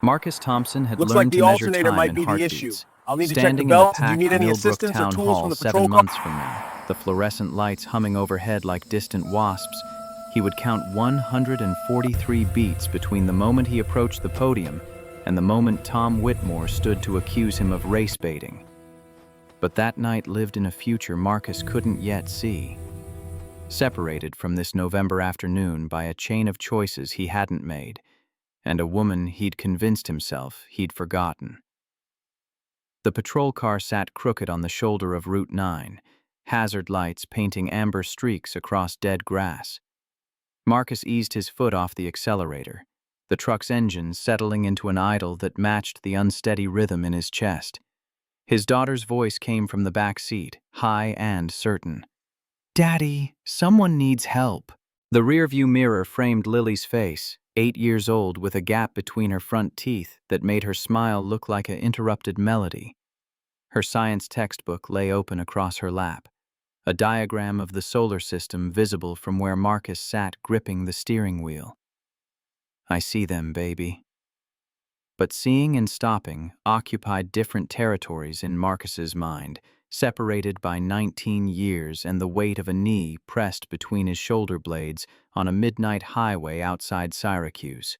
Marcus Thompson had Looks like learned the to measure alternator time might in be the issue. heartbeats. I'll need to check the Standing in the belt. Do you need packed any Millbrook assistance or Town tools from Hall the 7 patrol car? months from now, the fluorescent lights humming overhead like distant wasps, he would count 143 beats between the moment he approached the podium and the moment Tom Whitmore stood to accuse him of race baiting. But that night lived in a future Marcus couldn't yet see. Separated from this November afternoon by a chain of choices he hadn't made, and a woman he'd convinced himself he'd forgotten. The patrol car sat crooked on the shoulder of Route 9, hazard lights painting amber streaks across dead grass. Marcus eased his foot off the accelerator, the truck's engine settling into an idle that matched the unsteady rhythm in his chest. His daughter's voice came from the back seat, high and certain. "Daddy, someone needs help." The rearview mirror framed Lily's face, 8 years old with a gap between her front teeth that made her smile look like an interrupted melody. Her science textbook lay open across her lap, a diagram of the solar system visible from where Marcus sat gripping the steering wheel. "I see them, baby." But seeing and stopping occupied different territories in Marcus's mind, separated by 19 years and the weight of a knee pressed between his shoulder blades on a midnight highway outside Syracuse.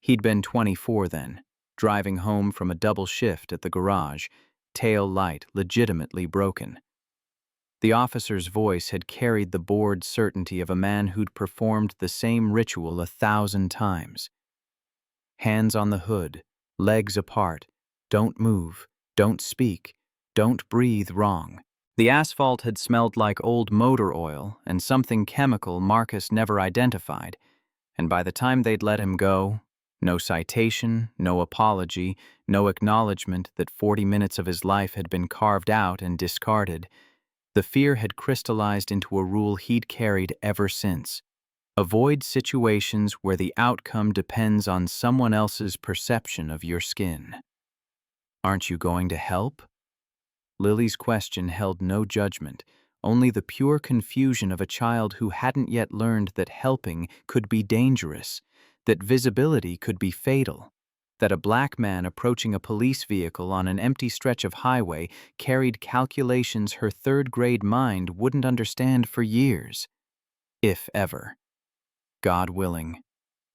He'd been 24 then, driving home from a double shift at the garage, tail light legitimately broken. The officer's voice had carried the bored certainty of a man who'd performed the same ritual 1,000 times. Hands on the hood, legs apart, don't move, don't speak, don't breathe wrong. The asphalt had smelled like old motor oil and something chemical Marcus never identified, and by the time they'd let him go, no citation, no apology, no acknowledgement that 40 minutes of his life had been carved out and discarded, the fear had crystallized into a rule he'd carried ever since. Avoid situations where the outcome depends on someone else's perception of your skin. "Aren't you going to help?" Lily's question held no judgment, only the pure confusion of a child who hadn't yet learned that helping could be dangerous, that visibility could be fatal, that a black man approaching a police vehicle on an empty stretch of highway carried calculations her third-grade mind wouldn't understand for years, if ever. God willing,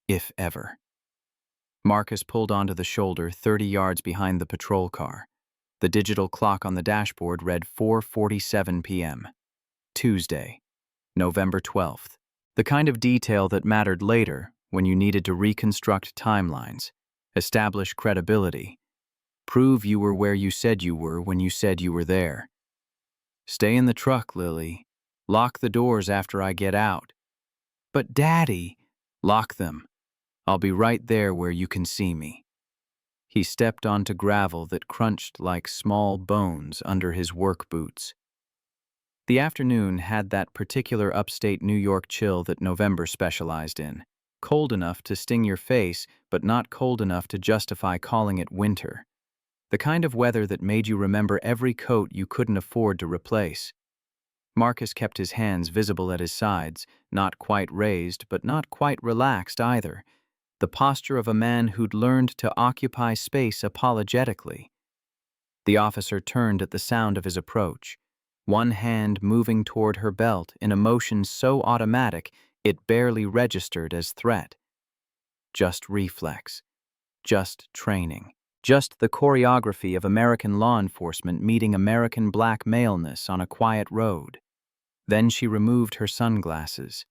if ever. Marcus pulled onto the shoulder 30 yards behind the patrol car. The digital clock on the dashboard read 4:47 p.m. Tuesday, November 12th. The kind of detail that mattered later when you needed to reconstruct timelines, establish credibility, prove you were where you said you were when you said you were there. "Stay in the truck, Lily. Lock the doors after I get out." "But Daddy..." "Lock them. I'll be right there where you can see me." He stepped onto gravel that crunched like small bones under his work boots. The afternoon had that particular upstate New York chill that November specialized in. Cold enough to sting your face, but not cold enough to justify calling it winter. The kind of weather that made you remember every coat you couldn't afford to replace. Marcus kept his hands visible at his sides, not quite raised, but not quite relaxed either. The posture of a man who'd learned to occupy space apologetically. The officer turned at the sound of his approach, one hand moving toward her belt in a motion so automatic it barely registered as threat. Just reflex. Just training. Just the choreography of American law enforcement meeting American black maleness on a quiet road. Then she removed her sunglasses.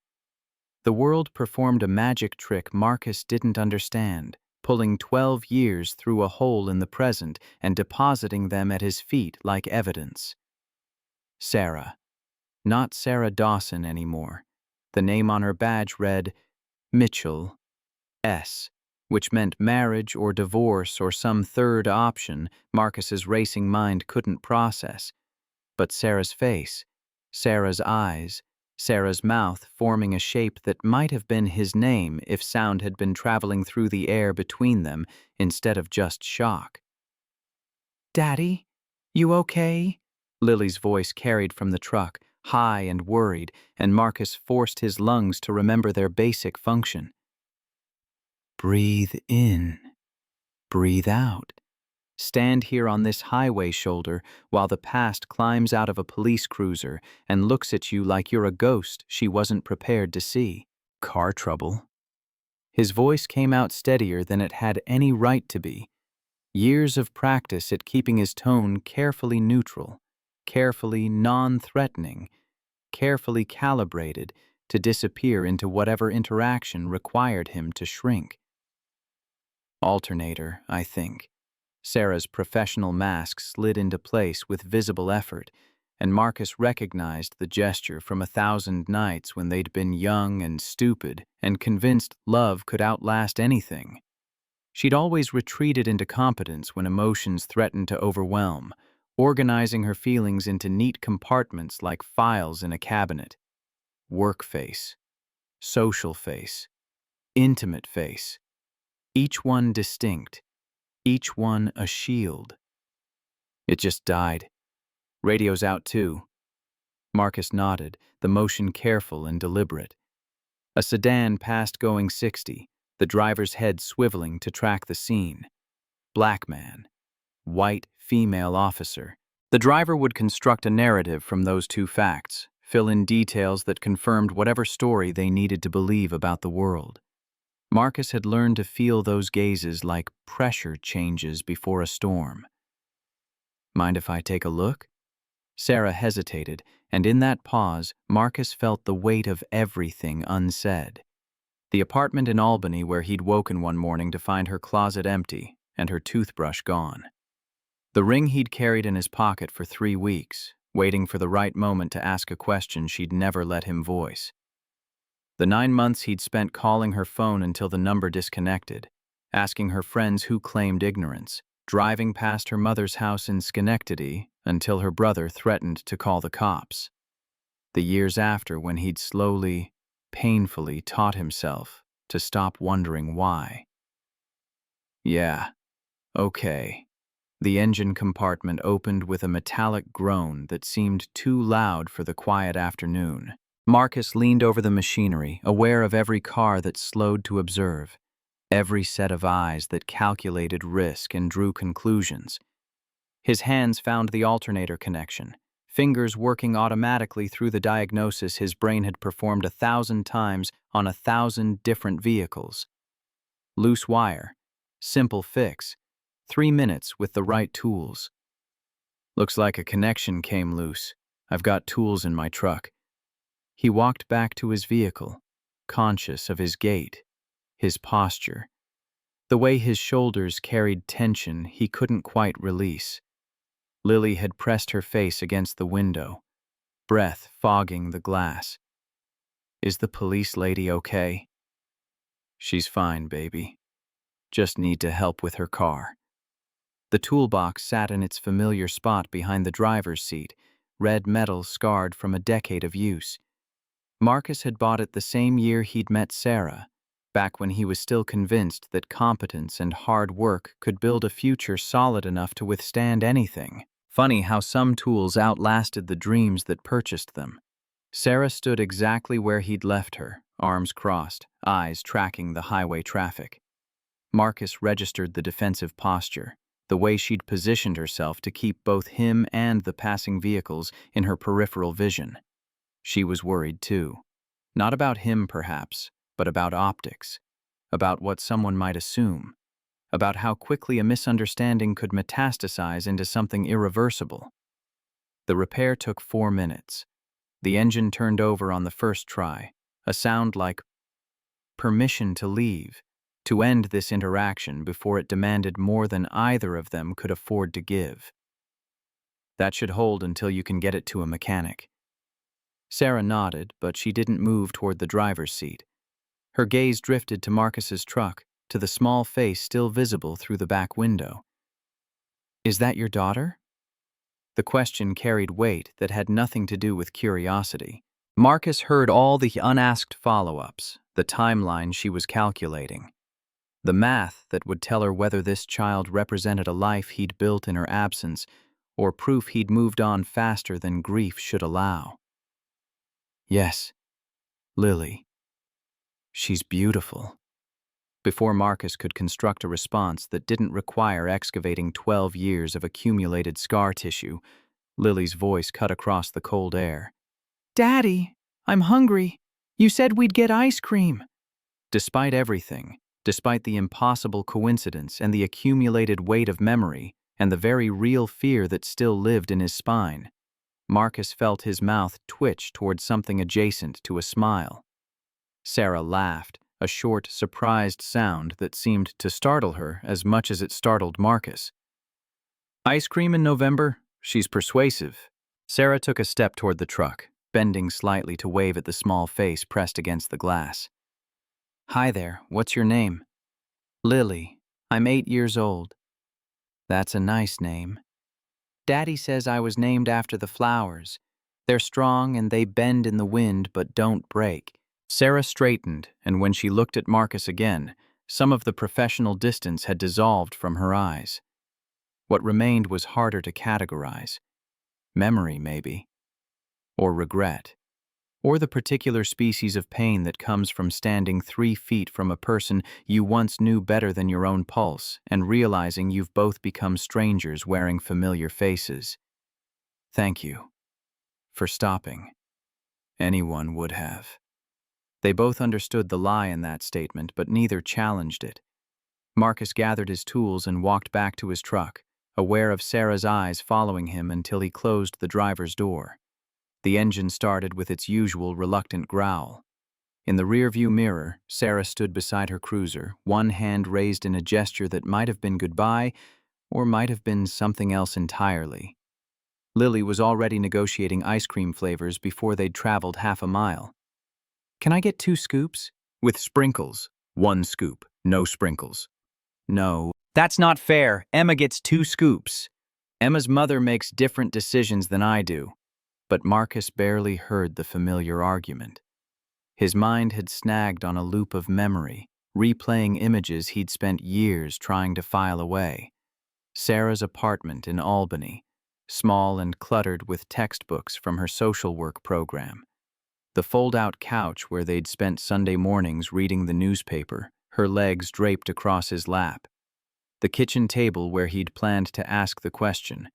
The world performed a magic trick Marcus didn't understand, pulling 12 years through a hole in the present and depositing them at his feet like evidence. Sarah. Not Sarah Dawson anymore. The name on her badge read Mitchell S., which meant marriage or divorce or some third option Marcus's racing mind couldn't process. But Sarah's face, Sarah's eyes, Sarah's mouth forming a shape that might have been his name if sound had been traveling through the air between them instead of just shock. "Daddy, you okay?" Lily's voice carried from the truck, high and worried, and Marcus forced his lungs to remember their basic function. "Breathe in." Breathe out. Stand here on this highway shoulder while the past climbs out of a police cruiser and looks at you like you're a ghost she wasn't prepared to see. Car trouble. His voice came out steadier than it had any right to be. Years of practice at keeping his tone carefully neutral, carefully non-threatening, carefully calibrated to disappear into whatever interaction required him to shrink. Alternator, I think. Sarah's professional mask slid into place with visible effort, and Marcus recognized the gesture from 1,000 nights when they'd been young and stupid and convinced love could outlast anything. She'd always retreated into competence when emotions threatened to overwhelm, organizing her feelings into neat compartments like files in a cabinet. Work face, social face, intimate face, each one distinct, each one a shield. It just died. Radio's out too. Marcus nodded, the motion careful and deliberate. A sedan passed going 60, the driver's head swiveling to track the scene. Black man. White female officer. The driver would construct a narrative from those two facts, fill in details that confirmed whatever story they needed to believe about the world. Marcus had learned to feel those gazes like pressure changes before a storm. Mind if I take a look? Sarah hesitated, and in that pause, Marcus felt the weight of everything unsaid. The apartment in Albany where he'd woken one morning to find her closet empty and her toothbrush gone. The ring he'd carried in his pocket for 3 weeks, waiting for the right moment to ask a question she'd never let him voice. The 9 months he'd spent calling her phone until the number disconnected, asking her friends who claimed ignorance, driving past her mother's house in Schenectady until her brother threatened to call the cops. The years after when he'd slowly, painfully taught himself to stop wondering why. Yeah, okay. The engine compartment opened with a metallic groan that seemed too loud for the quiet afternoon. Marcus leaned over the machinery, aware of every car that slowed to observe, every set of eyes that calculated risk and drew conclusions. His hands found the alternator connection, fingers working automatically through the diagnosis his brain had performed 1,000 times on 1,000 different vehicles. Loose wire, simple fix, 3 minutes with the right tools. Looks like a connection came loose. I've got tools in my truck. He walked back to his vehicle, conscious of his gait, his posture, the way his shoulders carried tension he couldn't quite release. Lily had pressed her face against the window, breath fogging the glass. Is the police lady okay? She's fine, baby. Just need to help with her car. The toolbox sat in its familiar spot behind the driver's seat, red metal scarred from a decade of use. Marcus had bought it the same year he'd met Sarah, back when he was still convinced that competence and hard work could build a future solid enough to withstand anything. Funny how some tools outlasted the dreams that purchased them. Sarah stood exactly where he'd left her, arms crossed, eyes tracking the highway traffic. Marcus registered the defensive posture, the way she'd positioned herself to keep both him and the passing vehicles in her peripheral vision. She was worried too. Not about him, perhaps, but about optics, about what someone might assume, about how quickly a misunderstanding could metastasize into something irreversible. The repair took 4 minutes. The engine turned over on the first try, a sound like permission to leave, to end this interaction before it demanded more than either of them could afford to give. That should hold until you can get it to a mechanic. Sarah nodded, but she didn't move toward the driver's seat. Her gaze drifted to Marcus's truck, to the small face still visible through the back window. Is that your daughter? The question carried weight that had nothing to do with curiosity. Marcus heard all the unasked follow-ups, the timeline she was calculating, the math that would tell her whether this child represented a life he'd built in her absence or proof he'd moved on faster than grief should allow. Yes, Lily. She's beautiful. Before Marcus could construct a response that didn't require excavating 12 years of accumulated scar tissue, Lily's voice cut across the cold air. "Daddy, I'm hungry. You said we'd get ice cream." Despite everything, despite the impossible coincidence and the accumulated weight of memory and the very real fear that still lived in his spine, Marcus felt his mouth twitch toward something adjacent to a smile. Sarah laughed, a short, surprised sound that seemed to startle her as much as it startled Marcus. "Ice cream in November? She's persuasive." Sarah took a step toward the truck, bending slightly to wave at the small face pressed against the glass. "Hi there, what's your name?" "Lily. I'm 8 years old." "That's a nice name." "Daddy says I was named after the flowers. They're strong and they bend in the wind but don't break." Sarah straightened, and when she looked at Marcus again, some of the professional distance had dissolved from her eyes. What remained was harder to categorize. Memory, maybe. Or regret. Or the particular species of pain that comes from standing 3 feet from a person you once knew better than your own pulse and realizing you've both become strangers wearing familiar faces. "Thank you. For stopping." Anyone would have. They both understood the lie in that statement, but neither challenged it. Marcus gathered his tools and walked back to his truck, aware of Sarah's eyes following him until he closed the driver's door. The engine started with its usual reluctant growl. In the rearview mirror, Sarah stood beside her cruiser, one hand raised in a gesture that might have been goodbye or might have been something else entirely. Lily was already negotiating ice cream flavors before they'd traveled half a mile. "Can I get 2 scoops?" "With sprinkles." "1 scoop, no sprinkles." "No, that's not fair. Emma gets 2 scoops." Emma's mother makes different decisions than I do. But Marcus barely heard the familiar argument. His mind had snagged on a loop of memory, replaying images he'd spent years trying to file away. Sarah's apartment in Albany, small and cluttered with textbooks from her social work program. The fold-out couch where they'd spent Sunday mornings reading the newspaper, her legs draped across his lap. The kitchen table where he'd planned to ask the question,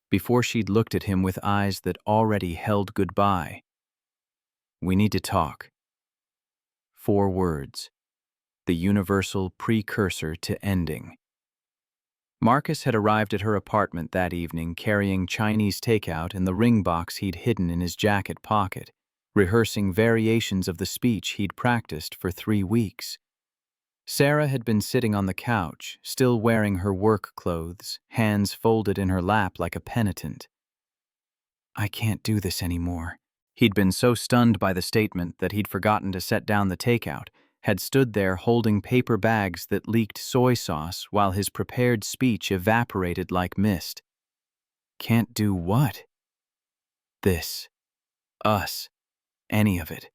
before she'd looked at him with eyes that already held goodbye. "We need to talk." 4 words. The universal precursor to ending. Marcus had arrived at her apartment that evening carrying Chinese takeout and the ring box he'd hidden in his jacket pocket, rehearsing variations of the speech he'd practiced for 3 weeks. Sarah had been sitting on the couch, still wearing her work clothes, hands folded in her lap like a penitent. "I can't do this anymore." He'd been so stunned by the statement that he'd forgotten to set down the takeout, had stood there holding paper bags that leaked soy sauce while his prepared speech evaporated like mist. "Can't do what?" "This. Us. Any of it.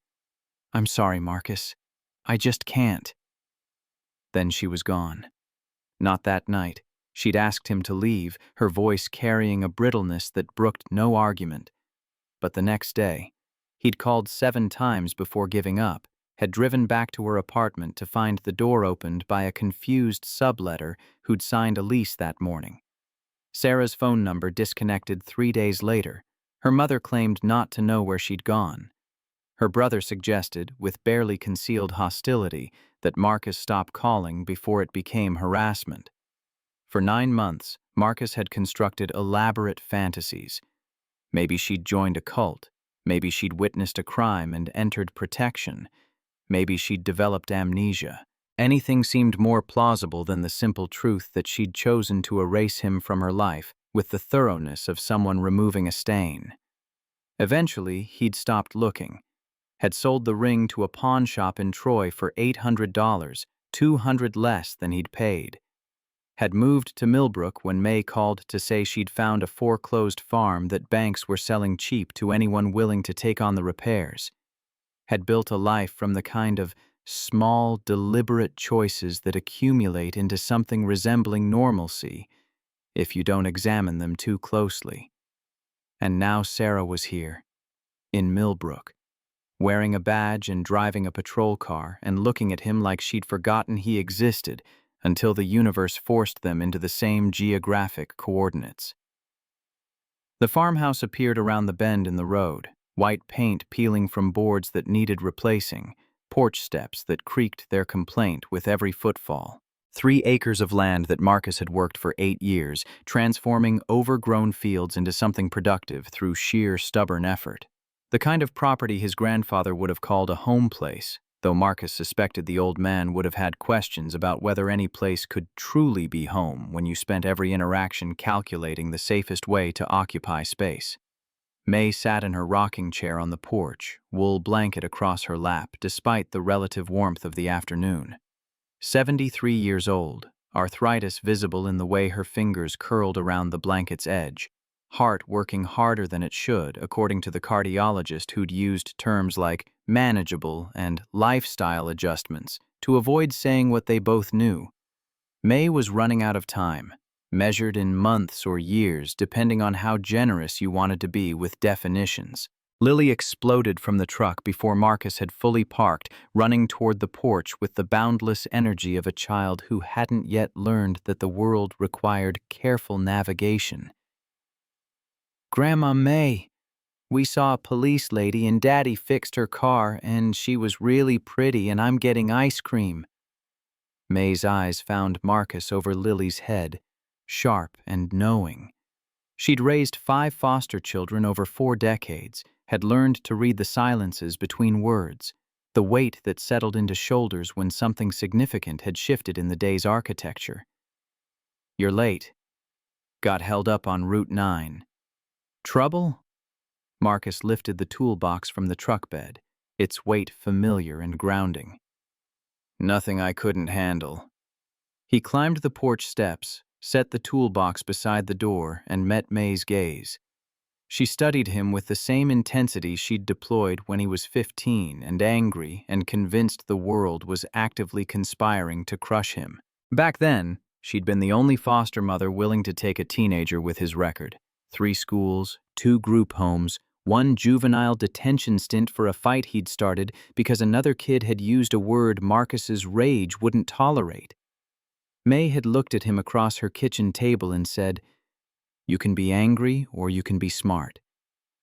I'm sorry, Marcus. I just can't." Then she was gone. Not that night. She'd asked him to leave, her voice carrying a brittleness that brooked no argument. But the next day, he'd called 7 times before giving up, had driven back to her apartment to find the door opened by a confused subletter who'd signed a lease that morning. Sarah's phone number disconnected 3 days later. Her mother claimed not to know where she'd gone. Her brother suggested, with barely concealed hostility, that Marcus stop calling before it became harassment. For 9 months, Marcus had constructed elaborate fantasies. Maybe she'd joined a cult. Maybe she'd witnessed a crime and entered protection. Maybe she'd developed amnesia. Anything seemed more plausible than the simple truth that she'd chosen to erase him from her life with the thoroughness of someone removing a stain. Eventually, he'd stopped looking, had sold the ring to a pawn shop in Troy for $800, $200 less than he'd paid. Had moved to Millbrook when May called to say she'd found a foreclosed farm that banks were selling cheap to anyone willing to take on the repairs. Had built a life from the kind of small, deliberate choices that accumulate into something resembling normalcy if you don't examine them too closely. And now Sarah was here, in Millbrook, wearing a badge and driving a patrol car and looking at him like she'd forgotten he existed until the universe forced them into the same geographic coordinates. The farmhouse appeared around the bend in the road, white paint peeling from boards that needed replacing, porch steps that creaked their complaint with every footfall. 3 acres of land that Marcus had worked for 8 years, transforming overgrown fields into something productive through sheer stubborn effort. The kind of property his grandfather would have called a home place, though Marcus suspected the old man would have had questions about whether any place could truly be home when you spent every interaction calculating the safest way to occupy space. May sat in her rocking chair on the porch, wool blanket across her lap despite the relative warmth of the afternoon. 73 years old, arthritis visible in the way her fingers curled around the blanket's edge, heart working harder than it should, according to the cardiologist who'd used terms like manageable and lifestyle adjustments to avoid saying what they both knew. May was running out of time, measured in months or years depending on how generous you wanted to be with definitions. Lily exploded from the truck before Marcus had fully parked, running toward the porch with the boundless energy of a child who hadn't yet learned that the world required careful navigation. "Grandma May, we saw a police lady and Daddy fixed her car and she was really pretty and I'm getting ice cream." May's eyes found Marcus over Lily's head, sharp and knowing. She'd raised 5 foster children over 4 decades, had learned to read the silences between words, the weight that settled into shoulders when something significant had shifted in the day's architecture. "You're late. Got held up on Route 9. Trouble?" Marcus lifted the toolbox from the truck bed, its weight familiar and grounding. "Nothing I couldn't handle." He climbed the porch steps, set the toolbox beside the door, and met May's gaze. She studied him with the same intensity she'd deployed when he was 15 and angry and convinced the world was actively conspiring to crush him. Back then, she'd been the only foster mother willing to take a teenager with his record. 3 schools, 2 group homes, 1 juvenile detention stint for a fight he'd started because another kid had used a word Marcus's rage wouldn't tolerate. May had looked at him across her kitchen table and said, "You can be angry or you can be smart.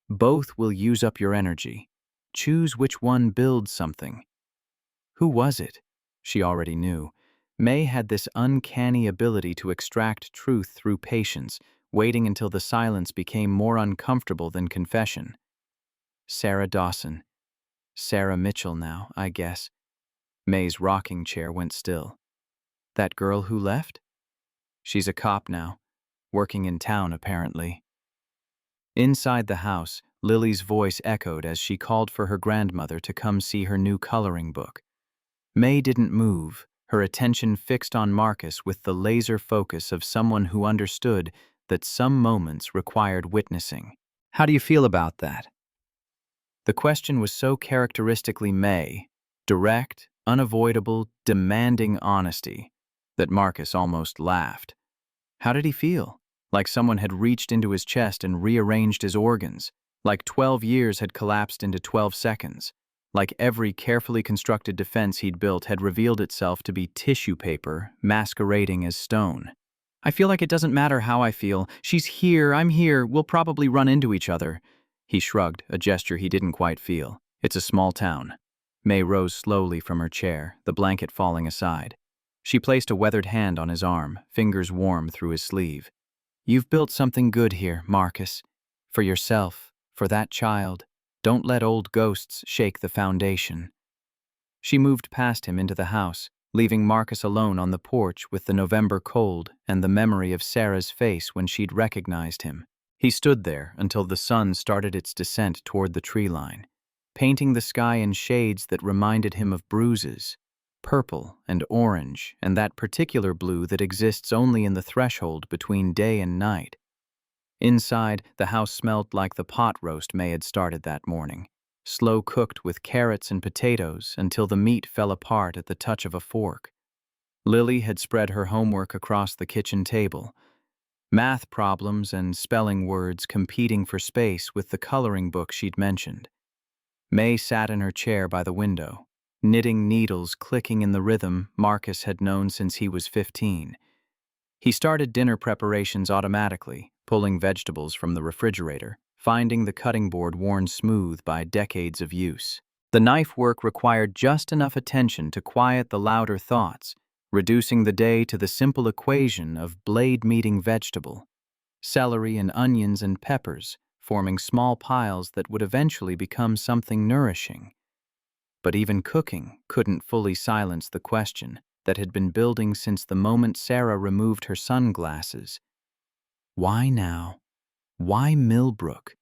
Both will use up your energy. Choose which one builds something." Who was it? She already knew. May had this uncanny ability to extract truth through patience, waiting until the silence became more uncomfortable than confession. Sarah Dawson. Sarah Mitchell now, I guess. May's rocking chair went still. That girl who left? She's a cop now, working in town apparently. Inside the house, Lily's voice echoed as she called for her grandmother to come see her new coloring book. May didn't move, her attention fixed on Marcus with the laser focus of someone who understood that some moments required witnessing. "How do you feel about that?" The question was so characteristically May, direct, unavoidable, demanding honesty, that Marcus almost laughed. How did he feel? Like someone had reached into his chest and rearranged his organs. Like 12 years had collapsed into 12 seconds. Like every carefully constructed defense he'd built had revealed itself to be tissue paper, masquerading as stone. "I feel like it doesn't matter how I feel. She's here, I'm here, we'll probably run into each other." He shrugged, a gesture he didn't quite feel. "It's a small town." May rose slowly from her chair, the blanket falling aside. She placed a weathered hand on his arm, fingers warm through his sleeve. "You've built something good here, Marcus. For yourself, for that child. Don't let old ghosts shake the foundation." She moved past him into the house, leaving Marcus alone on the porch with the November cold and the memory of Sarah's face when she'd recognized him. He stood there until the sun started its descent toward the tree line, painting the sky in shades that reminded him of bruises, purple and orange, and that particular blue that exists only in the threshold between day and night. Inside, the house smelled like the pot roast May had started that morning, slow-cooked with carrots and potatoes until the meat fell apart at the touch of a fork. Lily had spread her homework across the kitchen table, math problems and spelling words competing for space with the coloring book she'd mentioned. May sat in her chair by the window, knitting needles clicking in the rhythm Marcus had known since he was 15. He started dinner preparations automatically, pulling vegetables from the refrigerator, finding the cutting board worn smooth by decades of use. The knife work required just enough attention to quiet the louder thoughts, reducing the day to the simple equation of blade meeting vegetable, celery and onions and peppers, forming small piles that would eventually become something nourishing. But even cooking couldn't fully silence the question that had been building since the moment Sarah removed her sunglasses. Why now? Why Millbrook?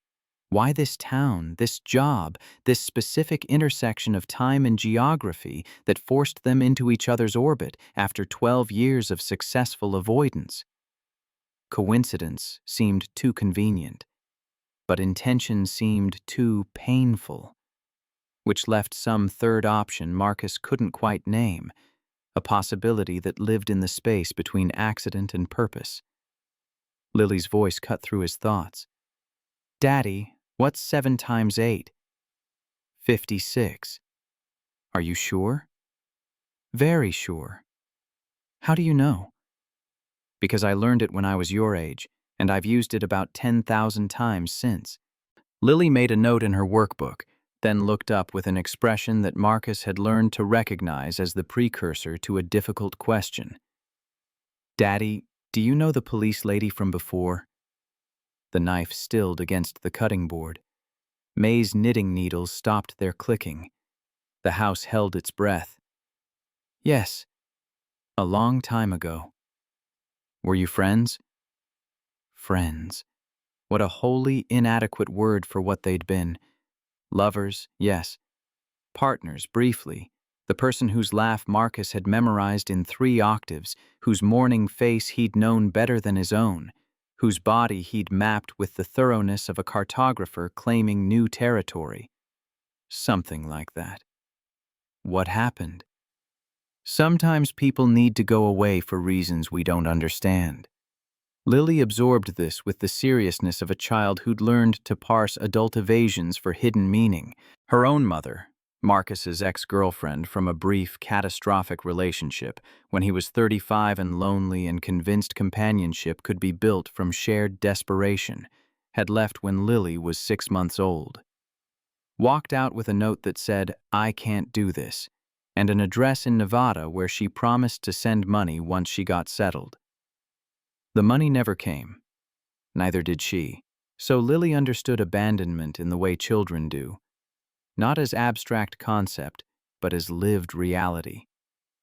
Why this town, this job, this specific intersection of time and geography that forced them into each other's orbit after 12 years of successful avoidance? Coincidence seemed too convenient, but intention seemed too painful, which left some third option Marcus couldn't quite name, a possibility that lived in the space between accident and purpose. Lily's voice cut through his thoughts. "Daddy, what's 7 times 8? 56. Are you sure?" "Very sure." "How do you know?" "Because I learned it when I was your age, and I've used it about 10,000 times since." Lily made a note in her workbook, then looked up with an expression that Marcus had learned to recognize as the precursor to a difficult question. "Daddy, do you know the police lady from before?" The knife stilled against the cutting board. May's knitting needles stopped their clicking. The house held its breath. "Yes, a long time ago." "Were you friends?" Friends. What a wholly inadequate word for what they'd been. Lovers, yes. Partners, briefly. The person whose laugh Marcus had memorized in 3 octaves, whose morning face he'd known better than his own, whose body he'd mapped with the thoroughness of a cartographer claiming new territory. Something like that. What happened? Sometimes people need to go away for reasons we don't understand. Lily absorbed this with the seriousness of a child who'd learned to parse adult evasions for hidden meaning. Her own mother, Marcus's ex-girlfriend from a brief, catastrophic relationship, when he was 35 and lonely and convinced companionship could be built from shared desperation, had left when Lily was 6 months old. Walked out with a note that said, "I can't do this," and an address in Nevada where she promised to send money once she got settled. The money never came. Neither did she. So Lily understood abandonment in the way children do. Not as abstract concept, but as lived reality.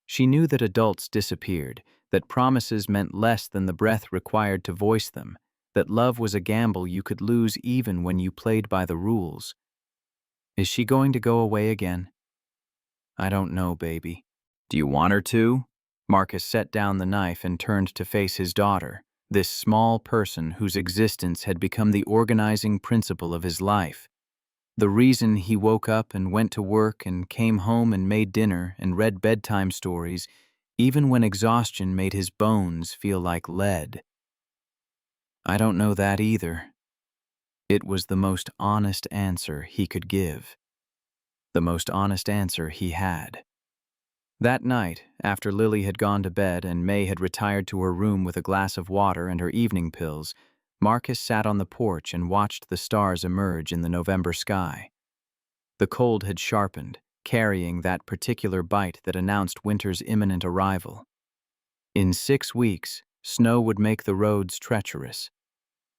She knew that adults disappeared, that promises meant less than the breath required to voice them, that love was a gamble you could lose even when you played by the rules. Is she going to go away again? I don't know, baby. Do you want her to? Marcus set down the knife and turned to face his daughter, this small person whose existence had become the organizing principle of his life. The reason he woke up and went to work and came home and made dinner and read bedtime stories, even when exhaustion made his bones feel like lead. I don't know that either. It was the most honest answer he could give. The most honest answer he had. That night, after Lily had gone to bed and May had retired to her room with a glass of water and her evening pills, Marcus sat on the porch and watched the stars emerge in the November sky. The cold had sharpened, carrying that particular bite that announced winter's imminent arrival. In 6 weeks, snow would make the roads treacherous.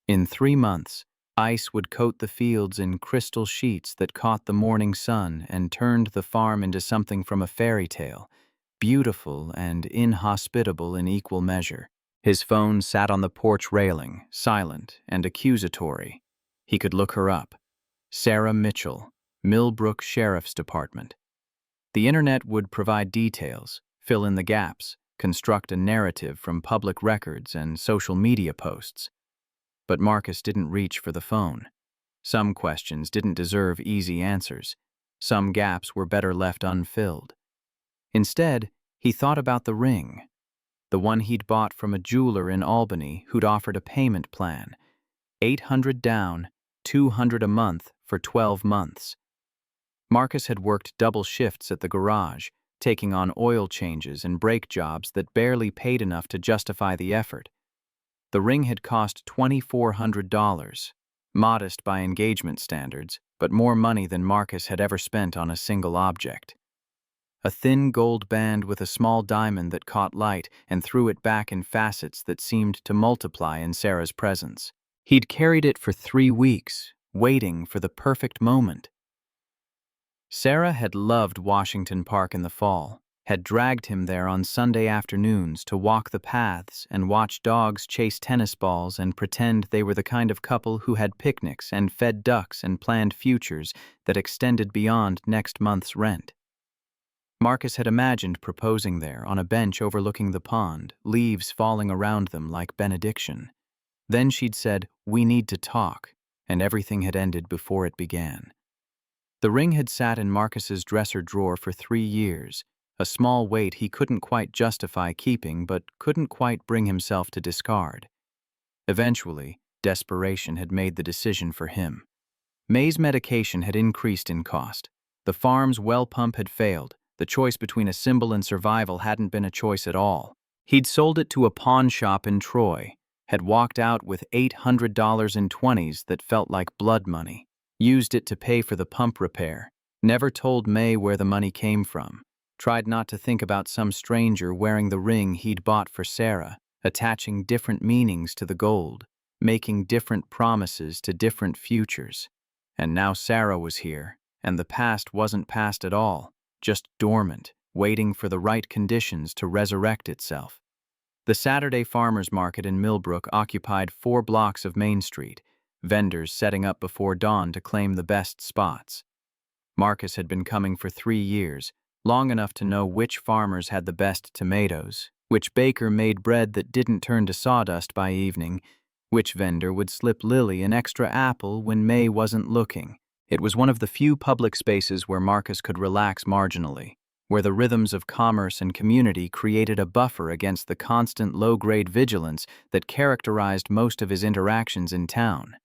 In 3 months, ice would coat the fields in crystal sheets that caught the morning sun and turned the farm into something from a fairy tale, beautiful and inhospitable in equal measure. His phone sat on the porch railing, silent and accusatory. He could look her up. Sarah Mitchell, Millbrook Sheriff's Department. The internet would provide details, fill in the gaps, construct a narrative from public records and social media posts. But Marcus didn't reach for the phone. Some questions didn't deserve easy answers. Some gaps were better left unfilled. Instead, he thought about the ring, the one he'd bought from a jeweler in Albany who'd offered a payment plan, 800 down, 200 a month for 12 months. Marcus had worked double shifts at the garage, taking on oil changes and brake jobs that barely paid enough to justify the effort. The ring had cost $2,400, modest by engagement standards, but more money than Marcus had ever spent on a single object. A thin gold band with a small diamond that caught light and threw it back in facets that seemed to multiply in Sarah's presence. He'd carried it for 3 weeks, waiting for the perfect moment. Sarah had loved Washington Park in the fall, had dragged him there on Sunday afternoons to walk the paths and watch dogs chase tennis balls and pretend they were the kind of couple who had picnics and fed ducks and planned futures that extended beyond next month's rent. Marcus had imagined proposing there on a bench overlooking the pond, leaves falling around them like benediction. Then she'd said, "We need to talk," and everything had ended before it began. The ring had sat in Marcus's dresser drawer for 3 years, a small weight he couldn't quite justify keeping but couldn't quite bring himself to discard. Eventually, desperation had made the decision for him. May's medication had increased in cost. The farm's well pump had failed. The choice between a symbol and survival hadn't been a choice at all. He'd sold it to a pawn shop in Troy, had walked out with $800 in 20s that felt like blood money, used it to pay for the pump repair, never told May where the money came from, tried not to think about some stranger wearing the ring he'd bought for Sarah, attaching different meanings to the gold, making different promises to different futures. And now Sarah was here, and the past wasn't past at all, just dormant, waiting for the right conditions to resurrect itself. The Saturday farmers market in Millbrook occupied 4 blocks of Main Street, vendors setting up before dawn to claim the best spots. Marcus had been coming for 3 years, long enough to know which farmers had the best tomatoes, which baker made bread that didn't turn to sawdust by evening, which vendor would slip Lily an extra apple when May wasn't looking. It was one of the few public spaces where Marcus could relax marginally, where the rhythms of commerce and community created a buffer against the constant low-grade vigilance that characterized most of his interactions in town.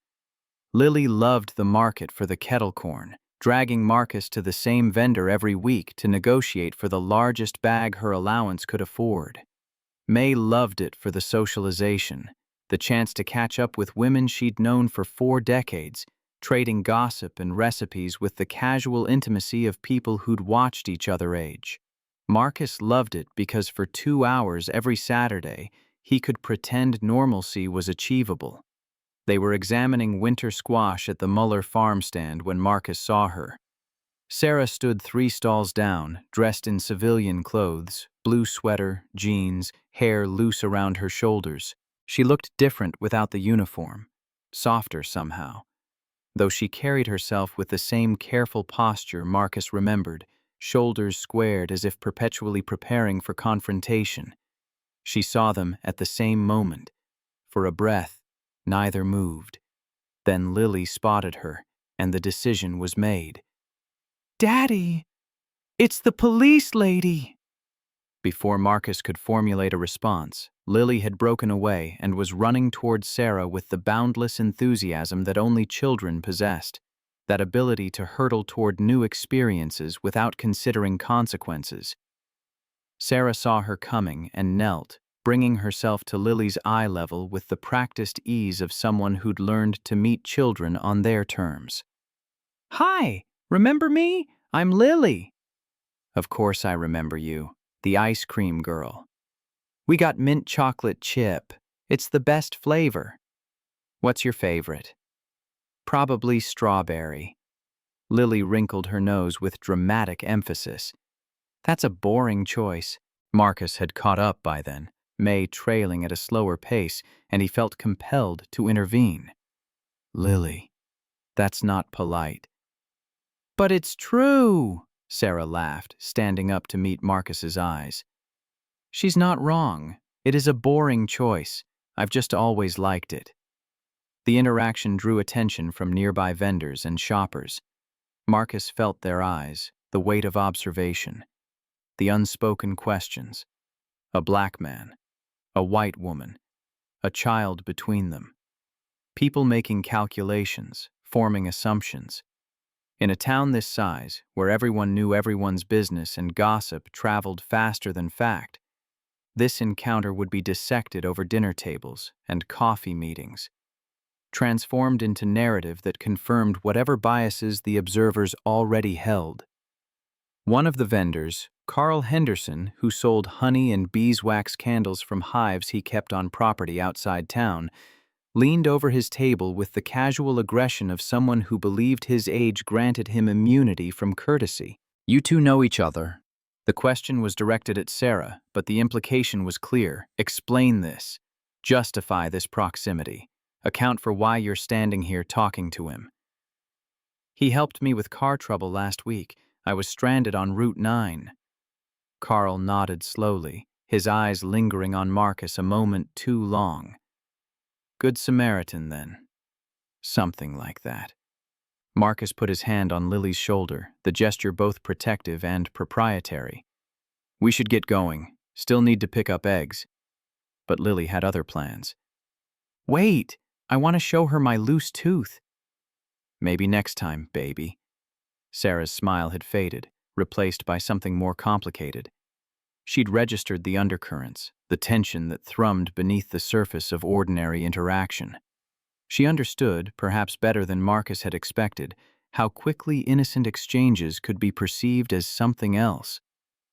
Lily loved the market for the kettle corn, dragging Marcus to the same vendor every week to negotiate for the largest bag her allowance could afford. May loved it for the socialization, the chance to catch up with women she'd known for 4 decades, trading gossip and recipes with the casual intimacy of people who'd watched each other age. Marcus loved it because for 2 hours every Saturday, he could pretend normalcy was achievable. They were examining winter squash at the Muller farm stand when Marcus saw her. Sarah stood 3 stalls down, dressed in civilian clothes, blue sweater, jeans, hair loose around her shoulders. She looked different without the uniform, softer somehow. Though she carried herself with the same careful posture Marcus remembered, shoulders squared as if perpetually preparing for confrontation. She saw them at the same moment. For a breath, neither moved. Then Lily spotted her, and the decision was made. "Daddy, it's the police lady!" Before Marcus could formulate a response, Lily had broken away and was running toward Sarah with the boundless enthusiasm that only children possessed, that ability to hurtle toward new experiences without considering consequences. Sarah saw her coming and knelt, bringing herself to Lily's eye level with the practiced ease of someone who'd learned to meet children on their terms. "Hi, remember me? I'm Lily." "Of course I remember you, the ice cream girl. We got mint chocolate chip. It's the best flavor. What's your favorite?" "Probably strawberry." Lily wrinkled her nose with dramatic emphasis. "That's a boring choice." Marcus had caught up by then, May trailing at a slower pace, and he felt compelled to intervene. "Lily, that's not polite." "But it's true," Sarah laughed, standing up to meet Marcus's eyes. "She's not wrong. It is a boring choice. I've just always liked it." The interaction drew attention from nearby vendors and shoppers. Marcus felt their eyes, the weight of observation, the unspoken questions. A black man, a white woman, a child between them. People making calculations, forming assumptions. In a town this size, where everyone knew everyone's business and gossip traveled faster than fact, this encounter would be dissected over dinner tables and coffee meetings, transformed into narrative that confirmed whatever biases the observers already held. One of the vendors, Carl Henderson, who sold honey and beeswax candles from hives he kept on property outside town, leaned over his table with the casual aggression of someone who believed his age granted him immunity from courtesy. "You two know each other." The question was directed at Sarah, but the implication was clear. Explain this. Justify this proximity. Account for why you're standing here talking to him. "He helped me with car trouble last week. I was stranded on Route 9. Carl nodded slowly, his eyes lingering on Marcus a moment too long. "Good Samaritan, then." "Something like that." Marcus put his hand on Lily's shoulder, the gesture both protective and proprietary. "We should get going. Still need to pick up eggs." But Lily had other plans. "Wait! I want to show her my loose tooth." "Maybe next time, baby." Sarah's smile had faded, replaced by something more complicated. She'd registered the undercurrents, the tension that thrummed beneath the surface of ordinary interaction. She understood, perhaps better than Marcus had expected, how quickly innocent exchanges could be perceived as something else,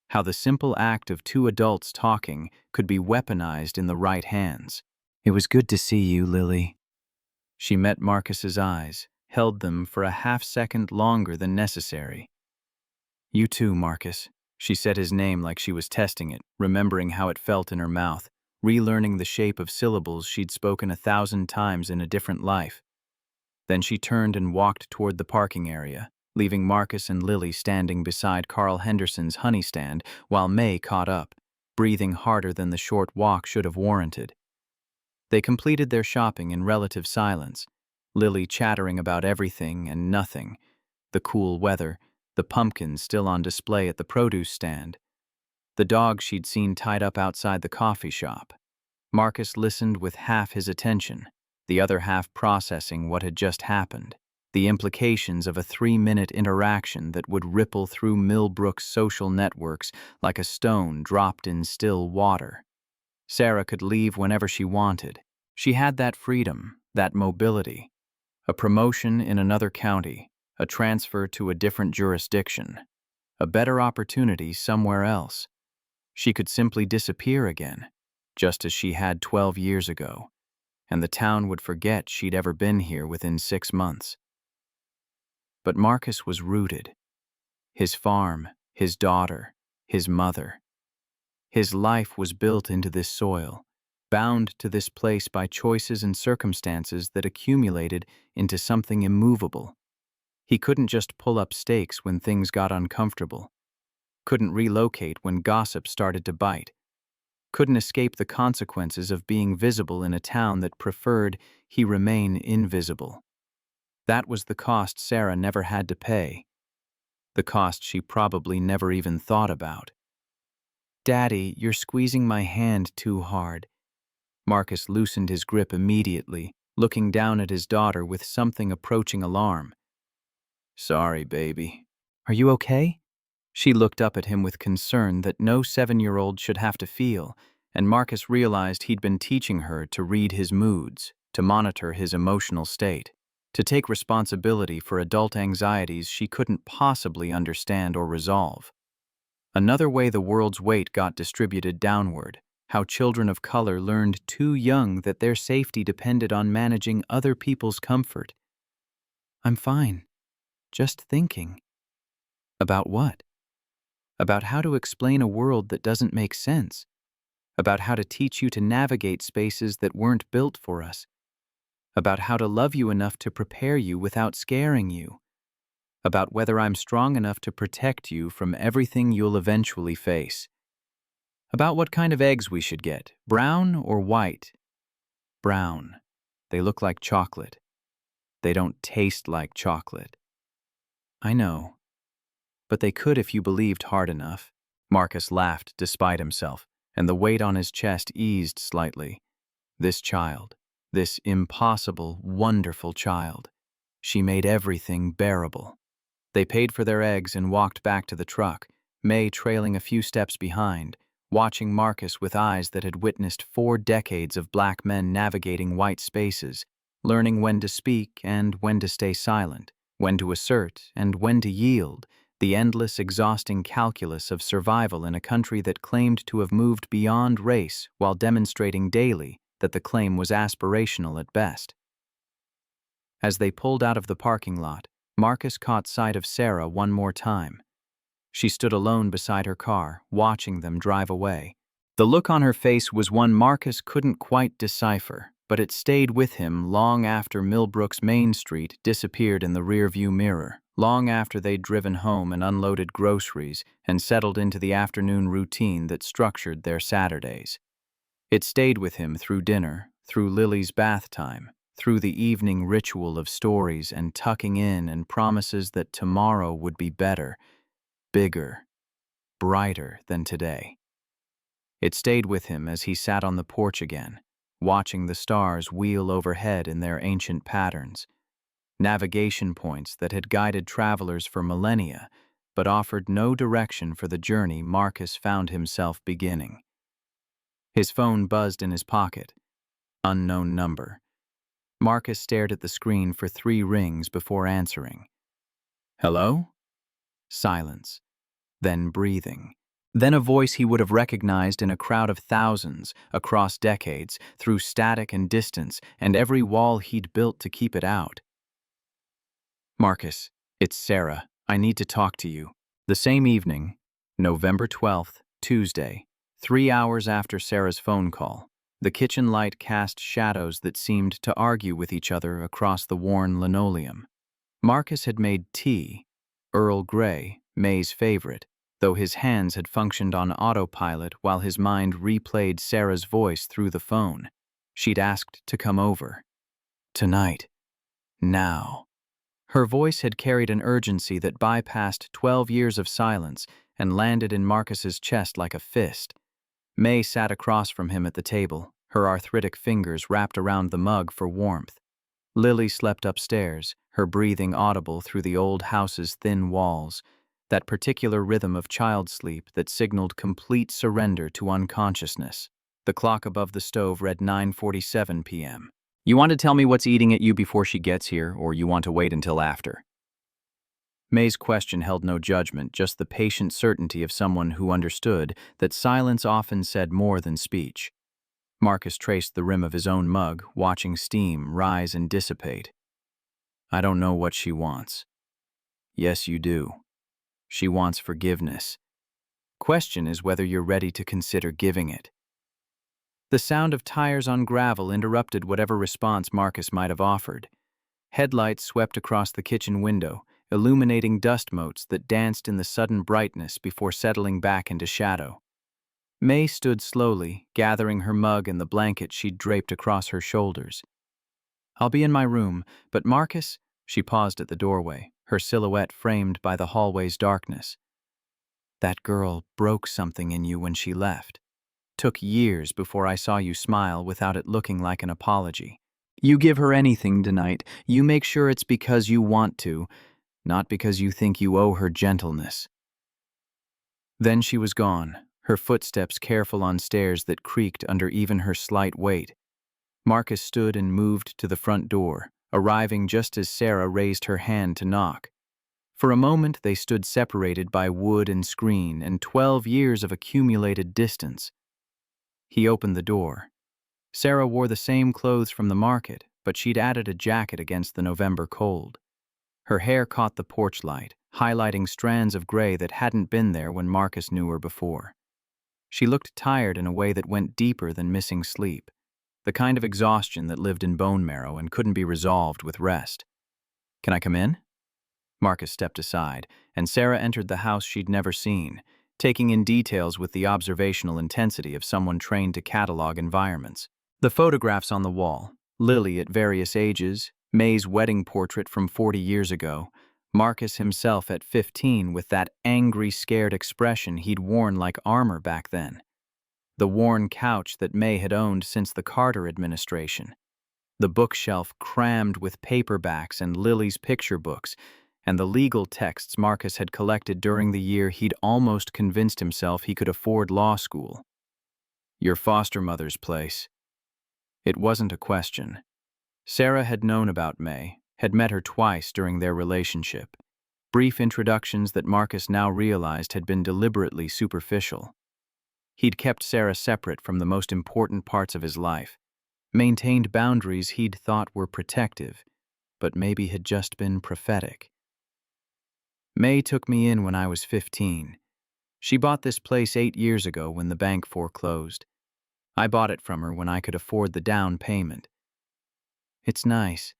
how the simple act of two adults talking could be weaponized in the right hands. "It was good to see you, Lily." She met Marcus's eyes, held them for a half-second longer than necessary. "You too, Marcus." She said his name like she was testing it, remembering how it felt in her mouth, relearning the shape of syllables she'd spoken 1,000 times in a different life. Then she turned and walked toward the parking area, leaving Marcus and Lily standing beside Carl Henderson's honey stand while May caught up, breathing harder than the short walk should have warranted. They completed their shopping in relative silence, Lily chattering about everything and nothing, the cool weather, the pumpkins still on display at the produce stand, the dog she'd seen tied up outside the coffee shop. Marcus listened with half his attention, the other half processing what had just happened, the implications of a 3-minute interaction that would ripple through Millbrook's social networks like a stone dropped in still water. Sarah could leave whenever she wanted. She had that freedom, that mobility. A promotion in another county, a transfer to a different jurisdiction, a better opportunity somewhere else. She could simply disappear again, just as she had 12 years ago, and the town would forget she'd ever been here within 6 months. But Marcus was rooted. His farm, his daughter, his mother. His life was built into this soil, bound to this place by choices and circumstances that accumulated into something immovable. He couldn't just pull up stakes when things got uncomfortable, couldn't relocate when gossip started to bite, couldn't escape the consequences of being visible in a town that preferred he remain invisible. That was the cost Sarah never had to pay, the cost she probably never even thought about. "Daddy, you're squeezing my hand too hard." Marcus loosened his grip immediately, looking down at his daughter with something approaching alarm. "Sorry, baby." "Are you okay?" She looked up at him with concern that no 7-year-old should have to feel, and Marcus realized he'd been teaching her to read his moods, to monitor his emotional state, to take responsibility for adult anxieties she couldn't possibly understand or resolve. Another way the world's weight got distributed downward, how children of color learned too young that their safety depended on managing other people's comfort. "I'm fine. Just thinking." About what? About how to explain a world that doesn't make sense. About how to teach you to navigate spaces that weren't built for us. About how to love you enough to prepare you without scaring you. About whether I'm strong enough to protect you from everything you'll eventually face. About what kind of eggs we should get, brown or white. Brown. They look like chocolate. They don't taste like chocolate. I know. But they could if you believed hard enough. Marcus laughed despite himself, and the weight on his chest eased slightly. This child, this impossible, wonderful child. She made everything bearable. They paid for their eggs and walked back to the truck, May trailing a few steps behind, watching Marcus with eyes that had witnessed 4 decades of black men navigating white spaces, learning when to speak and when to stay silent, when to assert and when to yield, the endless, exhausting calculus of survival in a country that claimed to have moved beyond race while demonstrating daily that the claim was aspirational at best. As they pulled out of the parking lot, Marcus caught sight of Sarah one more time. She stood alone beside her car, watching them drive away. The look on her face was one Marcus couldn't quite decipher, but it stayed with him long after Millbrook's Main Street disappeared in the rearview mirror, long after they'd driven home and unloaded groceries and settled into the afternoon routine that structured their Saturdays. It stayed with him through dinner, through Lily's bath time, through the evening ritual of stories and tucking in and promises that tomorrow would be better, bigger, brighter than today. It stayed with him as he sat on the porch again, watching the stars wheel overhead in their ancient patterns, navigation points that had guided travelers for millennia, but offered no direction for the journey Marcus found himself beginning. His phone buzzed in his pocket. Unknown number. Marcus stared at the screen for 3 rings before answering. Hello? Silence. Then breathing. Then a voice he would have recognized in a crowd of thousands, across decades, through static and distance, and every wall he'd built to keep it out. Marcus, it's Sarah. I need to talk to you. The same evening, November 12th, Tuesday, 3 hours after Sarah's phone call, the kitchen light cast shadows that seemed to argue with each other across the worn linoleum. Marcus had made tea, Earl Grey, May's favorite, though his hands had functioned on autopilot while his mind replayed Sarah's voice through the phone. She'd asked to come over. Tonight. Now. Her voice had carried an urgency that bypassed 12 years of silence and landed in Marcus's chest like a fist. May sat across from him at the table, her arthritic fingers wrapped around the mug for warmth. Lily slept upstairs, her breathing audible through the old house's thin walls, that particular rhythm of child sleep that signaled complete surrender to unconsciousness. The clock above the stove read 9:47 p.m. You want to tell me what's eating at you before she gets here, or you want to wait until after? May's question held no judgment, just the patient certainty of someone who understood that silence often said more than speech. Marcus traced the rim of his own mug, watching steam rise and dissipate. I don't know what she wants. Yes, you do. She wants forgiveness. Question is whether you're ready to consider giving it. The sound of tires on gravel interrupted whatever response Marcus might have offered. Headlights swept across the kitchen window, illuminating dust motes that danced in the sudden brightness before settling back into shadow. May stood slowly, gathering her mug and the blanket she'd draped across her shoulders. I'll be in my room, but Marcus, she paused at the doorway, her silhouette framed by the hallway's darkness. That girl broke something in you when she left. Took years before I saw you smile without it looking like an apology. You give her anything tonight, you make sure it's because you want to, not because you think you owe her gentleness. Then she was gone, her footsteps careful on stairs that creaked under even her slight weight. Marcus stood and moved to the front door, arriving just as Sarah raised her hand to knock. For a moment they stood separated by wood and screen and 12 years of accumulated distance. He opened the door. Sarah wore the same clothes from the market, but she'd added a jacket against the November cold. Her hair caught the porch light, highlighting strands of gray that hadn't been there when Marcus knew her before. She looked tired in a way that went deeper than missing sleep, the kind of exhaustion that lived in bone marrow and couldn't be resolved with rest. Can I come in? Marcus stepped aside, and Sarah entered the house she'd never seen, taking in details with the observational intensity of someone trained to catalog environments. The photographs on the wall, Lily at various ages, May's wedding portrait from 40 years ago, Marcus himself at 15 with that angry, scared expression he'd worn like armor back then. The worn couch that May had owned since the Carter administration. The bookshelf crammed with paperbacks and Lily's picture books, and the legal texts Marcus had collected during the year he'd almost convinced himself he could afford law school. Your foster mother's place. It wasn't a question. Sarah had known about May, had met her twice during their relationship. Brief introductions that Marcus now realized had been deliberately superficial. He'd kept Sarah separate from the most important parts of his life, maintained boundaries he'd thought were protective, but maybe had just been prophetic. May took me in when I was 15. She bought this place 8 years ago when the bank foreclosed. I bought it from her when I could afford the down payment. It's nice.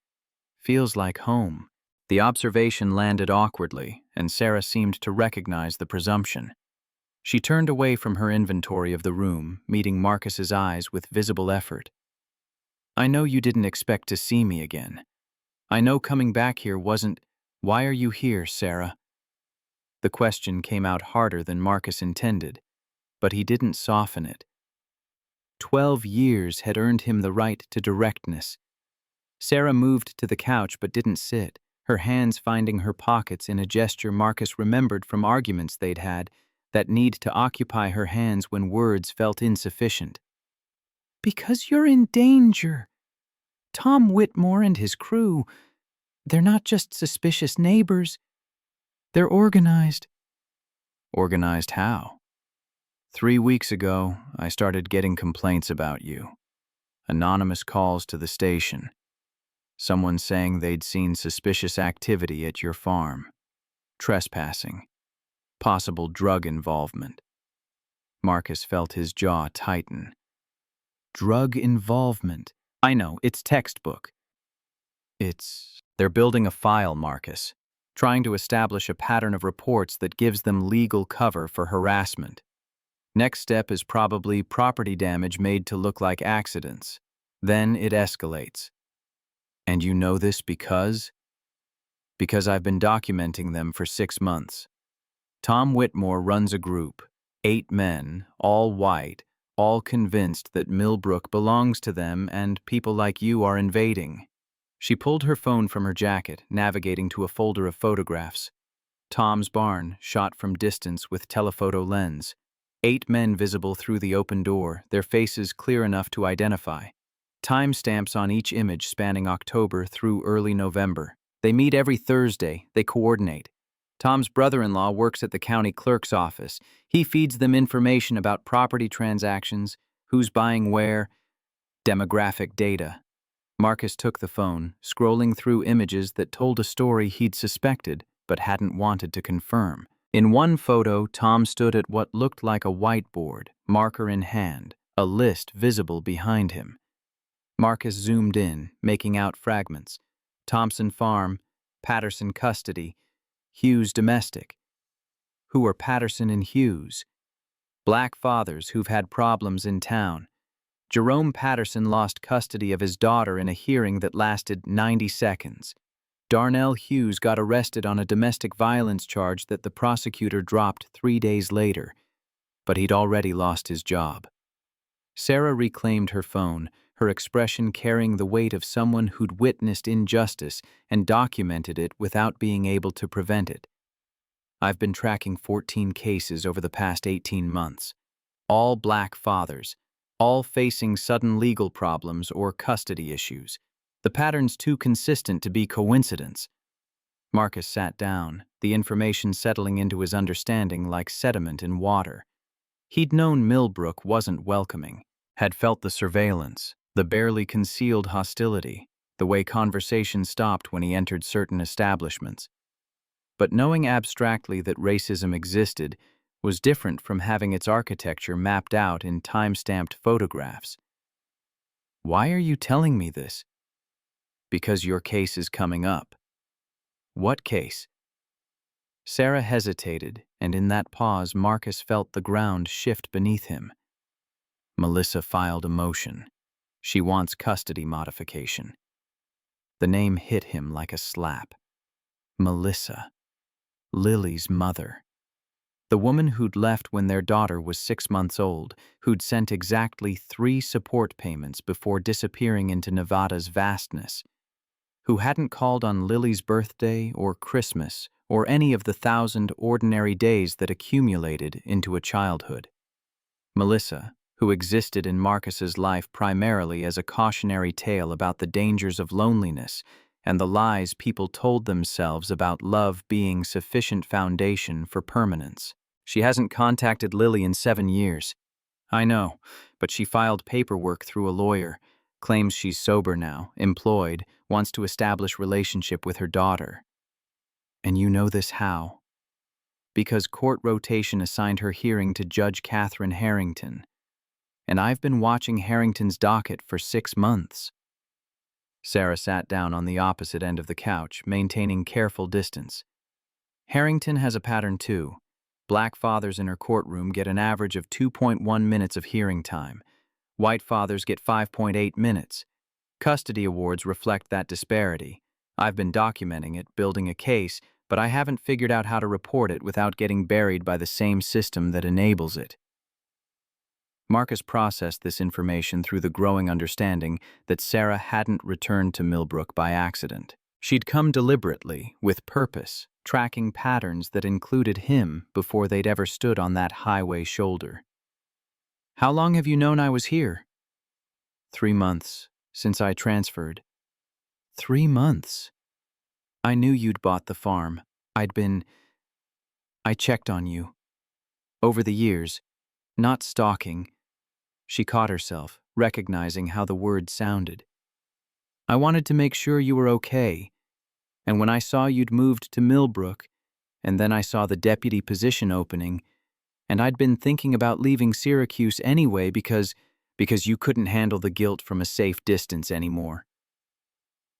Feels like home. The observation landed awkwardly, and Sarah seemed to recognize the presumption. She turned away from her inventory of the room, meeting Marcus's eyes with visible effort. I know you didn't expect to see me again. I know coming back here wasn't... Why are you here, Sarah? The question came out harder than Marcus intended, but he didn't soften it. 12 years had earned him the right to directness. Sarah moved to the couch but didn't sit, her hands finding her pockets in a gesture Marcus remembered from arguments they'd had, that need to occupy her hands when words felt insufficient. Because you're in danger. Tom Whitmore and his crew, they're not just suspicious neighbors. They're organized. Organized how? 3 weeks ago, I started getting complaints about you. Anonymous calls to the station. Someone saying they'd seen suspicious activity at your farm. Trespassing. Possible drug involvement. Marcus felt his jaw tighten. Drug involvement. I know, it's textbook. They're building a file, Marcus, trying to establish a pattern of reports that gives them legal cover for harassment. Next step is probably property damage made to look like accidents. Then it escalates. And you know this because? Because I've been documenting them for 6 months. Tom Whitmore runs a group, 8 men, all white, all convinced that Millbrook belongs to them and people like you are invading. She pulled her phone from her jacket, navigating to a folder of photographs. Tom's barn, shot from distance with telephoto lens. 8 men visible through the open door, their faces clear enough to identify. Timestamps on each image spanning October through early November. They meet every Thursday, they coordinate. Tom's brother-in-law works at the county clerk's office. He feeds them information about property transactions, who's buying where, demographic data. Marcus took the phone, scrolling through images that told a story he'd suspected but hadn't wanted to confirm. In one photo, Tom stood at what looked like a whiteboard, marker in hand, a list visible behind him. Marcus zoomed in, making out fragments. Thompson Farm, Patterson Custody, Hughes Domestic. Who are Patterson and Hughes? Black fathers who've had problems in town. Jerome Patterson lost custody of his daughter in a hearing that lasted 90 seconds. Darnell Hughes got arrested on a domestic violence charge that the prosecutor dropped 3 days later, but he'd already lost his job. Sarah reclaimed her phone, her expression carrying the weight of someone who'd witnessed injustice and documented it without being able to prevent it. I've been tracking 14 cases over the past 18 months. All black fathers, all facing sudden legal problems or custody issues. The pattern's too consistent to be coincidence. Marcus sat down, the information settling into his understanding like sediment in water. He'd known Millbrook wasn't welcoming, had felt the surveillance, the barely concealed hostility, the way conversation stopped when he entered certain establishments. But knowing abstractly that racism existed was different from having its architecture mapped out in time-stamped photographs. Why are you telling me this? Because your case is coming up. What case? Sarah hesitated, and in that pause Marcus felt the ground shift beneath him. Melissa filed a motion. She wants custody modification. The name hit him like a slap. Melissa. Lily's mother. The woman who'd left when their daughter was 6 months old, who'd sent exactly 3 support payments before disappearing into Nevada's vastness. who hadn't called on Lily's birthday or Christmas or any of the 1,000 ordinary days that accumulated into a childhood. Melissa, who existed in Marcus's life primarily as a cautionary tale about the dangers of loneliness and the lies people told themselves about love being sufficient foundation for permanence. She hasn't contacted Lily in 7 years. I know, but she filed paperwork through a lawyer, claims she's sober now, employed, wants to establish relationship with her daughter. And you know this how? Because court rotation assigned her hearing to Judge Catherine Harrington. And I've been watching Harrington's docket for 6 months. Sarah sat down on the opposite end of the couch, maintaining careful distance. Harrington has a pattern too. Black fathers in her courtroom get an average of 2.1 minutes of hearing time. White fathers get 5.8 minutes. Custody awards reflect that disparity. I've been documenting it, building a case, but I haven't figured out how to report it without getting buried by the same system that enables it. Marcus processed this information through the growing understanding that Sarah hadn't returned to Millbrook by accident. She'd come deliberately, with purpose, tracking patterns that included him before they'd ever stood on that highway shoulder. How long have you known I was here? 3 months, since I transferred. 3 months. I knew you'd bought the farm. I checked on you. Over the years, not stalking. She caught herself, recognizing how the word sounded. I wanted to make sure you were okay. And when I saw you'd moved to Millbrook, and then I saw the deputy position opening, and I'd been thinking about leaving Syracuse anyway because you couldn't handle the guilt from a safe distance anymore.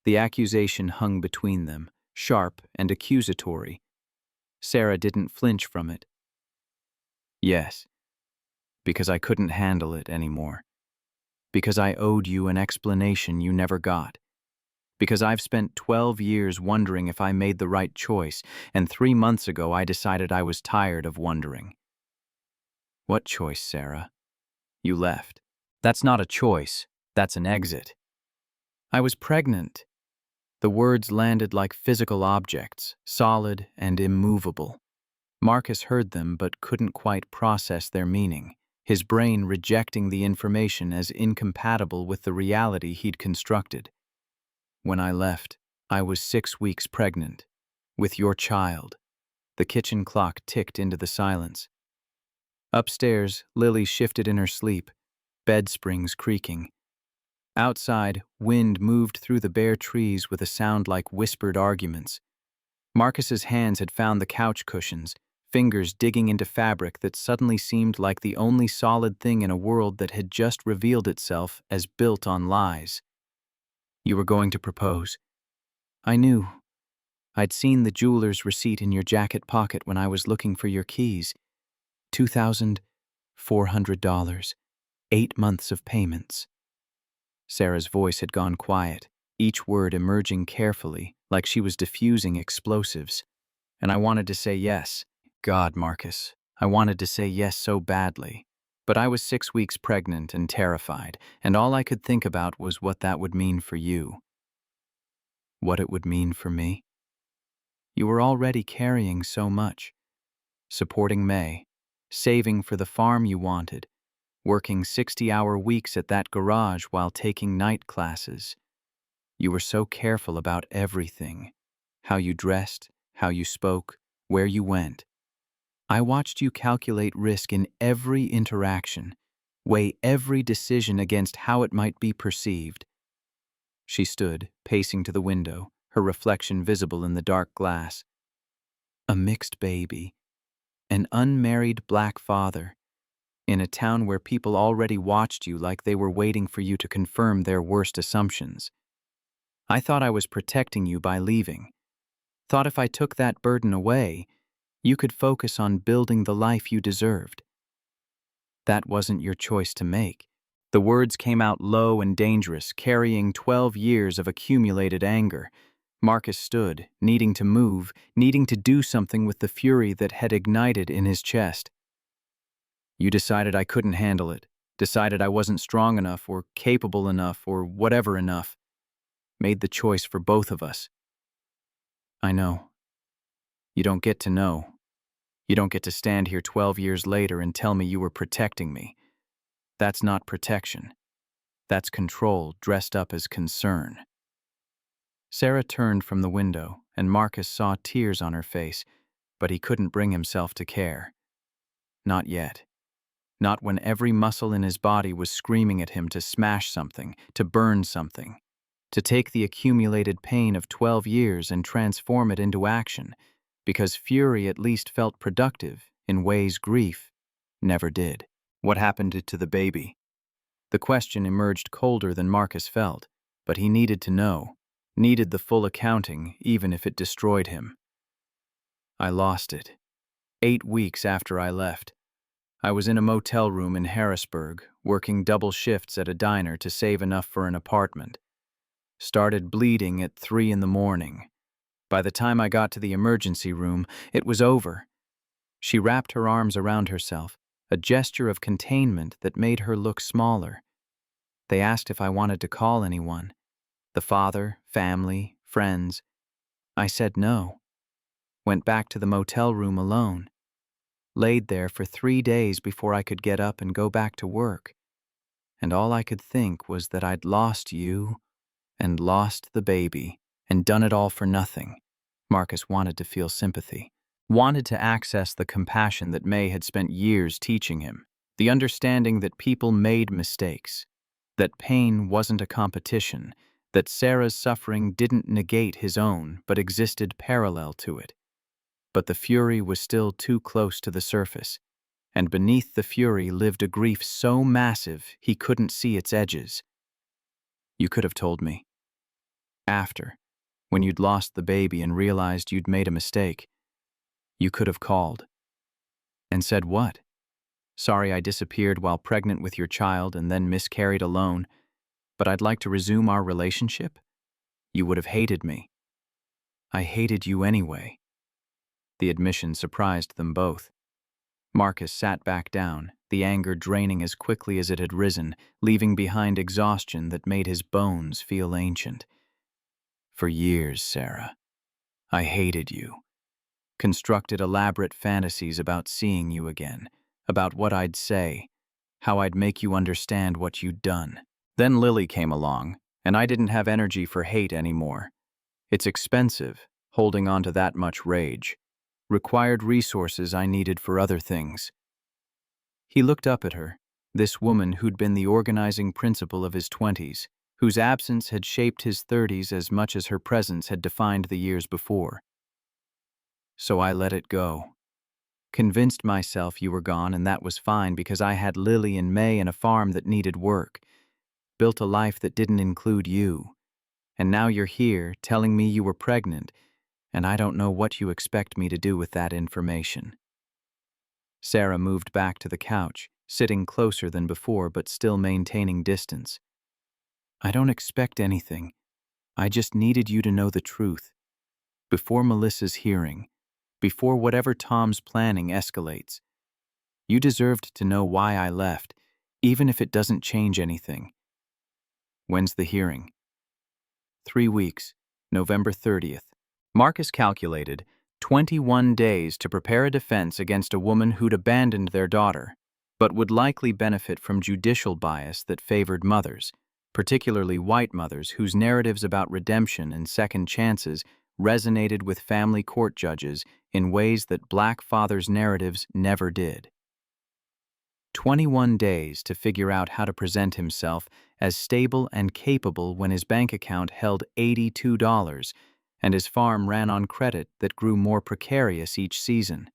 The accusation hung between them, sharp and accusatory. Sarah didn't flinch from it. Yes, because I couldn't handle it anymore. Because I owed you an explanation you never got. Because I've spent 12 years wondering if I made the right choice, and 3 months ago I decided I was tired of wondering. What choice, Sarah? You left. That's not a choice, that's an exit. I was pregnant. The words landed like physical objects, solid and immovable. Marcus heard them but couldn't quite process their meaning, his brain rejecting the information as incompatible with the reality he'd constructed. When I left, I was 6 weeks pregnant, with your child. The kitchen clock ticked into the silence. Upstairs, Lily shifted in her sleep, bed springs creaking. Outside, wind moved through the bare trees with a sound like whispered arguments. Marcus's hands had found the couch cushions, fingers digging into fabric that suddenly seemed like the only solid thing in a world that had just revealed itself as built on lies. You were going to propose. I knew. I'd seen the jeweler's receipt in your jacket pocket when I was looking for your keys. $2,400, 8 months of payments. Sarah's voice had gone quiet, each word emerging carefully, like she was diffusing explosives. And I wanted to say yes. God, Marcus, I wanted to say yes so badly. But I was 6 weeks pregnant and terrified, and all I could think about was what that would mean for you. What it would mean for me. You were already carrying so much. Supporting May, saving for the farm you wanted, working 60-hour weeks at that garage while taking night classes. You were so careful about everything. How you dressed, how you spoke, where you went. I watched you calculate risk in every interaction, weigh every decision against how it might be perceived. She stood, pacing to the window, her reflection visible in the dark glass. A mixed baby, an unmarried black father, in a town where people already watched you like they were waiting for you to confirm their worst assumptions. I thought I was protecting you by leaving. Thought if I took that burden away, you could focus on building the life you deserved. That wasn't your choice to make. The words came out low and dangerous, carrying 12 years of accumulated anger. Marcus stood, needing to move, needing to do something with the fury that had ignited in his chest. You decided I couldn't handle it, decided I wasn't strong enough or capable enough or whatever enough. made the choice for both of us. I know. You don't get to know. You don't get to stand here 12 years later and tell me you were protecting me. That's not protection. That's control dressed up as concern. Sarah turned from the window, and Marcus saw tears on her face, but he couldn't bring himself to care. Not yet. Not when every muscle in his body was screaming at him to smash something, to burn something, to take the accumulated pain of 12 years and transform it into action, because fury at least felt productive in ways grief never did. What happened to the baby? The question emerged colder than Marcus felt, but he needed to know, needed the full accounting even if it destroyed him. I lost it. 8 weeks after I left. I was in a motel room in Harrisburg, working double shifts at a diner to save enough for an apartment. Started bleeding at 3 in the morning. By the time I got to the emergency room, it was over. She wrapped her arms around herself, a gesture of containment that made her look smaller. They asked if I wanted to call anyone. The father, family, friends. I said no. Went back to the motel room alone. Laid there for 3 days before I could get up and go back to work. And all I could think was that I'd lost you and lost the baby and done it all for nothing. Marcus wanted to feel sympathy, wanted to access the compassion that May had spent years teaching him, the understanding that people made mistakes, that pain wasn't a competition, that Sarah's suffering didn't negate his own but existed parallel to it. But the fury was still too close to the surface, and beneath the fury lived a grief so massive he couldn't see its edges. You could have told me. After, when you'd lost the baby and realized you'd made a mistake, you could have called. And said what? Sorry I disappeared while pregnant with your child and then miscarried alone, but I'd like to resume our relationship? You would have hated me. I hated you anyway. The admission surprised them both. Marcus sat back down, the anger draining as quickly as it had risen, leaving behind exhaustion that made his bones feel ancient. For years, Sarah, I hated you. Constructed elaborate fantasies about seeing you again, about what I'd say, how I'd make you understand what you'd done. Then Lily came along, and I didn't have energy for hate anymore. It's expensive, holding on to that much rage. Required resources I needed for other things. He looked up at her, this woman who'd been the organizing principle of his 20s, whose absence had shaped his 30s as much as her presence had defined the years before. So I let it go. Convinced myself you were gone, and that was fine because I had Lily and May and a farm that needed work. Built a life that didn't include you. And now you're here telling me you were pregnant, and I don't know what you expect me to do with that information. Sarah moved back to the couch, sitting closer than before but still maintaining distance. I don't expect anything. I just needed you to know the truth. Before Melissa's hearing, before whatever Tom's planning escalates. You deserved to know why I left, even if it doesn't change anything. When's the hearing? 3 weeks, November 30th. Marcus calculated 21 days to prepare a defense against a woman who'd abandoned their daughter, but would likely benefit from judicial bias that favored mothers, particularly white mothers whose narratives about redemption and second chances resonated with family court judges in ways that black fathers' narratives never did. 21 days to figure out how to present himself as stable and capable when his bank account held $82 and his farm ran on credit that grew more precarious each season.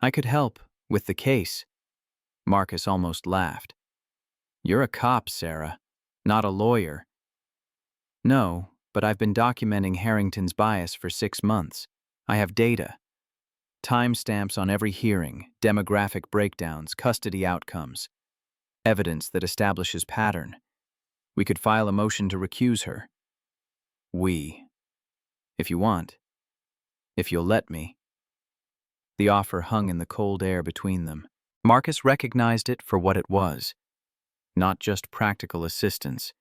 I could help with the case. Marcus almost laughed. You're a cop, Sarah, not a lawyer. No, but I've been documenting Harrington's bias for 6 months. I have data. Timestamps on every hearing, demographic breakdowns, custody outcomes. Evidence that establishes pattern. We could file a motion to recuse her. If you want. If you'll let me. The offer hung in the cold air between them. Marcus recognized it for what it was. Not just practical assistance,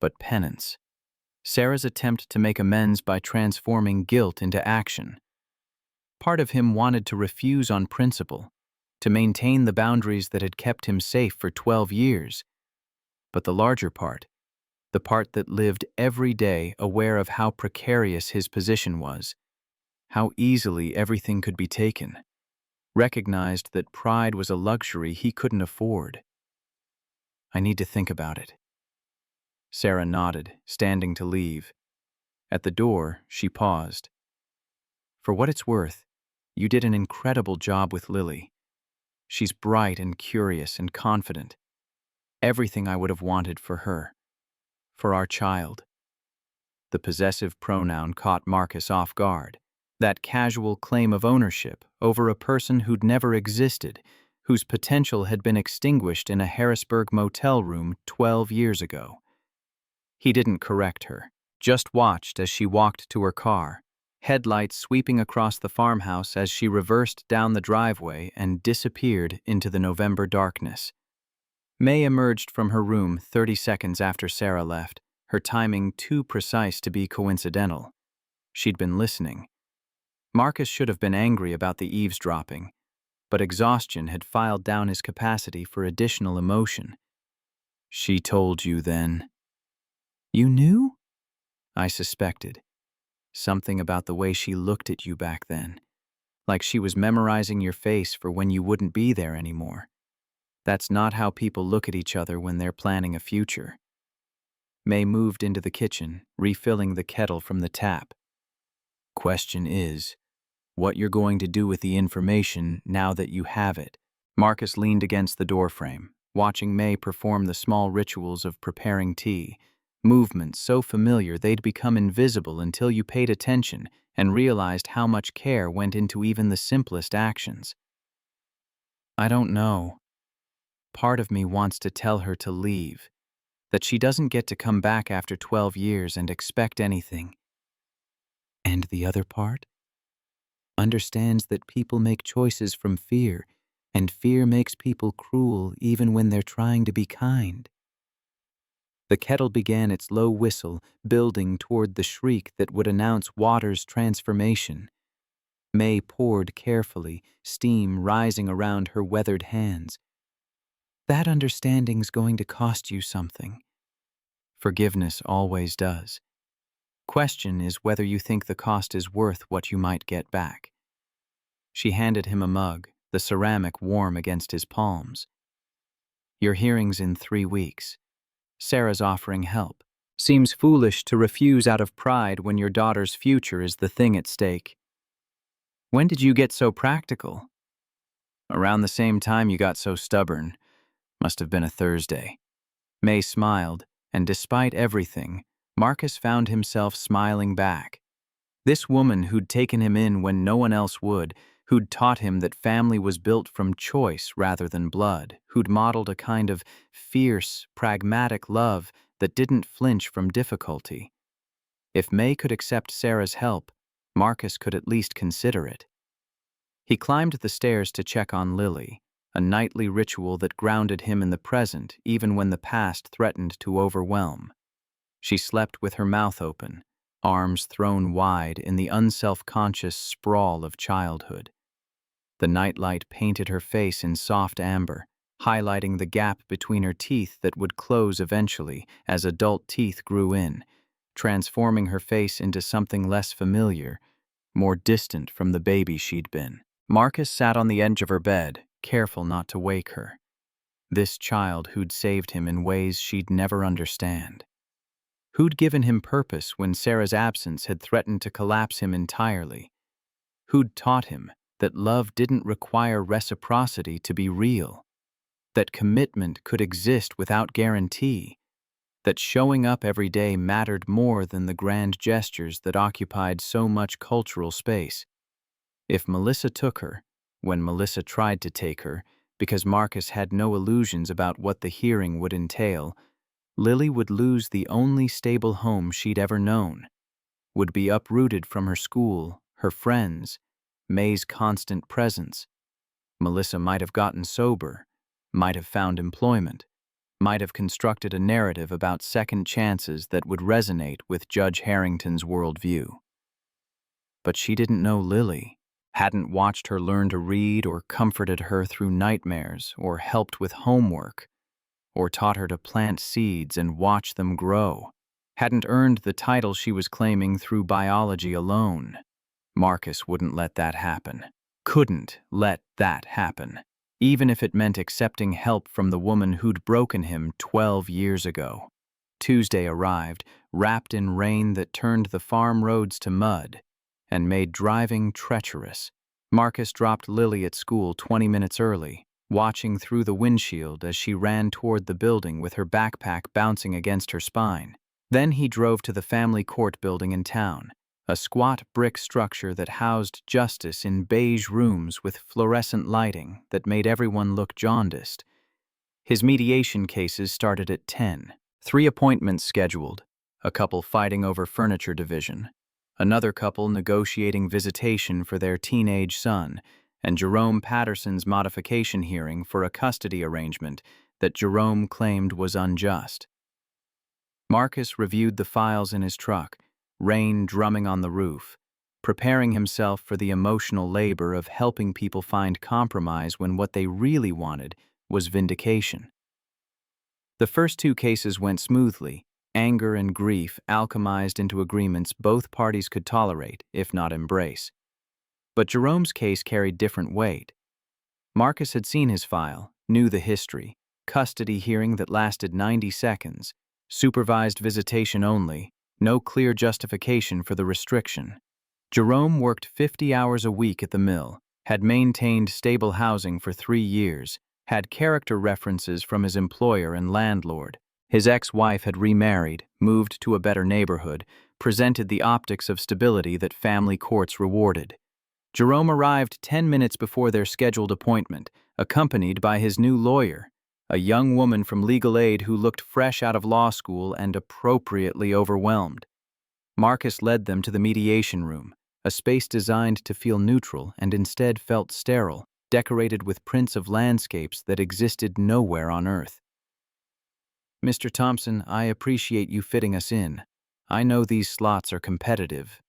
but penance. Sarah's attempt to make amends by transforming guilt into action. Part of him wanted to refuse on principle, to maintain the boundaries that had kept him safe for 12 years. But the larger part, the part that lived every day aware of how precarious his position was, how easily everything could be taken, recognized that pride was a luxury he couldn't afford. I need to think about it. Sarah nodded, standing to leave. At the door, she paused. For what it's worth, you did an incredible job with Lily. She's bright and curious and confident. Everything I would have wanted for her. For our child. The possessive pronoun caught Marcus off guard. That casual claim of ownership over a person who'd never existed, whose potential had been extinguished in a Harrisburg motel room 12 years ago. He didn't correct her, just watched as she walked to her car, headlights sweeping across the farmhouse as she reversed down the driveway and disappeared into the November darkness. May emerged from her room 30 seconds after Sarah left, her timing too precise to be coincidental. She'd been listening. Marcus should have been angry about the eavesdropping, but exhaustion had filed down his capacity for additional emotion. She told you then. You knew? I suspected. Something about the way she looked at you back then. Like she was memorizing your face for when you wouldn't be there anymore. That's not how people look at each other when they're planning a future. May moved into the kitchen, refilling the kettle from the tap. Question is, what you're going to do with the information now that you have it. Marcus leaned against the doorframe, watching May perform the small rituals of preparing tea, movements so familiar they'd become invisible until you paid attention and realized how much care went into even the simplest actions. I don't know. Part of me wants to tell her to leave, that she doesn't get to come back after 12 years and expect anything. And the other part? Understands that people make choices from fear, and fear makes people cruel even when they're trying to be kind. The kettle began its low whistle, building toward the shriek that would announce water's transformation. May poured carefully, steam rising around her weathered hands. That understanding's going to cost you something. Forgiveness always does. Question is whether you think the cost is worth what you might get back. She handed him a mug, the ceramic warm against his palms. Your hearing's in 3 weeks. Sarah's offering help. Seems foolish to refuse out of pride when your daughter's future is the thing at stake. When did you get so practical? Around the same time you got so stubborn. Must have been a Thursday. May smiled, and despite everything, Marcus found himself smiling back. This woman who'd taken him in when no one else would, who'd taught him that family was built from choice rather than blood, who'd modeled a kind of fierce, pragmatic love that didn't flinch from difficulty. If May could accept Sarah's help, Marcus could at least consider it. He climbed the stairs to check on Lily, a nightly ritual that grounded him in the present even when the past threatened to overwhelm. She slept with her mouth open, arms thrown wide in the unself-conscious sprawl of childhood. The nightlight painted her face in soft amber, highlighting the gap between her teeth that would close eventually as adult teeth grew in, transforming her face into something less familiar, more distant from the baby she'd been. Marcus sat on the edge of her bed, careful not to wake her. This child who'd saved him in ways she'd never understand. Who'd given him purpose when Sarah's absence had threatened to collapse him entirely? Who'd taught him that love didn't require reciprocity to be real? That commitment could exist without guarantee? That showing up every day mattered more than the grand gestures that occupied so much cultural space? If Melissa took her, when Melissa tried to take her, because Marcus had no illusions about what the hearing would entail, Lily would lose the only stable home she'd ever known, would be uprooted from her school, her friends, May's constant presence. Melissa might have gotten sober, might have found employment, might have constructed a narrative about second chances that would resonate with Judge Harrington's worldview. But she didn't know Lily, hadn't watched her learn to read or comforted her through nightmares or helped with homework or taught her to plant seeds and watch them grow, hadn't earned the title she was claiming through biology alone. Marcus wouldn't let that happen. Couldn't let that happen, even if it meant accepting help from the woman who'd broken him 12 years ago. Tuesday arrived, wrapped in rain that turned the farm roads to mud and made driving treacherous. Marcus dropped Lily at school 20 minutes early, watching through the windshield as she ran toward the building with her backpack bouncing against her spine. Then he drove to the family court building in town, a squat brick structure that housed justice in beige rooms with fluorescent lighting that made everyone look jaundiced. His mediation cases started at 10. 3 appointments scheduled, a couple fighting over furniture division, another couple negotiating visitation for their teenage son, and Jerome Patterson's modification hearing for a custody arrangement that Jerome claimed was unjust. Marcus reviewed the files in his truck, rain drumming on the roof, preparing himself for the emotional labor of helping people find compromise when what they really wanted was vindication. The first 2 cases went smoothly. Anger and grief alchemized into agreements both parties could tolerate, if not embrace. But Jerome's case carried different weight. Marcus had seen his file, knew the history: custody hearing that lasted 90 seconds, supervised visitation only, no clear justification for the restriction. Jerome worked 50 hours a week at the mill, had maintained stable housing for 3 years, had character references from his employer and landlord. His ex-wife had remarried, moved to a better neighborhood, presented the optics of stability that family courts rewarded. Jerome arrived 10 minutes before their scheduled appointment, accompanied by his new lawyer, a young woman from legal aid who looked fresh out of law school and appropriately overwhelmed. Marcus led them to the mediation room, a space designed to feel neutral and instead felt sterile, decorated with prints of landscapes that existed nowhere on Earth. "Mr. Thompson, I appreciate you fitting us in. I know these slots are competitive."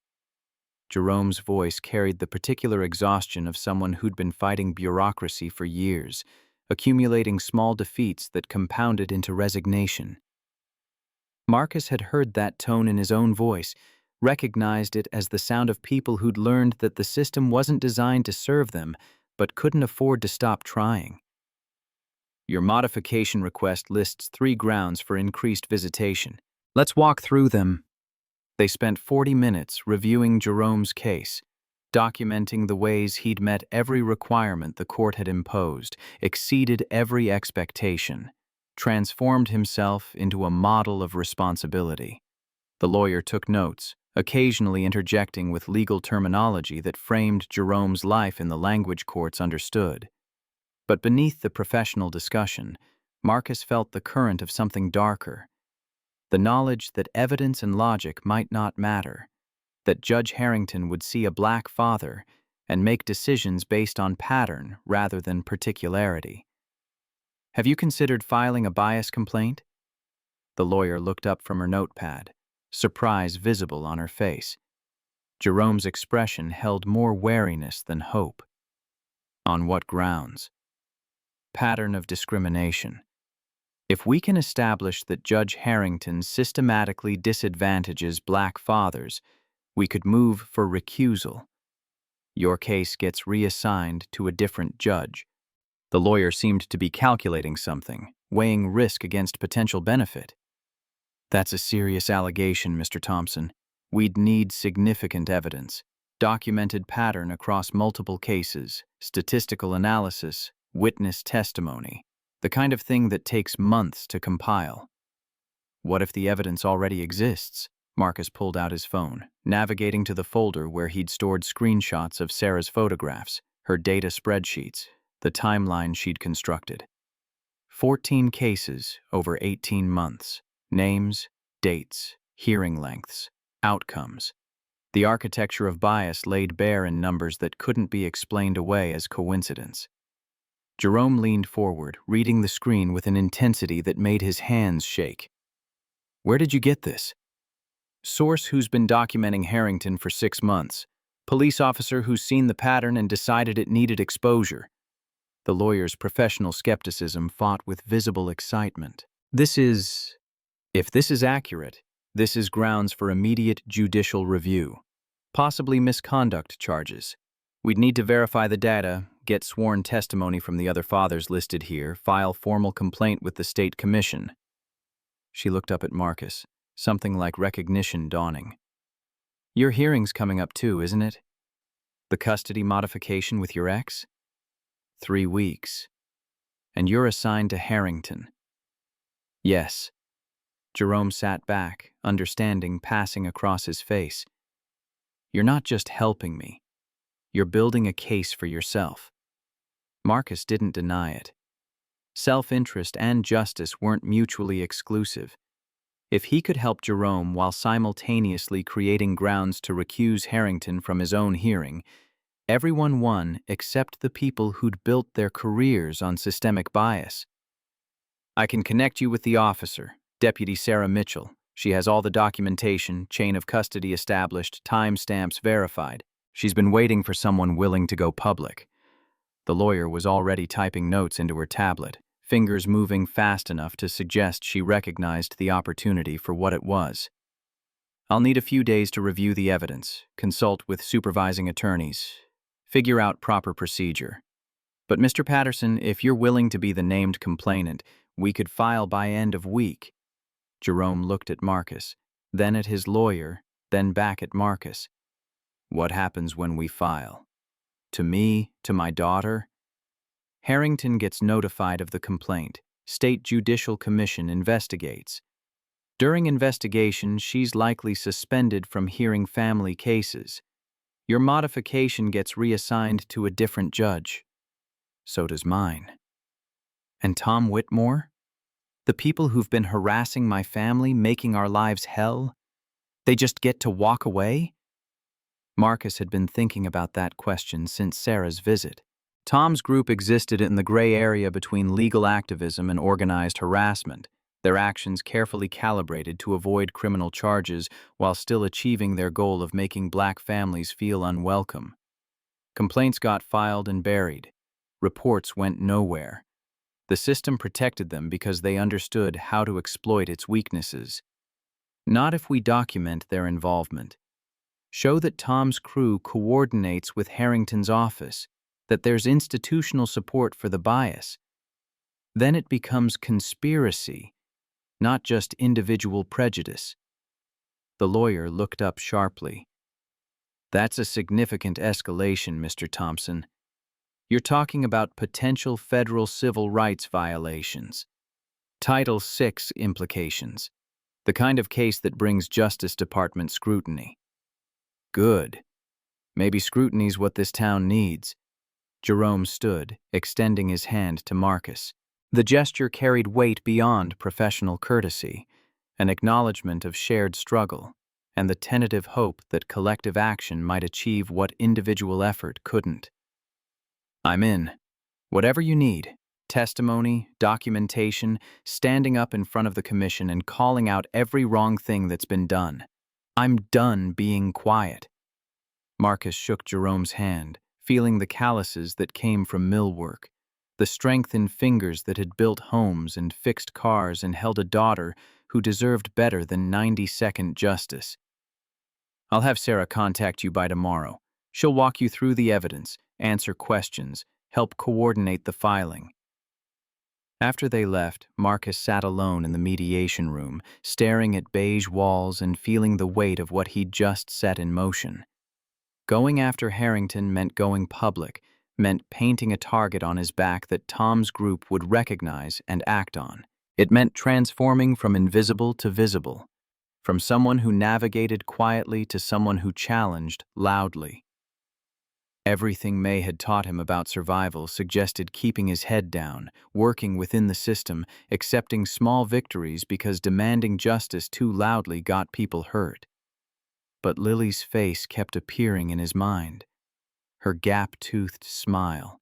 Jerome's voice carried the particular exhaustion of someone who'd been fighting bureaucracy for years, accumulating small defeats that compounded into resignation. Marcus had heard that tone in his own voice, recognized it as the sound of people who'd learned that the system wasn't designed to serve them, but couldn't afford to stop trying. "Your modification request lists 3 grounds for increased visitation. Let's walk through them." They spent 40 minutes reviewing Jerome's case, documenting the ways he'd met every requirement the court had imposed, exceeded every expectation, transformed himself into a model of responsibility. The lawyer took notes, occasionally interjecting with legal terminology that framed Jerome's life in the language courts understood. But beneath the professional discussion, Marcus felt the current of something darker: the knowledge that evidence and logic might not matter, that Judge Harrington would see a black father and make decisions based on pattern rather than particularity. "Have you considered filing a bias complaint?" The lawyer looked up from her notepad, surprise visible on her face. Jerome's expression held more wariness than hope. "On what grounds?" "Pattern of discrimination. If we can establish that Judge Harrington systematically disadvantages black fathers, we could move for recusal. Your case gets reassigned to a different judge." The lawyer seemed to be calculating something, weighing risk against potential benefit. "That's a serious allegation, Mr. Thompson. We'd need significant evidence, documented pattern across multiple cases, statistical analysis, witness testimony, the kind of thing that takes months to compile." "What if the evidence already exists?" Marcus pulled out his phone, navigating to the folder where he'd stored screenshots of Sarah's photographs, her data spreadsheets, the timeline she'd constructed. 14 cases over 18 months. Names, dates, hearing lengths, outcomes. The architecture of bias laid bare in numbers that couldn't be explained away as coincidence. Jerome leaned forward, reading the screen with an intensity that made his hands shake. Where did you get this? Source who's been documenting Harrington for 6 months. Police officer who's seen the pattern and decided it needed exposure. The lawyer's professional skepticism fought with visible excitement. If this is accurate, this is grounds for immediate judicial review. Possibly misconduct charges. We'd need to verify the data, get sworn testimony from the other fathers listed here, file formal complaint with the state commission. She looked up at Marcus, something like recognition dawning. Your hearing's coming up too, isn't it? The custody modification with your ex? 3 weeks. And you're assigned to Harrington. Yes. Jerome sat back, understanding passing across his face. You're not just helping me. You're building a case for yourself. Marcus didn't deny it. Self-interest and justice weren't mutually exclusive. If he could help Jerome while simultaneously creating grounds to recuse Harrington from his own hearing, everyone won except the people who'd built their careers on systemic bias. I can connect you with the officer, Deputy Sarah Mitchell. She has all the documentation, chain of custody established, timestamps verified. She's been waiting for someone willing to go public. The lawyer was already typing notes into her tablet, fingers moving fast enough to suggest she recognized the opportunity for what it was. I'll need a few days to review the evidence, consult with supervising attorneys, figure out proper procedure. But Mr. Patterson, if you're willing to be the named complainant, we could file by end of week. Jerome looked at Marcus, then at his lawyer, then back at Marcus. What happens when we file? To me, to my daughter? Harrington gets notified of the complaint. State Judicial Commission investigates. During investigation, she's likely suspended from hearing family cases. Your modification gets reassigned to a different judge. So does mine. And Tom Whitmore? The people who've been harassing my family, making our lives hell? They just get to walk away? Marcus had been thinking about that question since Sarah's visit. Tom's group existed in the gray area between legal activism and organized harassment, their actions carefully calibrated to avoid criminal charges while still achieving their goal of making black families feel unwelcome. Complaints got filed and buried. Reports went nowhere. The system protected them because they understood how to exploit its weaknesses. Not if we document their involvement. Show that Tom's crew coordinates with Harrington's office, that there's institutional support for the bias. Then it becomes conspiracy, not just individual prejudice. The lawyer looked up sharply. That's a significant escalation, Mr. Thompson. You're talking about potential federal civil rights violations. Title VI implications. The kind of case that brings Justice Department scrutiny. Good. Maybe scrutiny's what this town needs. Jerome stood, extending his hand to Marcus. The gesture carried weight beyond professional courtesy, an acknowledgement of shared struggle, and the tentative hope that collective action might achieve what individual effort couldn't. I'm in. Whatever you need. Testimony, documentation, standing up in front of the commission and calling out every wrong thing that's been done. I'm done being quiet. Marcus shook Jerome's hand, feeling the calluses that came from mill work, the strength in fingers that had built homes and fixed cars and held a daughter who deserved better than 90-second justice. I'll have Sarah contact you by tomorrow. She'll walk you through the evidence, answer questions, help coordinate the filing. After they left, Marcus sat alone in the mediation room, staring at beige walls and feeling the weight of what he'd just set in motion. Going after Harrington meant going public, meant painting a target on his back that Tom's group would recognize and act on. It meant transforming from invisible to visible, from someone who navigated quietly to someone who challenged loudly. Everything May had taught him about survival suggested keeping his head down, working within the system, accepting small victories because demanding justice too loudly got people hurt. But Lily's face kept appearing in his mind, her gap-toothed smile.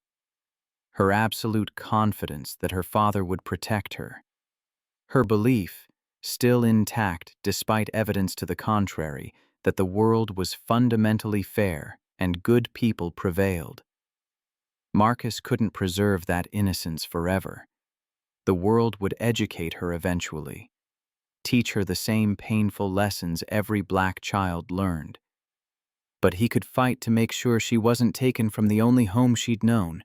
her absolute confidence that her father would protect her. Her belief, still intact despite evidence to the contrary, that the world was fundamentally fair and good people prevailed. Marcus couldn't preserve that innocence forever. The world would educate her eventually, teach her the same painful lessons every black child learned. But he could fight to make sure she wasn't taken from the only home she'd known,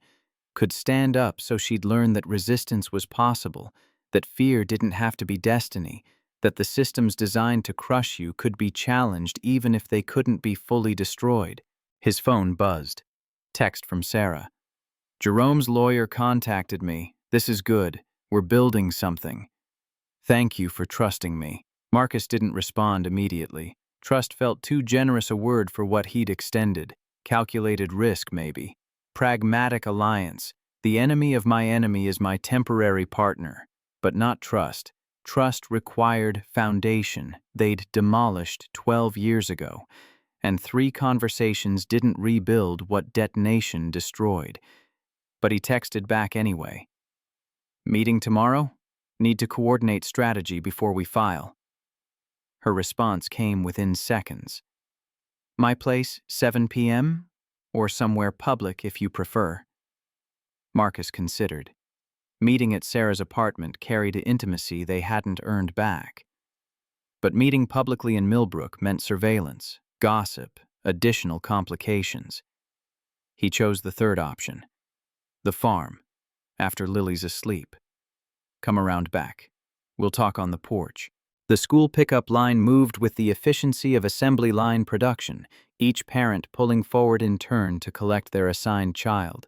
could stand up so she'd learn that resistance was possible, that fear didn't have to be destiny, that the systems designed to crush you could be challenged even if they couldn't be fully destroyed. His phone buzzed. Text from Sarah. Jerome's lawyer contacted me. This is good. We're building something. Thank you for trusting me. Marcus didn't respond immediately. Trust felt too generous a word for what he'd extended. Calculated risk, maybe. Pragmatic alliance. The enemy of my enemy is my temporary partner. But not trust. Trust required foundation they'd demolished 12 years ago. And 3 conversations didn't rebuild what detonation destroyed. But he texted back anyway. Meeting tomorrow? Need to coordinate strategy before we file. Her response came within seconds. My place, 7 p.m.? Or somewhere public if you prefer. Marcus considered. Meeting at Sarah's apartment carried intimacy they hadn't earned back. But meeting publicly in Millbrook meant surveillance, gossip, additional complications. He chose the third option. The farm, after Lily's asleep. Come around back. We'll talk on the porch. The school pickup line moved with the efficiency of assembly line production, each parent pulling forward in turn to collect their assigned child.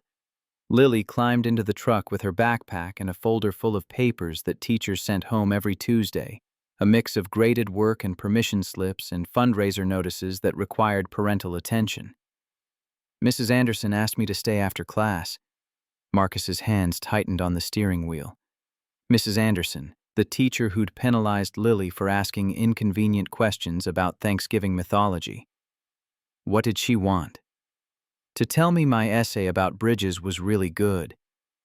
Lily climbed into the truck with her backpack and a folder full of papers that teachers sent home every Tuesday, a mix of graded work and permission slips and fundraiser notices that required parental attention. Mrs. Anderson asked me to stay after class. Marcus's hands tightened on the steering wheel. Mrs. Anderson, the teacher who'd penalized Lily for asking inconvenient questions about Thanksgiving mythology. What did she want? To tell me my essay about bridges was really good.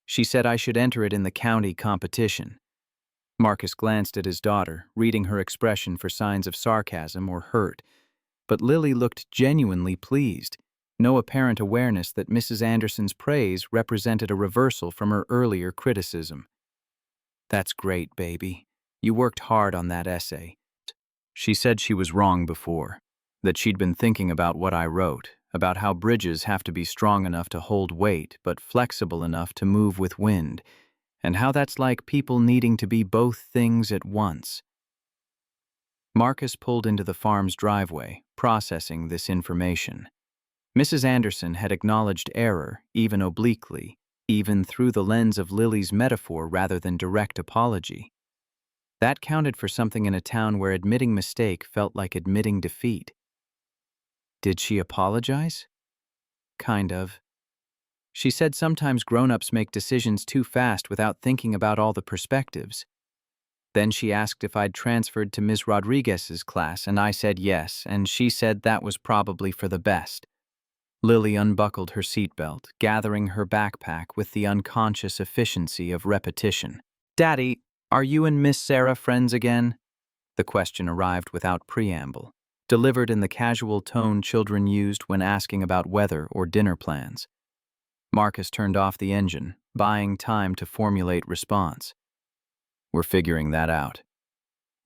She said I should enter it in the county competition. Marcus glanced at his daughter, reading her expression for signs of sarcasm or hurt. But Lily looked genuinely pleased, no apparent awareness that Mrs. Anderson's praise represented a reversal from her earlier criticism. That's great, baby. You worked hard on that essay. She said she was wrong before, that she'd been thinking about what I wrote, about how bridges have to be strong enough to hold weight but flexible enough to move with wind, and how that's like people needing to be both things at once. Marcus pulled into the farm's driveway, processing this information. Mrs. Anderson had acknowledged error, even obliquely, even through the lens of Lily's metaphor rather than direct apology. That counted for something in a town where admitting mistake felt like admitting defeat. Did she apologize? Kind of. She said sometimes grown-ups make decisions too fast without thinking about all the perspectives. Then she asked if I'd transferred to Ms. Rodriguez's class, and I said yes, and she said that was probably for the best. Lily unbuckled her seatbelt, gathering her backpack with the unconscious efficiency of repetition. Daddy, are you and Miss Sarah friends again? The question arrived without preamble, delivered in the casual tone children used when asking about weather or dinner plans. Marcus turned off the engine, buying time to formulate response. We're figuring that out.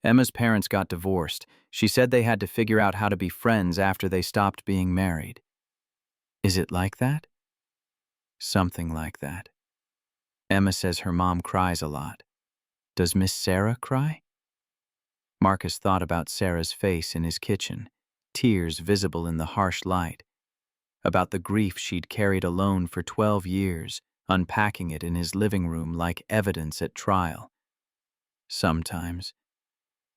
Emma's parents got divorced. She said they had to figure out how to be friends after they stopped being married. Is it like that? Something like that. Emma says her mom cries a lot. Does Miss Sarah cry? Marcus thought about Sarah's face in his kitchen, tears visible in the harsh light, about the grief she'd carried alone for 12 years, unpacking it in his living room like evidence at trial. Sometimes,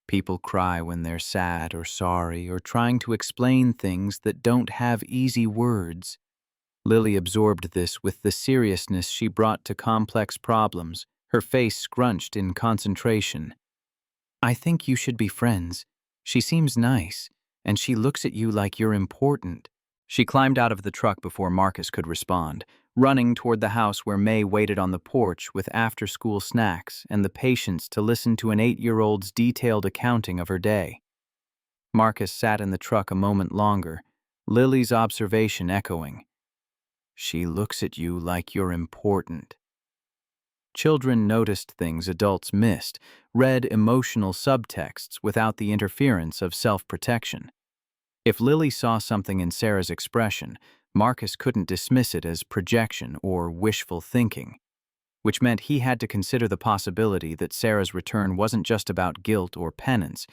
people cry when they're sad or sorry or trying to explain things that don't have easy words. Lily absorbed this with the seriousness she brought to complex problems, her face scrunched in concentration. I think you should be friends. She seems nice, and she looks at you like you're important. She climbed out of the truck before Marcus could respond, running toward the house where May waited on the porch with after-school snacks and the patience to listen to an 8-year-old's detailed accounting of her day. Marcus sat in the truck a moment longer, Lily's observation echoing. "She looks at you like you're important." Children noticed things adults missed, read emotional subtexts without the interference of self-protection. If Lily saw something in Sarah's expression, Marcus couldn't dismiss it as projection or wishful thinking, which meant he had to consider the possibility that Sarah's return wasn't just about guilt or penance,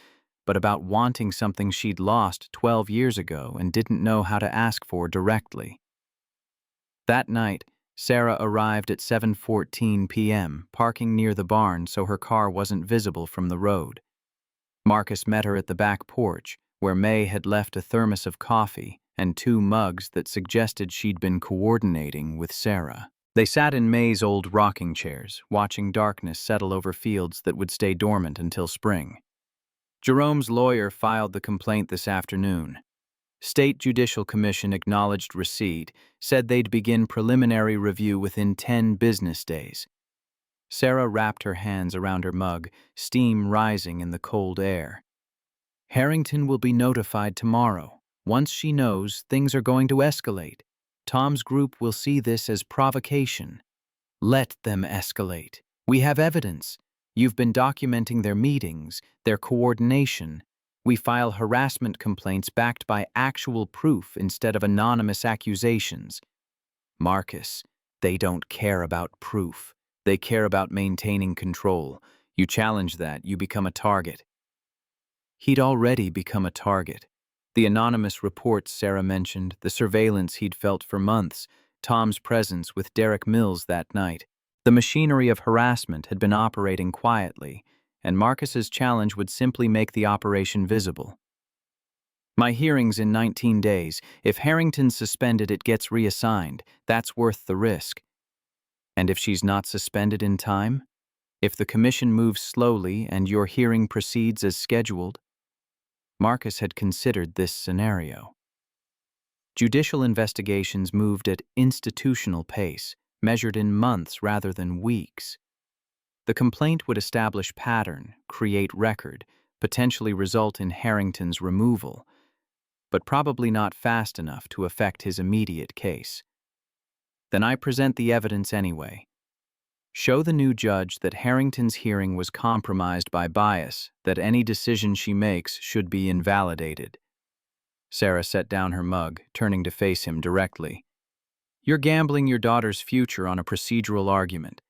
but about wanting something she'd lost 12 years ago and didn't know how to ask for directly. That night, Sarah arrived at 7:14 p.m., parking near the barn so her car wasn't visible from the road. Marcus met her at the back porch, where May had left a thermos of coffee and 2 mugs that suggested she'd been coordinating with Sarah. They sat in May's old rocking chairs, watching darkness settle over fields that would stay dormant until spring. Jerome's lawyer filed the complaint this afternoon. State Judicial Commission acknowledged receipt, said they'd begin preliminary review within 10 business days. Sarah wrapped her hands around her mug, steam rising in the cold air. Harrington will be notified tomorrow. Once she knows, things are going to escalate. Tom's group will see this as provocation. Let them escalate. We have evidence. You've been documenting their meetings, their coordination. We file harassment complaints backed by actual proof instead of anonymous accusations. Marcus, they don't care about proof. They care about maintaining control. You challenge that, you become a target. He'd already become a target. The anonymous reports Sarah mentioned, the surveillance he'd felt for months, Tom's presence with Derek Mills that night. The machinery of harassment had been operating quietly, and Marcus's challenge would simply make the operation visible. My hearing's in 19 days. If Harrington's suspended, it gets reassigned. That's worth the risk. And if she's not suspended in time? If the commission moves slowly and your hearing proceeds as scheduled? Marcus had considered this scenario. Judicial investigations moved at institutional pace, measured in months rather than weeks. The complaint would establish pattern, create record, potentially result in Harrington's removal, but probably not fast enough to affect his immediate case. Then I present the evidence anyway. Show the new judge that Harrington's hearing was compromised by bias, that any decision she makes should be invalidated. Sarah set down her mug, turning to face him directly. You're gambling your daughter's future on a procedural argument.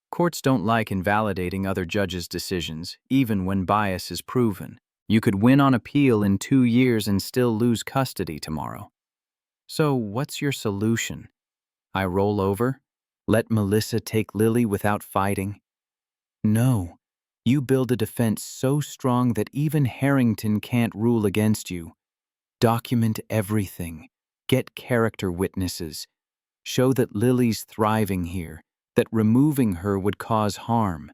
Courts don't like invalidating other judges' decisions, even when bias is proven. You could win on appeal in 2 years and still lose custody tomorrow. So what's your solution? I roll over? Let Melissa take Lily without fighting? No. You build a defense so strong that even Harrington can't rule against you. Document everything. Get character witnesses. Show that Lily's thriving here, that removing her would cause harm.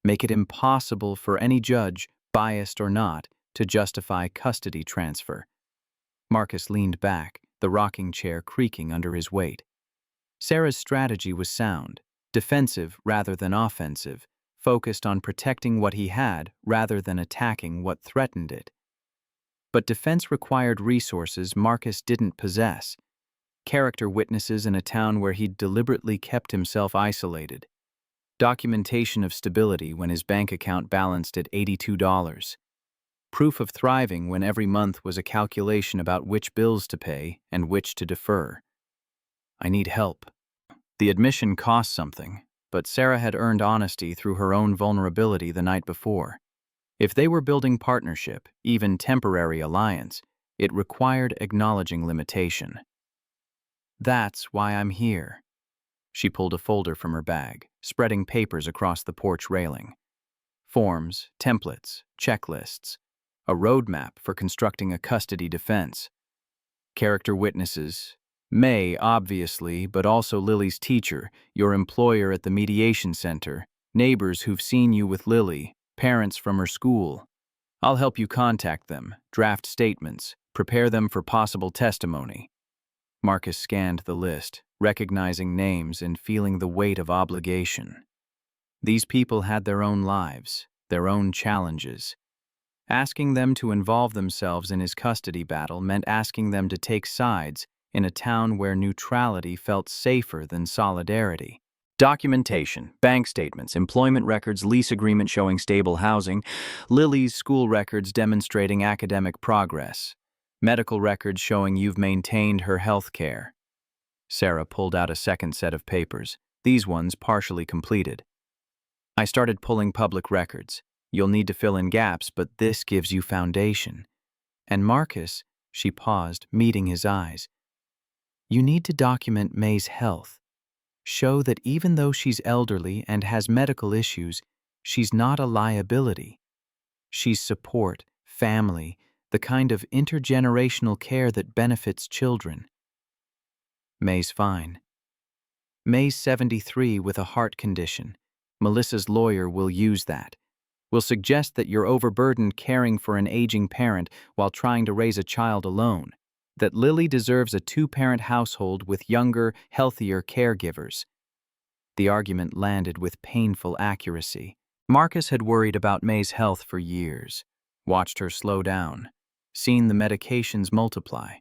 Make it impossible for any judge, biased or not, to justify custody transfer. Marcus leaned back, the rocking chair creaking under his weight. Sarah's strategy was sound, defensive rather than offensive, focused on protecting what he had rather than attacking what threatened it. But defense required resources Marcus didn't possess. Character witnesses in a town where he'd deliberately kept himself isolated. Documentation of stability when his bank account balanced at $82. Proof of thriving when every month was a calculation about which bills to pay and which to defer. I need help. The admission cost something, but Sarah had earned honesty through her own vulnerability the night before. If they were building partnership, even temporary alliance, it required acknowledging limitation. That's why I'm here. She pulled a folder from her bag, spreading papers across the porch railing. Forms, templates, checklists, a roadmap for constructing a custody defense. Character witnesses. May, obviously, but also Lily's teacher, your employer at the mediation center, neighbors who've seen you with Lily, parents from her school. I'll help you contact them, draft statements, prepare them for possible testimony. Marcus scanned the list, recognizing names and feeling the weight of obligation. These people had their own lives, their own challenges. Asking them to involve themselves in his custody battle meant asking them to take sides in a town where neutrality felt safer than solidarity. Documentation, bank statements, employment records, lease agreement showing stable housing, Lily's school records demonstrating academic progress, medical records showing you've maintained her health care. Sarah pulled out a second set of papers, these ones partially completed. I started pulling public records. You'll need to fill in gaps, but this gives you foundation. And Marcus, she paused, meeting his eyes. You need to document May's health. Show that even though she's elderly and has medical issues, she's not a liability. She's support, family, the kind of intergenerational care that benefits children. May's fine. May's 73 with a heart condition. Melissa's lawyer will use that. Will suggest that you're overburdened caring for an aging parent while trying to raise a child alone. That Lily deserves a two-parent household with younger, healthier caregivers. The argument landed with painful accuracy. Marcus had worried about May's health for years, watched her slow down, seen the medications multiply,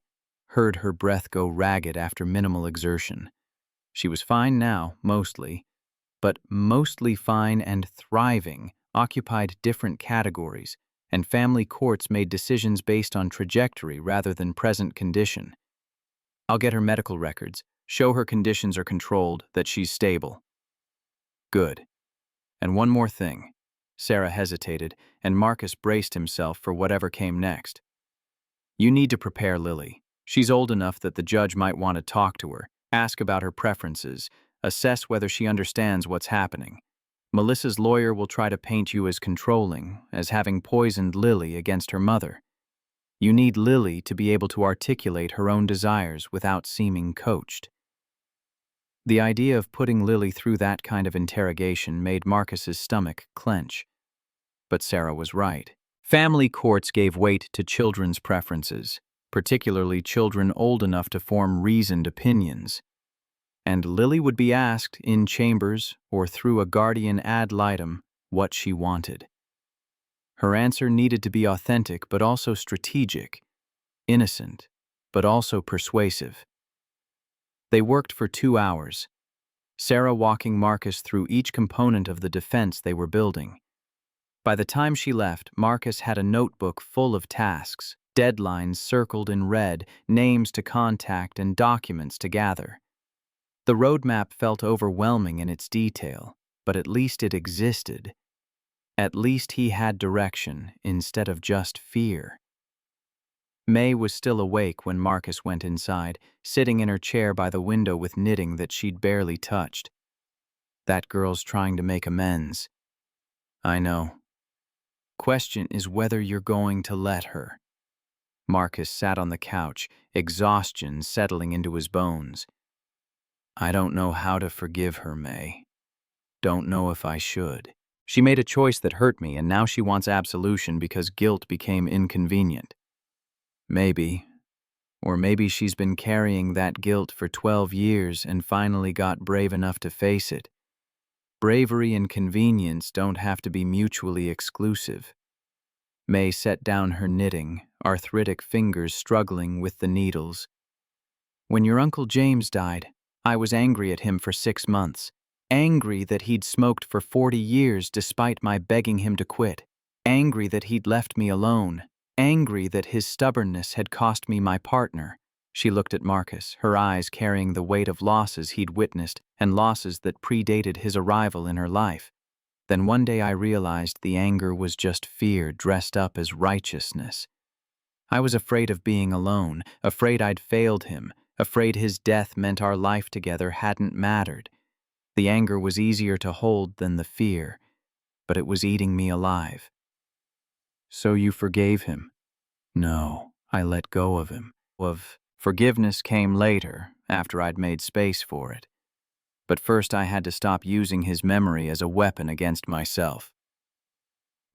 heard her breath go ragged after minimal exertion. She was fine now, mostly, but mostly fine and thriving occupied different categories, and family courts made decisions based on trajectory rather than present condition. I'll get her medical records, show her conditions are controlled, that she's stable. Good. And one more thing. Sarah hesitated, and Marcus braced himself for whatever came next. You need to prepare Lily. She's old enough that the judge might want to talk to her, ask about her preferences, assess whether she understands what's happening. Melissa's lawyer will try to paint you as controlling, as having poisoned Lily against her mother. You need Lily to be able to articulate her own desires without seeming coached. The idea of putting Lily through that kind of interrogation made Marcus's stomach clench. But Sarah was right. Family courts gave weight to children's preferences, particularly children old enough to form reasoned opinions. And Lily would be asked in chambers or through a guardian ad litem what she wanted. Her answer needed to be authentic but also strategic, innocent but also persuasive. They worked for 2 hours, Sarah walking Marcus through each component of the defense they were building. By the time she left, Marcus had a notebook full of tasks, deadlines circled in red, names to contact, and documents to gather. The roadmap felt overwhelming in its detail, but at least it existed. At least he had direction instead of just fear. May was still awake when Marcus went inside, sitting in her chair by the window with knitting that she'd barely touched. That girl's trying to make amends. I know. Question is whether you're going to let her. Marcus sat on the couch, exhaustion settling into his bones. I don't know how to forgive her, May. Don't know if I should. She made a choice that hurt me, and now she wants absolution because guilt became inconvenient. Maybe. Or maybe she's been carrying that guilt for 12 years and finally got brave enough to face it. Bravery and convenience don't have to be mutually exclusive. May set down her knitting, arthritic fingers struggling with the needles. When your Uncle James died, I was angry at him for 6 months. Angry that he'd smoked for 40 years despite my begging him to quit. Angry that he'd left me alone. Angry that his stubbornness had cost me my partner. She looked at Marcus, her eyes carrying the weight of losses he'd witnessed and losses that predated his arrival in her life. Then one day I realized the anger was just fear dressed up as righteousness. I was afraid of being alone, afraid I'd failed him, afraid his death meant our life together hadn't mattered. The anger was easier to hold than the fear, but it was eating me alive. So you forgave him? No, I let go of him. Forgiveness came later, after I'd made space for it. But first I had to stop using his memory as a weapon against myself.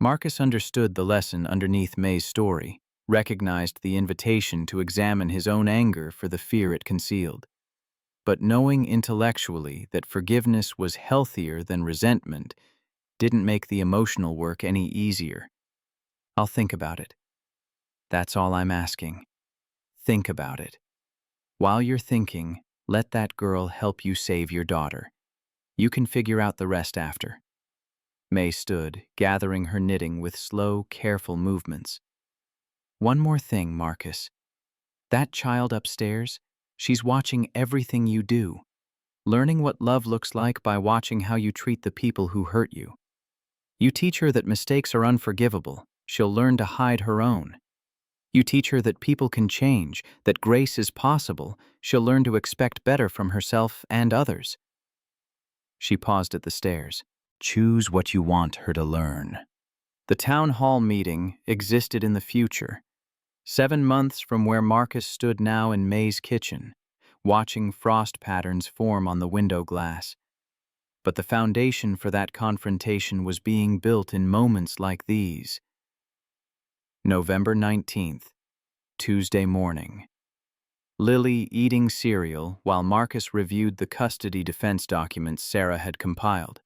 Marcus understood the lesson underneath May's story, recognized the invitation to examine his own anger for the fear it concealed. but knowing intellectually that forgiveness was healthier than resentment didn't make the emotional work any easier. I'll think about it. That's all I'm asking. Think about it. While you're thinking, let that girl help you save your daughter. You can figure out the rest after. May stood, gathering her knitting with slow, careful movements. One more thing, Marcus. That child upstairs, she's watching everything you do, learning what love looks like by watching how you treat the people who hurt you. You teach her that mistakes are unforgivable. She'll learn to hide her own. You teach her that people can change, that grace is possible. She'll learn to expect better from herself and others. She paused at the stairs. Choose what you want her to learn. The town hall meeting existed in the future, 7 months from where Marcus stood now in May's kitchen, watching frost patterns form on the window glass. But the foundation for that confrontation was being built in moments like these. November 19th, Tuesday morning. Lily eating cereal while Marcus reviewed the custody defense documents Sarah had compiled.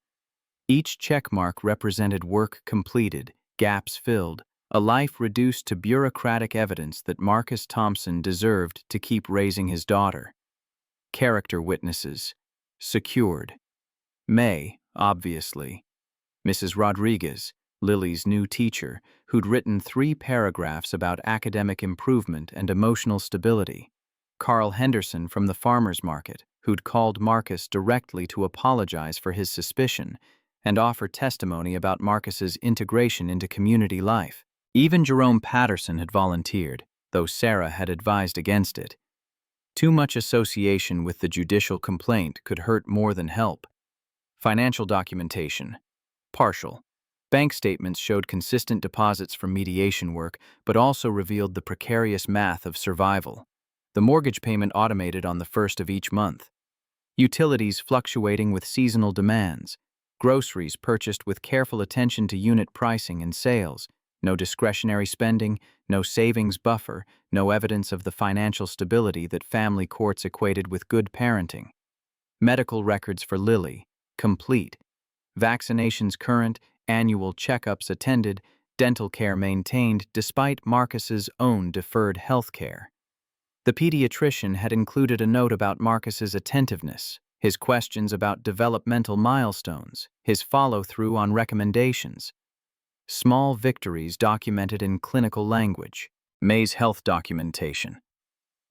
Each checkmark represented work completed, gaps filled, a life reduced to bureaucratic evidence that Marcus Thompson deserved to keep raising his daughter. Character witnesses. Secured. May, obviously. Mrs. Rodriguez, Lily's new teacher, who'd written 3 paragraphs about academic improvement and emotional stability. Carl Henderson from the farmer's market, who'd called Marcus directly to apologize for his suspicion and offer testimony about Marcus's integration into community life. Even Jerome Patterson had volunteered, though Sarah had advised against it. Too much association with the judicial complaint could hurt more than help. Financial documentation. Partial. Bank statements showed consistent deposits from mediation work, but also revealed the precarious math of survival. The mortgage payment automated on the 1st of each month. Utilities fluctuating with seasonal demands. Groceries purchased with careful attention to unit pricing and sales. No discretionary spending, no savings buffer, no evidence of the financial stability that family courts equated with good parenting. Medical records for Lily. Complete. Vaccinations current, annual checkups attended, dental care maintained despite Marcus's own deferred health care. The pediatrician had included a note about Marcus's attentiveness, his questions about developmental milestones, his follow-through on recommendations. Small victories documented in clinical language. May's health documentation.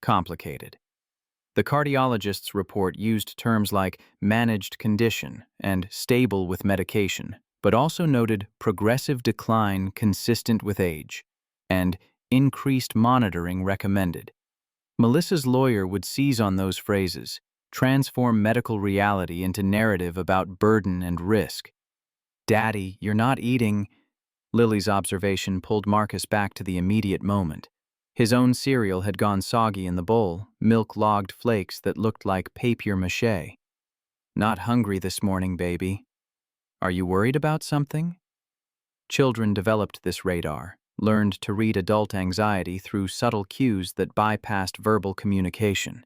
Complicated. The cardiologist's report used terms like managed condition and stable with medication, but also noted progressive decline consistent with age and increased monitoring recommended. Melissa's lawyer would seize on those phrases, transform medical reality into narrative about burden and risk. "Daddy, you're not eating." Lily's observation pulled Marcus back to the immediate moment. His own cereal had gone soggy in the bowl, milk-logged flakes that looked like papier-mâché. "Not hungry this morning, baby. Are you worried about something?" Children developed this radar, learned to read adult anxiety through subtle cues that bypassed verbal communication.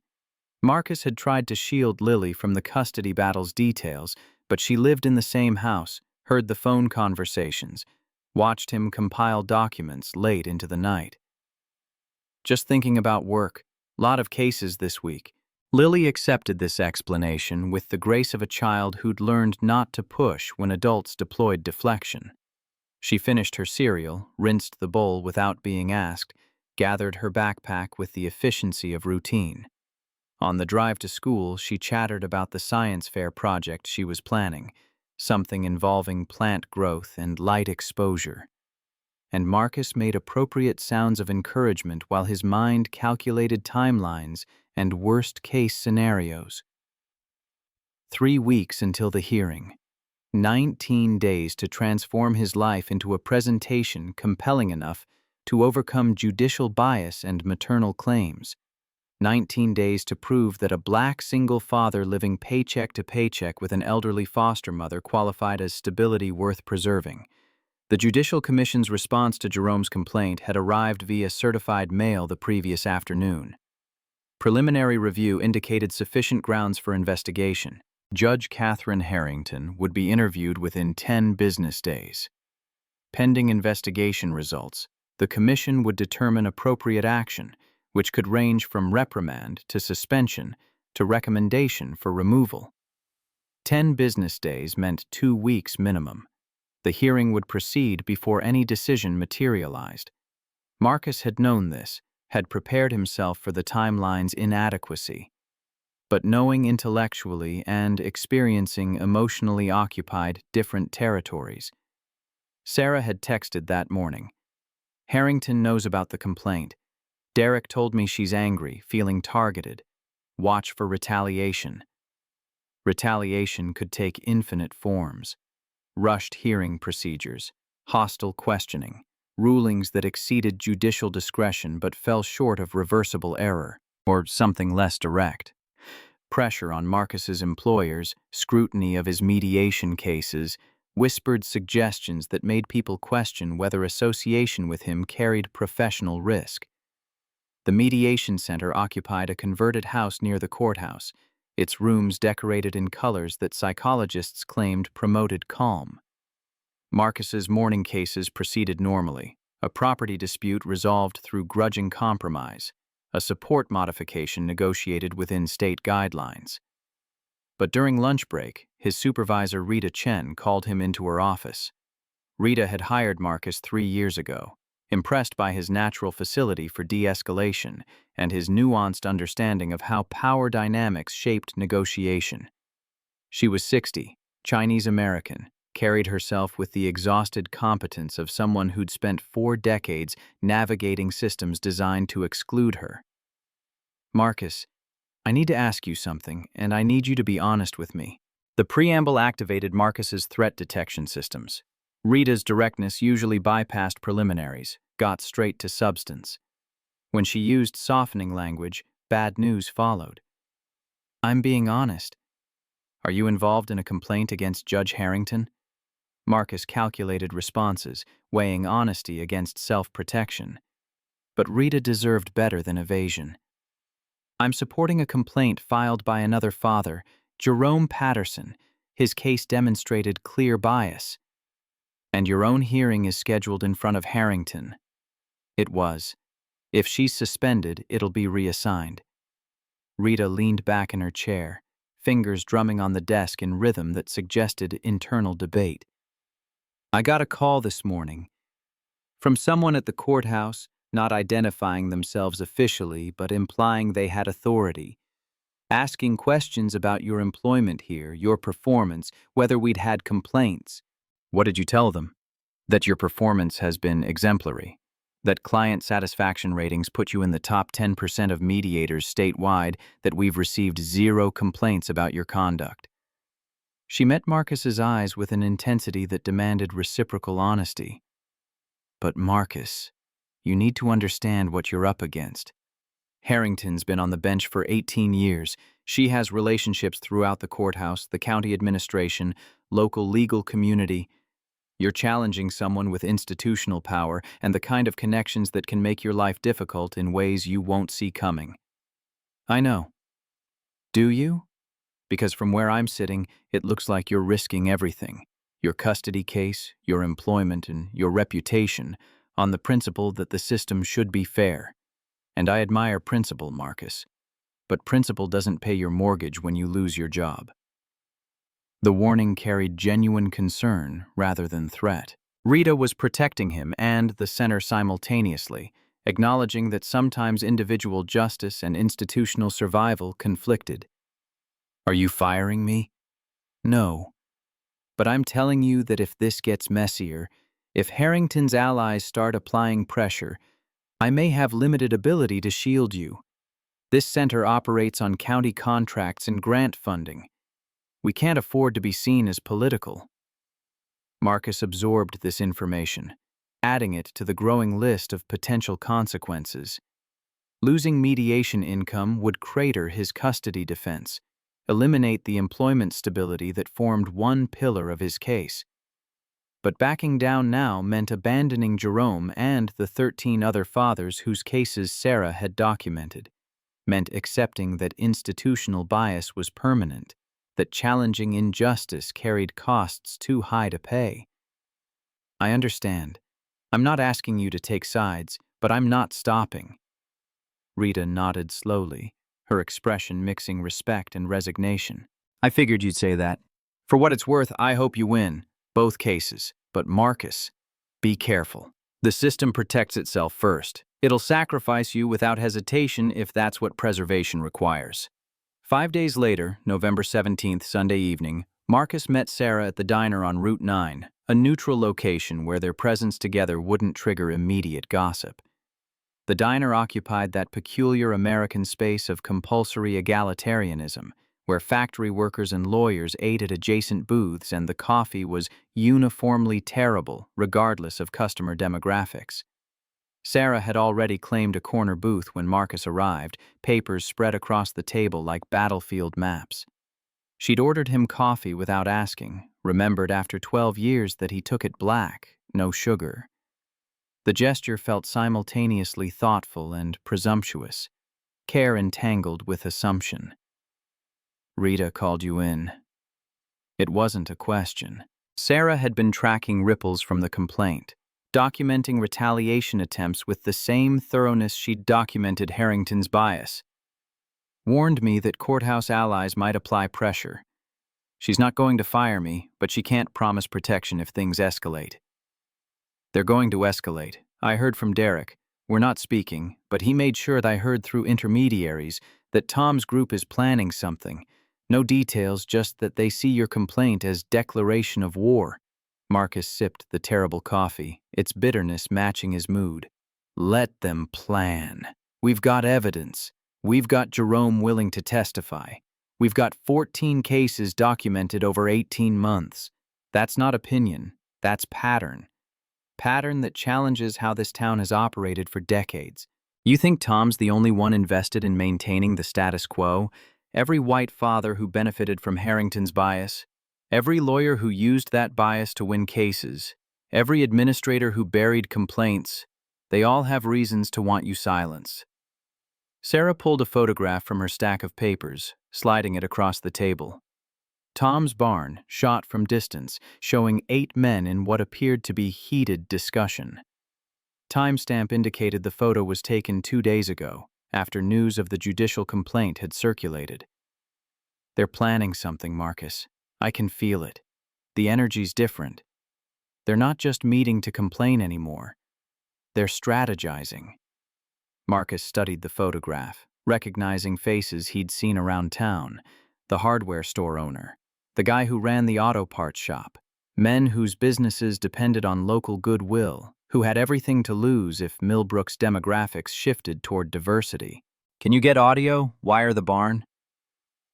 Marcus had tried to shield Lily from the custody battle's details, but she lived in the same house, heard the phone conversations, watched him compile documents late into the night. "Just thinking about work. Lot of cases this week." Lily accepted this explanation with the grace of a child who'd learned not to push when adults deployed deflection. She finished her cereal, rinsed the bowl without being asked, gathered her backpack with the efficiency of routine. On the drive to school, she chattered about the science fair project she was planning, something involving plant growth and light exposure. And Marcus made appropriate sounds of encouragement while his mind calculated timelines and worst-case scenarios. 3 weeks until the hearing. 19 days to transform his life into a presentation compelling enough to overcome judicial bias and maternal claims. 19 days to prove that a black single father living paycheck to paycheck with an elderly foster mother qualified as stability worth preserving. The Judicial Commission's response to Jerome's complaint had arrived via certified mail the previous afternoon. Preliminary review indicated sufficient grounds for investigation. Judge Catherine Harrington would be interviewed within 10 business days. Pending investigation results, the commission would determine appropriate action, which could range from reprimand to suspension to recommendation for removal. 10 business days meant 2 weeks minimum. The hearing would proceed before any decision materialized. Marcus had known this, had prepared himself for the timeline's inadequacy. But knowing intellectually and experiencing emotionally occupied different territories. Sarah had texted that morning. Harrington knows about the complaint. Derek told me she's angry, feeling targeted. Watch for retaliation. Retaliation could take infinite forms. Rushed hearing procedures, hostile questioning, rulings that exceeded judicial discretion but fell short of reversible error, or something less direct. Pressure on Marcus's employers, scrutiny of his mediation cases, whispered suggestions that made people question whether association with him carried professional risk. The mediation center occupied a converted house near the courthouse, its rooms decorated in colors that psychologists claimed promoted calm. Marcus's morning cases proceeded normally, a property dispute resolved through grudging compromise, a support modification negotiated within state guidelines. But during lunch break, his supervisor Rita Chen called him into her office. Rita had hired Marcus 3 years ago, impressed by his natural facility for de-escalation and his nuanced understanding of how power dynamics shaped negotiation. She was 60, Chinese-American, carried herself with the exhausted competence of someone who'd spent 4 decades navigating systems designed to exclude her. Marcus, I need to ask you something, and I need you to be honest with me. The preamble activated Marcus's threat detection systems. Rita's directness usually bypassed preliminaries, got straight to substance. When she used softening language, bad news followed. I'm being honest. Are you involved in a complaint against Judge Harrington? Marcus calculated responses, weighing honesty against self-protection. But Rita deserved better than evasion. I'm supporting a complaint filed by another father, Jerome Patterson. His case demonstrated clear bias. And your own hearing is scheduled in front of Harrington. It was. If she's suspended, it'll be reassigned. Rita leaned back in her chair, fingers drumming on the desk in rhythm that suggested internal debate. I got a call this morning from someone at the courthouse, not identifying themselves officially but implying they had authority, asking questions about your employment here, your performance, whether we'd had complaints. What did you tell them? That your performance has been exemplary, that client satisfaction ratings put you in the top 10% of mediators statewide, that we've received 0 complaints about your conduct. She met Marcus's eyes with an intensity that demanded reciprocal honesty. But Marcus, you need to understand what you're up against. Harrington's been on the bench for 18 years. She has relationships throughout the courthouse, the county administration, local legal community. You're challenging someone with institutional power and the kind of connections that can make your life difficult in ways you won't see coming. I know. Do you? Because from where I'm sitting, it looks like you're risking everything. Your custody case, your employment, and your reputation, on the principle that the system should be fair. And I admire principle, Marcus. But principle doesn't pay your mortgage when you lose your job. The warning carried genuine concern rather than threat. Rita was protecting him and the center simultaneously, acknowledging that sometimes individual justice and institutional survival conflicted. Are you firing me? No. But I'm telling you that if this gets messier, if Harrington's allies start applying pressure, I may have limited ability to shield you. This center operates on county contracts and grant funding. We can't afford to be seen as political. Marcus absorbed this information, adding it to the growing list of potential consequences. Losing mediation income would crater his custody defense, eliminate the employment stability that formed one pillar of his case. But backing down now meant abandoning Jerome and the 13 other fathers whose cases Sarah had documented. meant accepting that institutional bias was permanent, that challenging injustice carried costs too high to pay. I understand. I'm not asking you to take sides, but I'm not stopping. Rita nodded slowly, her expression mixing respect and resignation. I figured you'd say that. For what it's worth, I hope you win, both cases. But Marcus, be careful. The system protects itself first. It'll sacrifice you without hesitation if that's what preservation requires. 5 days later, November 17th, Sunday evening, Marcus met Sarah at the diner on Route 9, a neutral location where their presence together wouldn't trigger immediate gossip. The diner occupied that peculiar American space of compulsory egalitarianism, where factory workers and lawyers ate at adjacent booths and the coffee was uniformly terrible, regardless of customer demographics. Sarah had already claimed a corner booth when Marcus arrived, papers spread across the table like battlefield maps. She'd ordered him coffee without asking, remembered after 12 years that he took it black, no sugar. The gesture felt simultaneously thoughtful and presumptuous, care entangled with assumption. Rita called you in. It wasn't a question. Sarah had been tracking ripples from the complaint, documenting retaliation attempts with the same thoroughness she'd documented Harrington's bias. Warned me that courthouse allies might apply pressure. She's not going to fire me, but she can't promise protection if things escalate. They're going to escalate. I heard from Derek. We're not speaking, but he made sure that I heard through intermediaries that Tom's group is planning something. No details, just that they see your complaint as declaration of war. Marcus sipped the terrible coffee, its bitterness matching his mood. Let them plan. We've got evidence. We've got Jerome willing to testify. We've got 14 cases documented over 18 months. That's not opinion. That's pattern. Pattern that challenges how this town has operated for decades. You think Tom's the only one invested in maintaining the status quo? Every white father who benefited from Harrington's bias, every lawyer who used that bias to win cases, every administrator who buried complaints, they all have reasons to want you silenced. Sarah pulled a photograph from her stack of papers, sliding it across the table. Tom's barn, shot from distance, showing 8 men in what appeared to be heated discussion. Timestamp indicated the photo was taken 2 days ago, after news of the judicial complaint had circulated. They're planning something, Marcus. I can feel it. The energy's different. They're not just meeting to complain anymore. They're strategizing. Marcus studied the photograph, recognizing faces he'd seen around town. The hardware store owner, the guy who ran the auto parts shop, men whose businesses depended on local goodwill, who had everything to lose if Millbrook's demographics shifted toward diversity. Can you get audio? Wire the barn?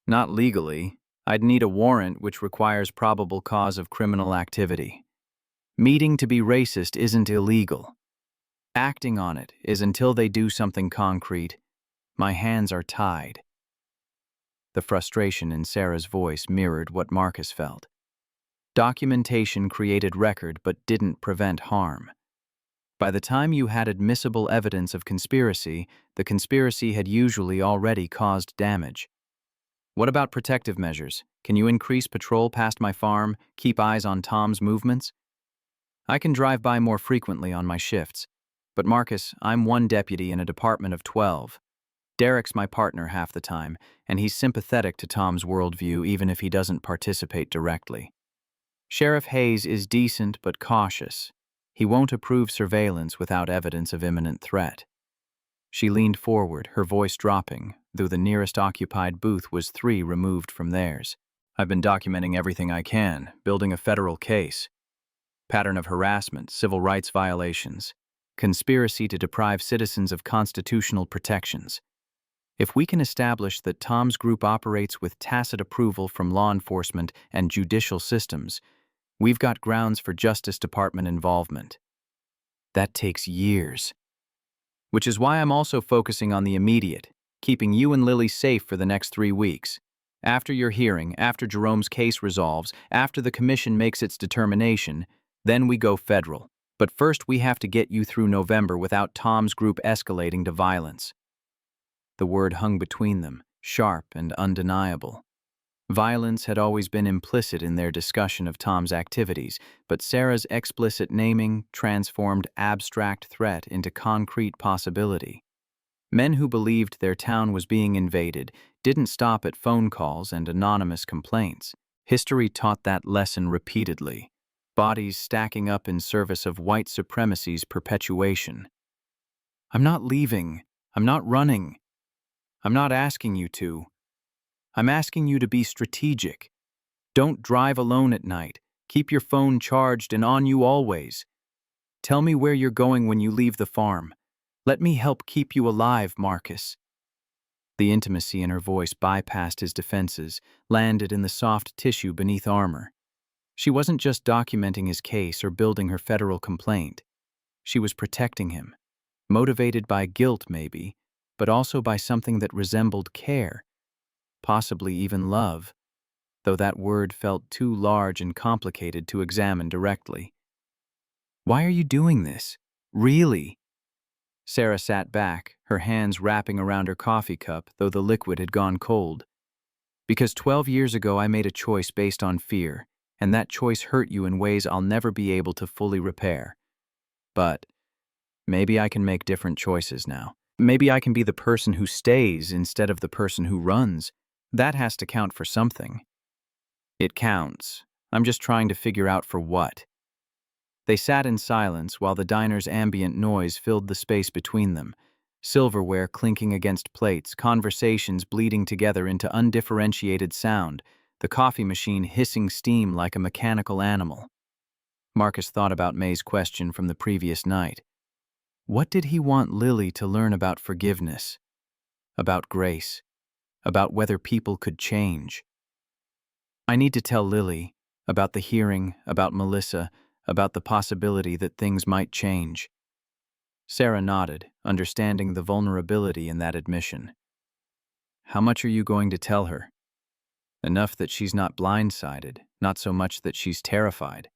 Not legally. I'd need a warrant which requires probable cause of criminal activity. Meeting to be racist isn't illegal. Acting on it is until they do something concrete. My hands are tied. The frustration in Sarah's voice mirrored what Marcus felt. Documentation created record but didn't prevent harm. By the time you had admissible evidence of conspiracy, the conspiracy had usually already caused damage. What about protective measures? Can you increase patrol past my farm, keep eyes on Tom's movements? I can drive by more frequently on my shifts. But Marcus, I'm one deputy in a department of 12. Derek's my partner half the time, and he's sympathetic to Tom's worldview even if he doesn't participate directly. Sheriff Hayes is decent but cautious. He won't approve surveillance without evidence of imminent threat. She leaned forward, her voice dropping, though the nearest occupied booth was 3 removed from theirs. I've been documenting everything I can, building a federal case. Pattern of harassment, civil rights violations, conspiracy to deprive citizens of constitutional protections. If we can establish that Tom's group operates with tacit approval from law enforcement and judicial systems, we've got grounds for Justice Department involvement. That takes years. Which is why I'm also focusing on the immediate, keeping you and Lily safe for the next 3 weeks. After your hearing, after Jerome's case resolves, after the commission makes its determination, then we go federal. But first we have to get you through November without Tom's group escalating to violence. The word hung between them, sharp and undeniable. Violence had always been implicit in their discussion of Tom's activities, but Sarah's explicit naming transformed abstract threat into concrete possibility. Men who believed their town was being invaded didn't stop at phone calls and anonymous complaints. History taught that lesson repeatedly, bodies stacking up in service of white supremacy's perpetuation. "I'm not leaving. I'm not running. I'm not asking you to. I'm asking you to be strategic. Don't drive alone at night. Keep your phone charged and on you always. Tell me where you're going when you leave the farm. Let me help keep you alive, Marcus." The intimacy in her voice bypassed his defenses, landed in the soft tissue beneath armor. She wasn't just documenting his case or building her federal complaint. She was protecting him, motivated by guilt maybe, but also by something that resembled care, possibly even love, though that word felt too large and complicated to examine directly. "Why are you doing this? Really?" Sarah sat back, her hands wrapping around her coffee cup, though the liquid had gone cold. "Because 12 years ago I made a choice based on fear, and that choice hurt you in ways I'll never be able to fully repair. But maybe I can make different choices now. Maybe I can be the person who stays instead of the person who runs. That has to count for something." "It counts. I'm just trying to figure out for what." They sat in silence while the diner's ambient noise filled the space between them. Silverware clinking against plates, conversations bleeding together into undifferentiated sound, the coffee machine hissing steam like a mechanical animal. Marcus thought about May's question from the previous night. What did he want Lily to learn about forgiveness? About grace? About whether people could change? "I need to tell Lily about the hearing, about Melissa, about the possibility that things might change." Sarah nodded, understanding the vulnerability in that admission. "How much are you going to tell her?" "Enough that she's not blindsided, not so much that she's terrified."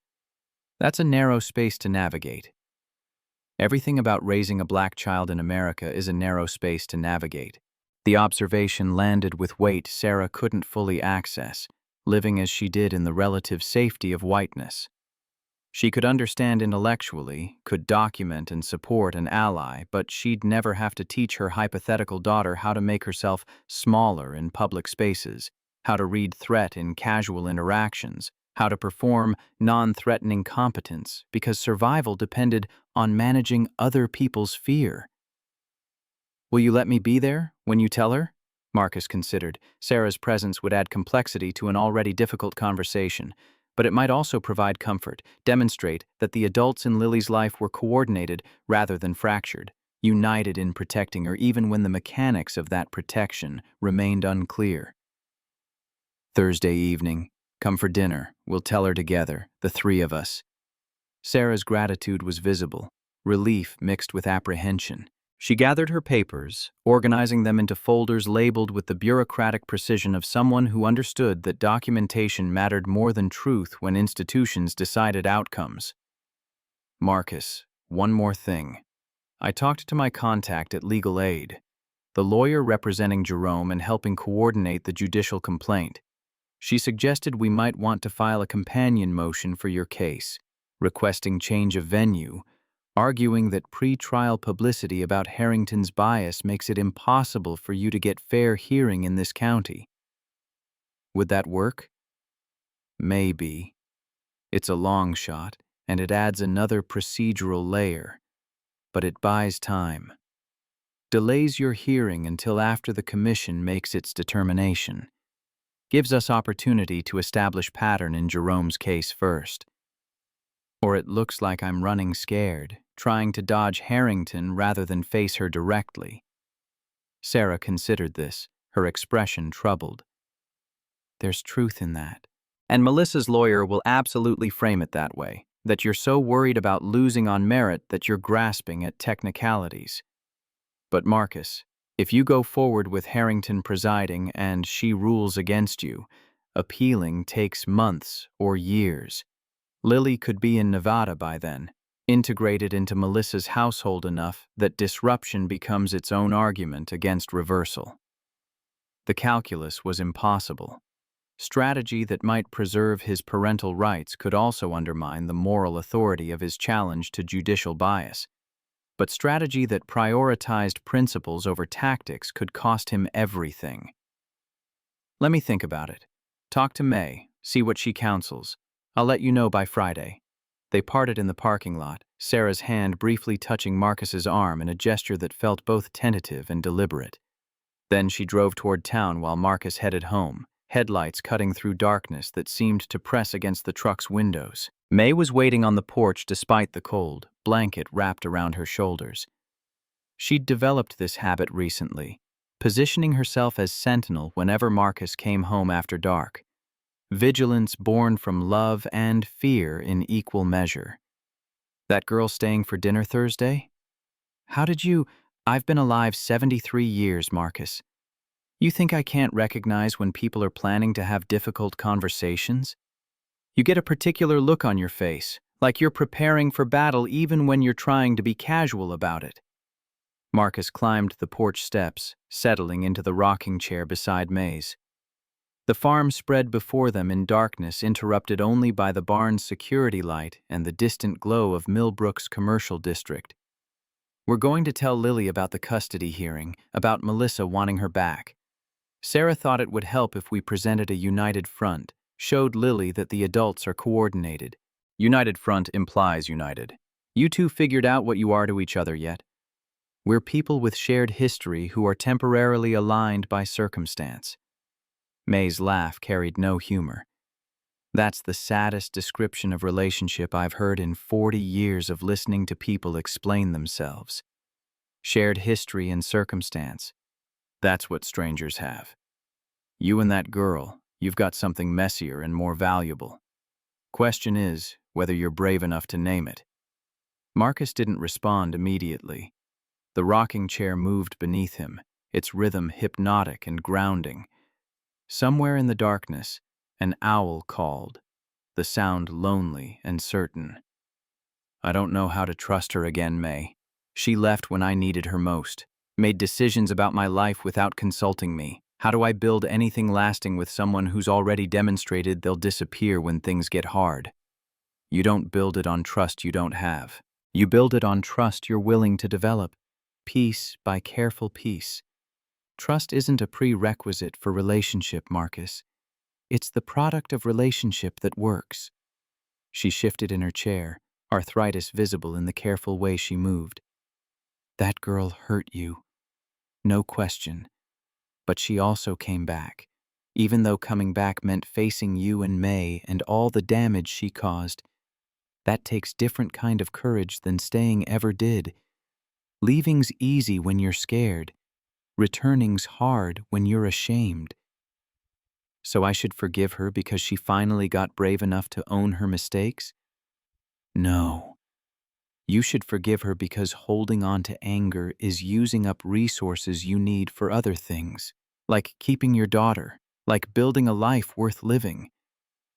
That's a narrow space to navigate. Everything about raising a black child in America is a narrow space to navigate. The observation landed with weight Sarah couldn't fully access, living as she did in the relative safety of whiteness. She could understand intellectually, could document and support an ally, but she'd never have to teach her hypothetical daughter how to make herself smaller in public spaces, how to read threat in casual interactions, how to perform non-threatening competence, because survival depended on managing other people's fear. "Will you let me be there when you tell her?" Marcus considered. Sarah's presence would add complexity to an already difficult conversation, but it might also provide comfort, demonstrate that the adults in Lily's life were coordinated rather than fractured, united in protecting her even when the mechanics of that protection remained unclear. "Thursday evening. Come for dinner. We'll tell her together, the three of us." Sarah's gratitude was visible, relief mixed with apprehension. She gathered her papers, organizing them into folders labeled with the bureaucratic precision of someone who understood that documentation mattered more than truth when institutions decided outcomes. "Marcus, one more thing. I talked to my contact at Legal Aid, the lawyer representing Jerome and helping coordinate the judicial complaint. She suggested we might want to file a companion motion for your case, requesting change of venue, arguing that pre-trial publicity about Harrington's bias makes it impossible for you to get fair hearing in this county. Would that work?" "Maybe. It's a long shot, and it adds another procedural layer. But it buys time. Delays your hearing until after the commission makes its determination. Gives us opportunity to establish pattern in Jerome's case first. Or it looks like I'm running scared, trying to dodge Harrington rather than face her directly." Sarah considered this, her expression troubled. "There's truth in that. And Melissa's lawyer will absolutely frame it that way, that you're so worried about losing on merit that you're grasping at technicalities. But Marcus, if you go forward with Harrington presiding and she rules against you, appealing takes months or years. Lily could be in Nevada by then. integrated into Melissa's household enough that disruption becomes its own argument against reversal. The calculus was impossible. Strategy that might preserve his parental rights could also undermine the moral authority of his challenge to judicial bias. But strategy that prioritized principles over tactics could cost him everything. Let me think about it. Talk to May, see what she counsels. I'll let you know by Friday. They parted in the parking lot, Sarah's hand briefly touching Marcus's arm in a gesture that felt both tentative and deliberate. Then she drove toward town while Marcus headed home, headlights cutting through darkness that seemed to press against the truck's windows. May was waiting on the porch despite the cold, blanket wrapped around her shoulders. She'd developed this habit recently, positioning herself as sentinel whenever Marcus came home after dark. Vigilance born from love and fear in equal measure. That girl staying for dinner Thursday? How did you— I've been alive 73 years, Marcus. You think I can't recognize when people are planning to have difficult conversations? You get a particular look on your face, like you're preparing for battle even when you're trying to be casual about it. Marcus climbed the porch steps, settling into the rocking chair beside May's. The farm spread before them in darkness, interrupted only by the barn's security light and the distant glow of Millbrook's commercial district. We're going to tell Lily about the custody hearing, about Melissa wanting her back. Sarah thought it would help if we presented a united front, showed Lily that the adults are coordinated. United front implies united. You two figured out what you are to each other yet? We're people with shared history who are temporarily aligned by circumstance. May's laugh carried no humor. That's the saddest description of relationship I've heard in 40 years of listening to people explain themselves. Shared history and circumstance. That's what strangers have. You and that girl, you've got something messier and more valuable. Question is whether you're brave enough to name it. Marcus didn't respond immediately. The rocking chair moved beneath him, its rhythm hypnotic and grounding. Somewhere in the darkness, an owl called, the sound lonely and certain. I don't know how to trust her again, May. She left when I needed her most, made decisions about my life without consulting me. How do I build anything lasting with someone who's already demonstrated they'll disappear when things get hard? You don't build it on trust you don't have. You build it on trust you're willing to develop, piece by careful piece. Trust isn't a prerequisite for relationship, Marcus. It's the product of relationship that works. She shifted in her chair, arthritis visible in the careful way she moved. That girl hurt you. No question. But she also came back, even though coming back meant facing you and May and all the damage she caused. That takes different kind of courage than staying ever did. Leaving's easy when you're scared. Returning's hard when you're ashamed. So I should forgive her because she finally got brave enough to own her mistakes? No. You should forgive her because holding on to anger is using up resources you need for other things, like keeping your daughter, like building a life worth living.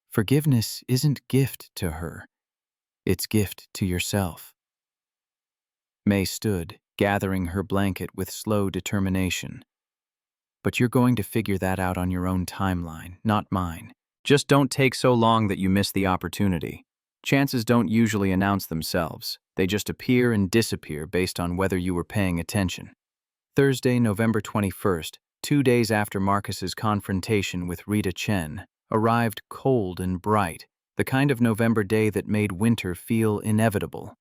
Forgiveness isn't gift to her. It's gift to yourself. May stood, gathering her blanket with slow determination. But you're going to figure that out on your own timeline, not mine. Just don't take so long that you miss the opportunity. Chances don't usually announce themselves. They just appear and disappear based on whether you were paying attention. Thursday, November 21st, 2 days after Marcus's confrontation with Rita Chen, arrived cold and bright, the kind of November day that made winter feel inevitable.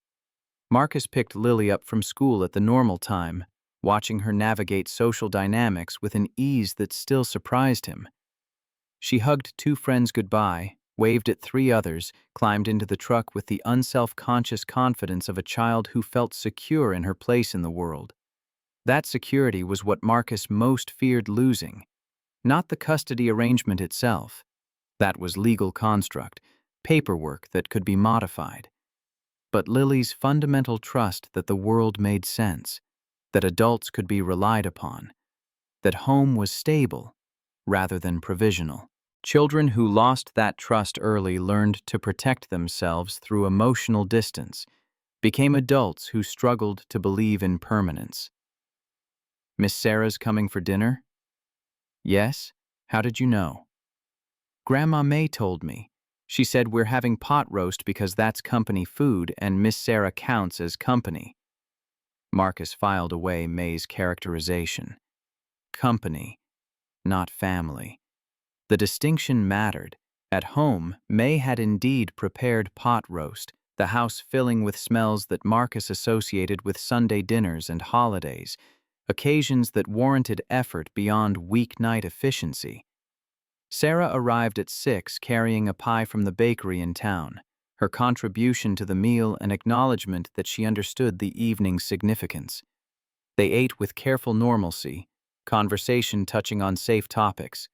Marcus picked Lily up from school at the normal time, watching her navigate social dynamics with an ease that still surprised him. She hugged 2 friends goodbye, waved at 3 others, climbed into the truck with the unself-conscious confidence of a child who felt secure in her place in the world. That security was what Marcus most feared losing, not the custody arrangement itself. That was legal construct, paperwork that could be modified. But Lily's fundamental trust that the world made sense, that adults could be relied upon, that home was stable rather than provisional. Children who lost that trust early learned to protect themselves through emotional distance, became adults who struggled to believe in permanence. "Miss Sarah's coming for dinner?" "Yes. How did you know?" "Grandma May told me. She said we're having pot roast because that's company food and Miss Sarah counts as company." Marcus filed away May's characterization. Company, not family. The distinction mattered. At home, May had indeed prepared pot roast, the house filling with smells that Marcus associated with Sunday dinners and holidays, occasions that warranted effort beyond weeknight efficiency. Sarah arrived at 6 carrying a pie from the bakery in town, her contribution to the meal an acknowledgement that she understood the evening's significance. They ate with careful normalcy, conversation touching on safe topics.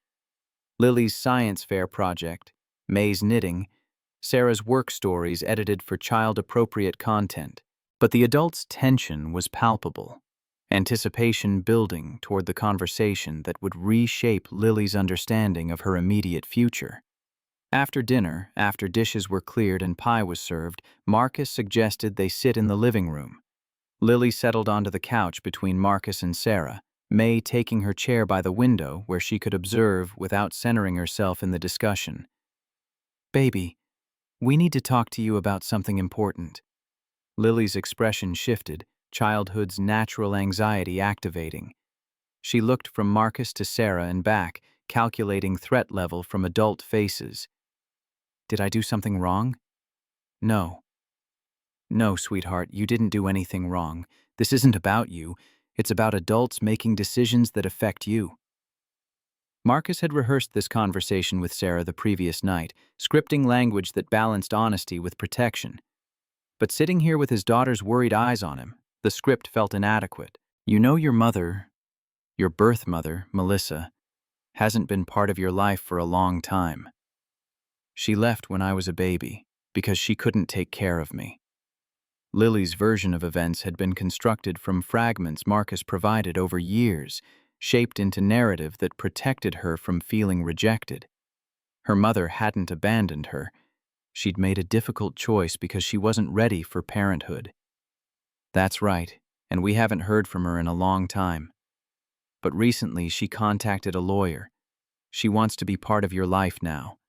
Lily's science fair project, May's knitting, Sarah's work stories edited for child-appropriate content. But the adults' tension was palpable, anticipation building toward the conversation that would reshape Lily's understanding of her immediate future. After dinner, after dishes were cleared and pie was served, Marcus suggested they sit in the living room. Lily settled onto the couch between Marcus and Sarah, May taking her chair by the window where she could observe without centering herself in the discussion. "Baby, we need to talk to you about something important." Lily's expression shifted, childhood's natural anxiety activating. She looked from Marcus to Sarah and back, calculating threat level from adult faces. "Did I do something wrong?" "No. No, sweetheart, you didn't do anything wrong. This isn't about you. It's about adults making decisions that affect you." Marcus had rehearsed this conversation with Sarah the previous night, scripting language that balanced honesty with protection. But sitting here with his daughter's worried eyes on him, the script felt inadequate. "You know your mother, your birth mother, Melissa, hasn't been part of your life for a long time. She left when I was a baby because she couldn't take care of me." Lily's version of events had been constructed from fragments Marcus provided over years, shaped into narrative that protected her from feeling rejected. Her mother hadn't abandoned her. She'd made a difficult choice because she wasn't ready for parenthood. "That's right, and we haven't heard from her in a long time. But recently she contacted a lawyer. She wants to be part of your life now."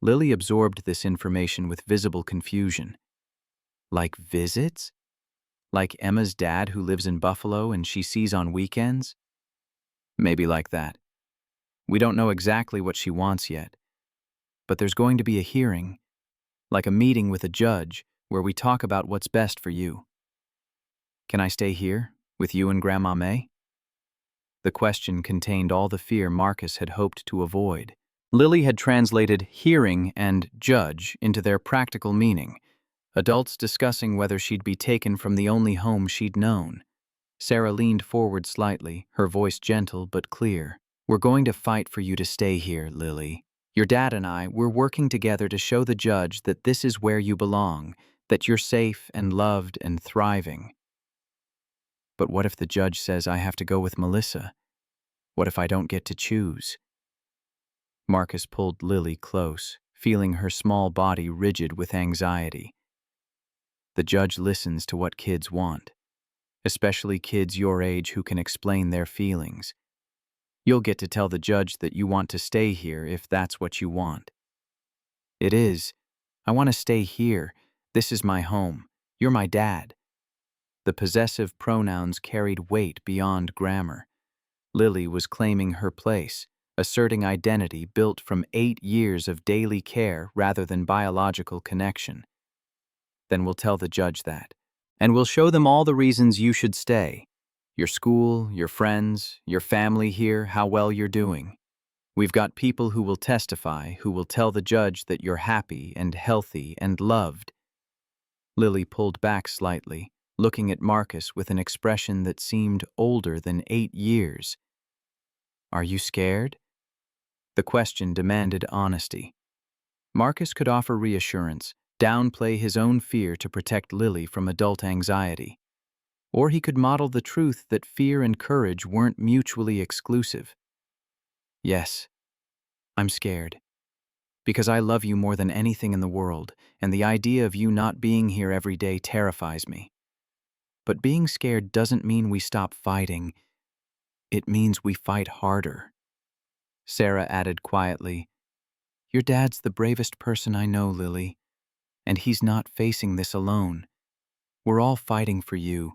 Lily absorbed this information with visible confusion. "Like visits? Like Emma's dad who lives in Buffalo and she sees on weekends?" "Maybe like that. We don't know exactly what she wants yet. But there's going to be a hearing, like a meeting with a judge, where we talk about what's best for you." "Can I stay here, with you and Grandma May?" The question contained all the fear Marcus had hoped to avoid. Lily had translated hearing and judge into their practical meaning, adults discussing whether she'd be taken from the only home she'd known. Sarah leaned forward slightly, her voice gentle but clear. "We're going to fight for you to stay here, Lily. Your dad and I, we're working together to show the judge that this is where you belong, that you're safe and loved and thriving." "But what if the judge says I have to go with Melissa? What if I don't get to choose?" Marcus pulled Lily close, feeling her small body rigid with anxiety. "The judge listens to what kids want, especially kids your age who can explain their feelings. You'll get to tell the judge that you want to stay here if that's what you want." "It is. I want to stay here. This is my home. You're my dad." The possessive pronouns carried weight beyond grammar. Lily was claiming her place, asserting identity built from 8 years of daily care rather than biological connection. "Then we'll tell the judge that. And we'll show them all the reasons you should stay. Your school, your friends, your family here, how well you're doing. We've got people who will testify, who will tell the judge that you're happy and healthy and loved." Lily pulled back slightly, looking at Marcus with an expression that seemed older than 8 years. "Are you scared?" The question demanded honesty. Marcus could offer reassurance, downplay his own fear to protect Lily from adult anxiety. Or he could model the truth that fear and courage weren't mutually exclusive. "Yes, I'm scared." because I love you more than anything in the world, and the idea of you not being here every day terrifies me. But being scared doesn't mean we stop fighting. It means we fight harder." Sarah added quietly, "Your dad's the bravest person I know, Lily, and he's not facing this alone. We're all fighting for you.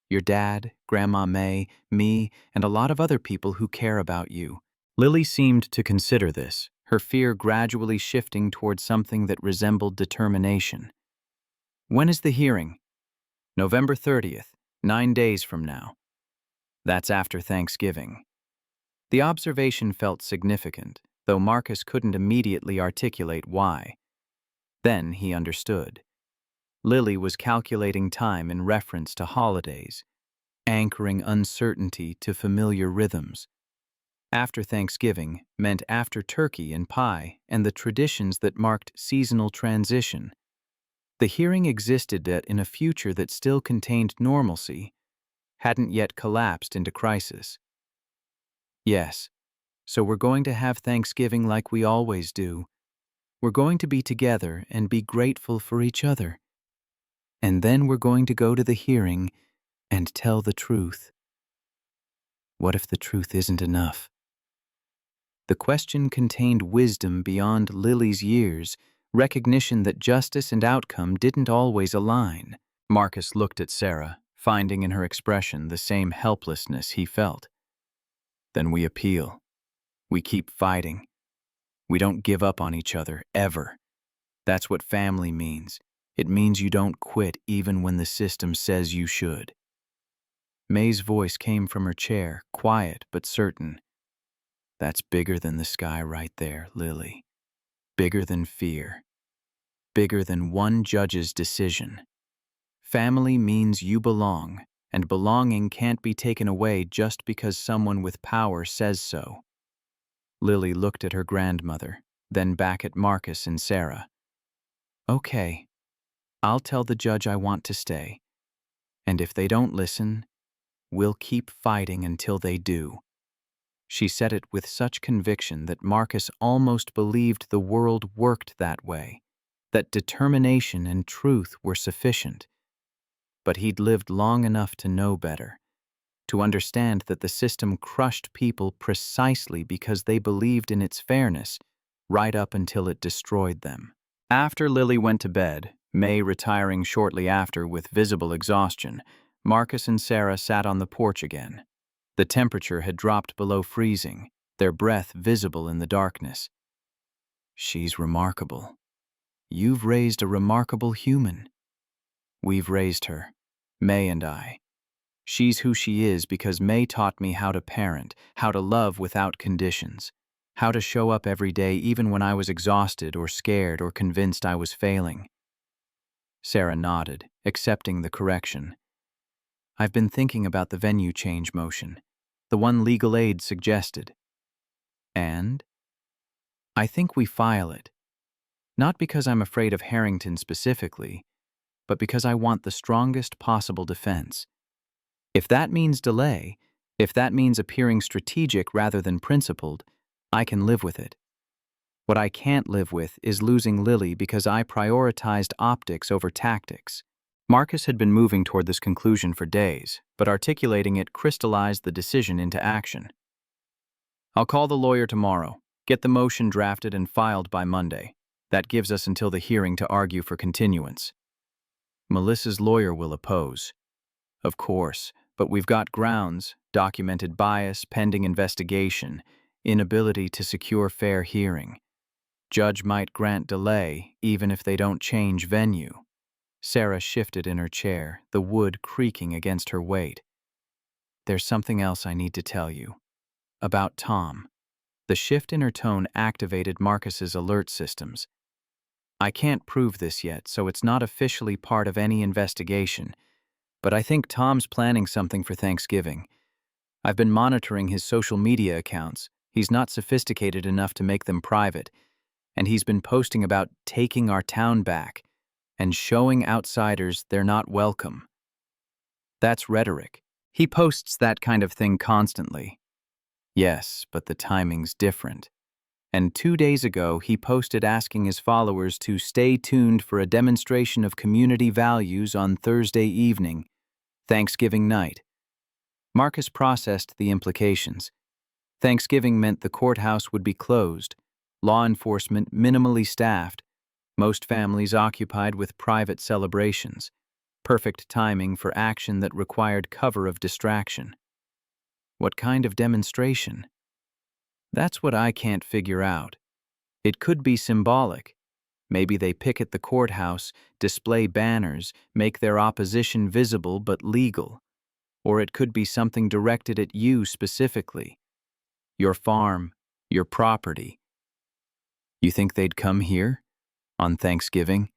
Your dad, Grandma May, me, and a lot of other people who care about you." Lily seemed to consider this, her fear gradually shifting toward something that resembled determination. "When is the hearing?" "November 30th, 9 days from now. That's after Thanksgiving." The observation felt significant, though Marcus couldn't immediately articulate why. Then he understood. Lily was calculating time in reference to holidays, anchoring uncertainty to familiar rhythms. After Thanksgiving meant after turkey and pie and the traditions that marked seasonal transition. The hearing existed in a future that still contained normalcy, hadn't yet collapsed into crisis. "Yes, so we're going to have Thanksgiving like we always do. We're going to be together and be grateful for each other. And then we're going to go to the hearing and tell the truth." What if the truth isn't enough? The question contained wisdom beyond Lily's years, recognition that justice and outcome didn't always align. Marcus looked at Sarah, finding in her expression the same helplessness he felt. "Then we appeal. We keep fighting. We don't give up on each other, ever. That's what family means. It means you don't quit even when the system says you should." May's voice came from her chair, quiet but certain. "That's bigger than the sky right there, Lily. Bigger than fear. Bigger than one judge's decision. Family means you belong, and belonging can't be taken away just because someone with power says so." Lily looked at her grandmother, then back at Marcus and Sarah. "Okay, I'll tell the judge I want to stay. And if they don't listen, we'll keep fighting until they do." She said it with such conviction that Marcus almost believed the world worked that way, that determination and truth were sufficient. But he'd lived long enough to know better, to understand that the system crushed people precisely because they believed in its fairness, right up until it destroyed them. After Lily went to bed, May retiring shortly after with visible exhaustion, Marcus and Sarah sat on the porch again. The temperature had dropped below freezing, their breath visible in the darkness. "She's remarkable. You've raised a remarkable human." "We've raised her, May and I. She's who she is because May taught me how to parent, how to love without conditions, how to show up every day even when I was exhausted or scared or convinced I was failing." Sarah nodded, accepting the correction. "I've been thinking about the venue change motion, the one legal aid suggested. And I think we file it. Not because I'm afraid of Harrington specifically, but because I want the strongest possible defense. If that means delay, if that means appearing strategic rather than principled, I can live with it. What I can't live with is losing Lily because I prioritized optics over tactics." Marcus had been moving toward this conclusion for days, but articulating it crystallized the decision into action. "I'll call the lawyer tomorrow, get the motion drafted and filed by Monday. That gives us until the hearing to argue for continuance." "Melissa's lawyer will oppose." "Of course, but we've got grounds, documented bias, pending investigation, inability to secure fair hearing. Judge might grant delay, even if they don't change venue." Sarah shifted in her chair, the wood creaking against her weight. "There's something else I need to tell you. About Tom." The shift in her tone activated Marcus's alert systems. "I can't prove this yet, so it's not officially part of any investigation, but I think Tom's planning something for Thanksgiving. I've been monitoring his social media accounts. He's not sophisticated enough to make them private, and he's been posting about taking our town back and showing outsiders they're not welcome. That's rhetoric. He posts that kind of thing constantly." "Yes, but the timing's different. And 2 days ago, he posted asking his followers to stay tuned for a demonstration of community values on Thursday evening, Thanksgiving night. Marcus processed the implications. Thanksgiving meant the courthouse would be closed, law enforcement minimally staffed, most families occupied with private celebrations. Perfect timing for action that required cover of distraction. What kind of demonstration? That's what I can't figure out. It could be symbolic. Maybe they picket the courthouse, display banners, make their opposition visible but legal. Or it could be something directed at you specifically. Your farm, your property. You think they'd come here? On Thanksgiving?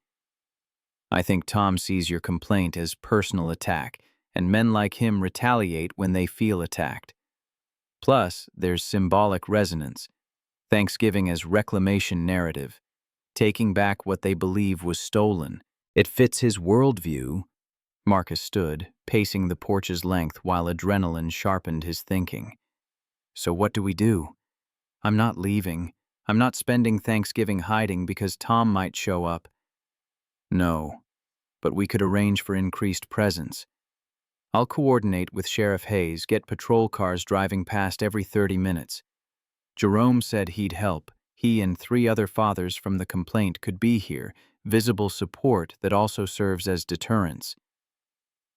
I think Tom sees your complaint as personal attack, and men like him retaliate when they feel attacked. Plus, there's symbolic resonance. Thanksgiving as reclamation narrative, taking back what they believe was stolen. It fits his worldview. Marcus stood, pacing the porch's length while adrenaline sharpened his thinking. So what do we do? I'm not leaving. I'm not spending Thanksgiving hiding because Tom might show up. No, but we could arrange for increased presence. I'll coordinate with Sheriff Hayes, get patrol cars driving past every 30 minutes. Jerome said he'd help. He and 3 other fathers from the complaint could be here, visible support that also serves as deterrence.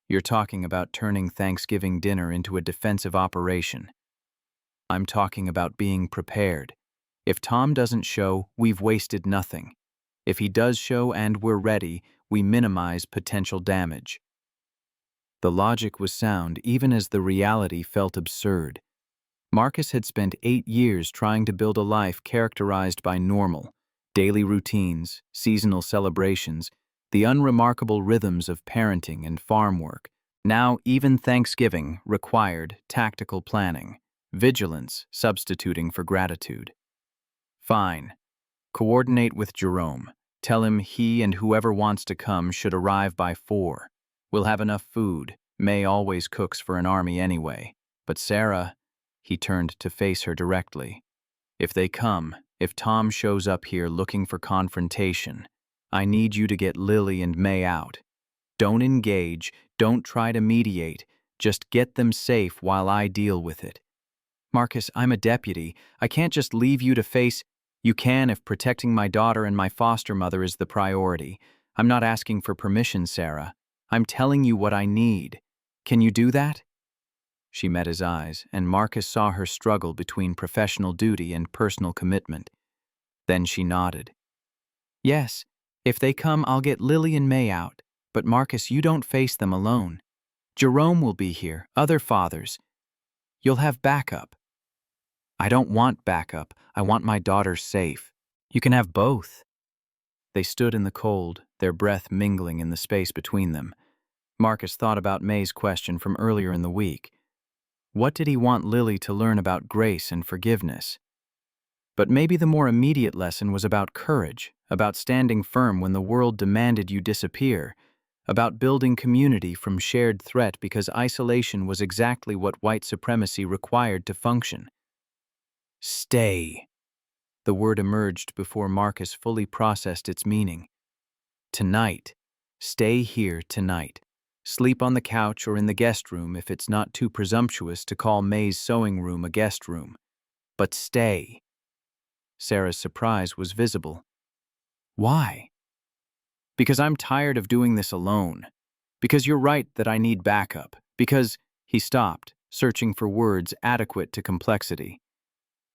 You're talking about turning Thanksgiving dinner into a defensive operation. I'm talking about being prepared. If Tom doesn't show, we've wasted nothing. If he does show and we're ready, we minimize potential damage. The logic was sound even as the reality felt absurd. Marcus had spent 8 years trying to build a life characterized by normal, daily routines, seasonal celebrations, the unremarkable rhythms of parenting and farm work. Now, even Thanksgiving required tactical planning, vigilance substituting for gratitude. Fine. Coordinate with Jerome. Tell him he and whoever wants to come should arrive by 4. We'll have enough food. May always cooks for an army anyway. But Sarah, he turned to face her directly. If they come, if Tom shows up here looking for confrontation, I need you to get Lily and May out. Don't engage, don't try to mediate, just get them safe while I deal with it. Marcus, I'm a deputy. I can't just leave you to face. You can if protecting my daughter and my foster mother is the priority. I'm not asking for permission, Sarah. I'm telling you what I need. Can you do that? She met his eyes, and Marcus saw her struggle between professional duty and personal commitment. Then she nodded. Yes, if they come, I'll get Lily and May out. But Marcus, you don't face them alone. Jerome will be here, other fathers. You'll have backup. I don't want backup. I want my daughter safe. You can have both. They stood in the cold, their breath mingling in the space between them. Marcus thought about May's question from earlier in the week. What did he want Lily to learn about grace and forgiveness? But maybe the more immediate lesson was about courage, about standing firm when the world demanded you disappear, about building community from shared threat because isolation was exactly what white supremacy required to function. Stay. The word emerged before Marcus fully processed its meaning. Tonight. Stay here tonight. Sleep on the couch or in the guest room if it's not too presumptuous to call May's sewing room a guest room. But stay. Sarah's surprise was visible. Why? Because I'm tired of doing this alone. Because you're right that I need backup. Because, he stopped, searching for words adequate to complexity.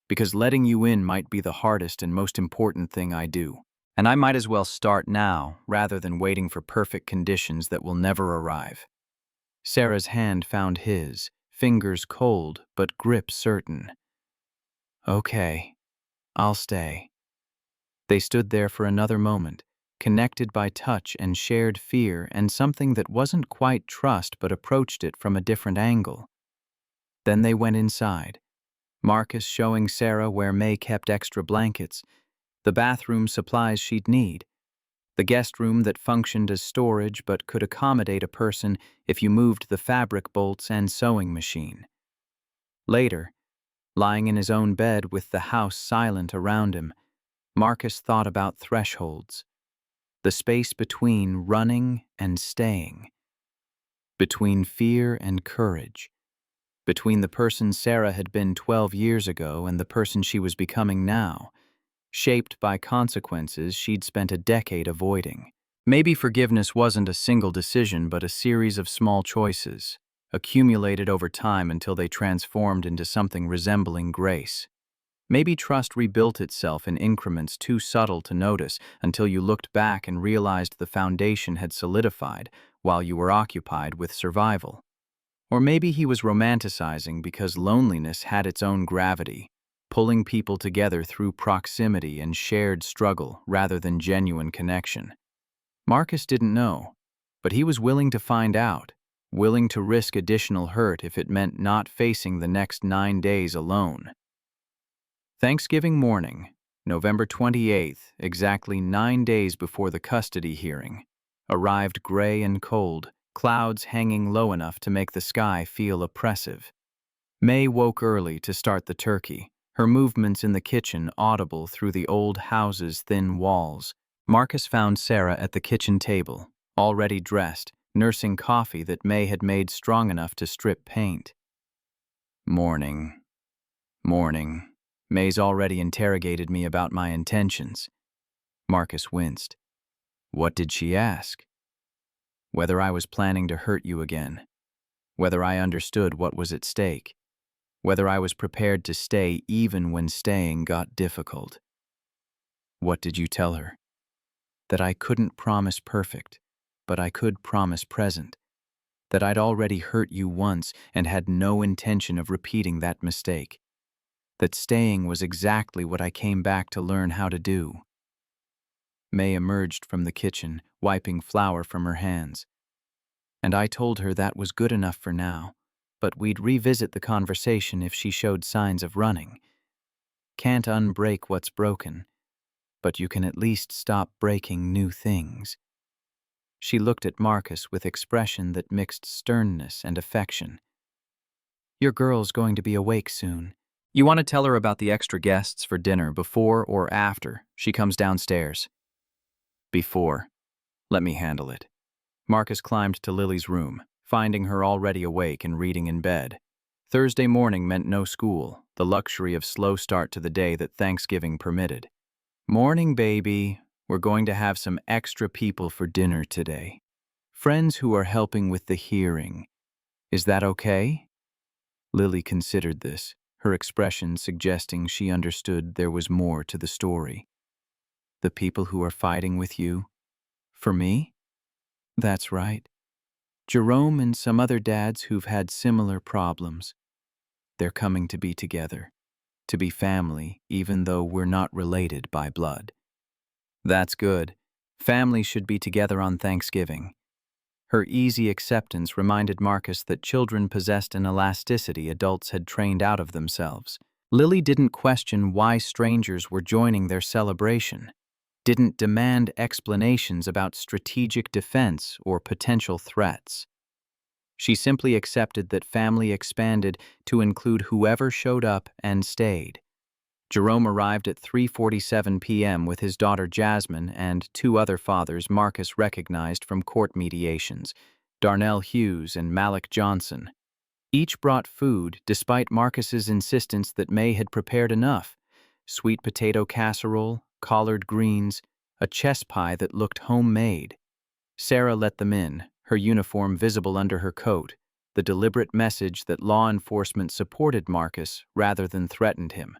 Because letting you in might be the hardest and most important thing I do. And I might as well start now, rather than waiting for perfect conditions that will never arrive. Sarah's hand found his, fingers cold, but grip certain. Okay, I'll stay. They stood there for another moment, connected by touch and shared fear and something that wasn't quite trust but approached it from a different angle. Then they went inside, Marcus showing Sarah where May kept extra blankets, the bathroom supplies she'd need, the guest room that functioned as storage but could accommodate a person if you moved the fabric bolts and sewing machine. Later, Lying in his own bed with the house silent around him, Marcus thought about thresholds, the space between running and staying, between fear and courage, between the person Sarah had been 12 years ago and the person she was becoming now, shaped by consequences she'd spent a decade avoiding. Maybe forgiveness wasn't a single decision but a series of small choices, accumulated over time until they transformed into something resembling grace. Maybe trust rebuilt itself in increments too subtle to notice until you looked back and realized the foundation had solidified while you were occupied with survival. Or maybe he was romanticizing because loneliness had its own gravity, pulling people together through proximity and shared struggle rather than genuine connection. Marcus didn't know, but he was willing to find out, willing to risk additional hurt if it meant not facing the next 9 days alone. Thanksgiving morning, November 28th, exactly 9 days before the custody hearing, arrived gray and cold, clouds hanging low enough to make the sky feel oppressive. May woke early to start the turkey, her movements in the kitchen audible through the old house's thin walls. Marcus found Sarah at the kitchen table, already dressed, nursing coffee that May had made strong enough to strip paint. Morning. Morning. May's already interrogated me about my intentions. Marcus winced. What did she ask? Whether I was planning to hurt you again. Whether I understood what was at stake. Whether I was prepared to stay even when staying got difficult. What did you tell her? That I couldn't promise perfect, but I could promise present. That I'd already hurt you once and had no intention of repeating that mistake. That staying was exactly what I came back to learn how to do. May emerged from the kitchen, wiping flour from her hands. And I told her that was good enough for now, but we'd revisit the conversation if she showed signs of running. Can't unbreak what's broken, but you can at least stop breaking new things. She looked at Marcus with expression that mixed sternness and affection. Your girl's going to be awake soon. You want to tell her about the extra guests for dinner before or after she comes downstairs? Before. Let me handle it. Marcus climbed to Lily's room, finding her already awake and reading in bed. Thursday morning meant no school, the luxury of slow start to the day that Thanksgiving permitted. Morning, baby. We're going to have some extra people for dinner today. Friends who are helping with the hearing. Is that okay? Lily considered this, her expression suggesting she understood there was more to the story. The people who are fighting with you? For me? That's right. Jerome and some other dads who've had similar problems. They're coming to be together, to be family, even though we're not related by blood. That's good. Family should be together on Thanksgiving. Her easy acceptance reminded Marcus that children possessed an elasticity adults had trained out of themselves. Lily didn't question why strangers were joining their celebration, didn't demand explanations about strategic defense or potential threats. She simply accepted that family expanded to include whoever showed up and stayed. Jerome arrived at 3:47 p.m. with his daughter Jasmine and 2 other fathers Marcus recognized from court mediations, Darnell Hughes and Malik Johnson. Each brought food despite Marcus's insistence that May had prepared enough: sweet potato casserole, collard greens, a chess pie that looked homemade. Sarah let them in, her uniform visible under her coat, the deliberate message that law enforcement supported Marcus rather than threatened him.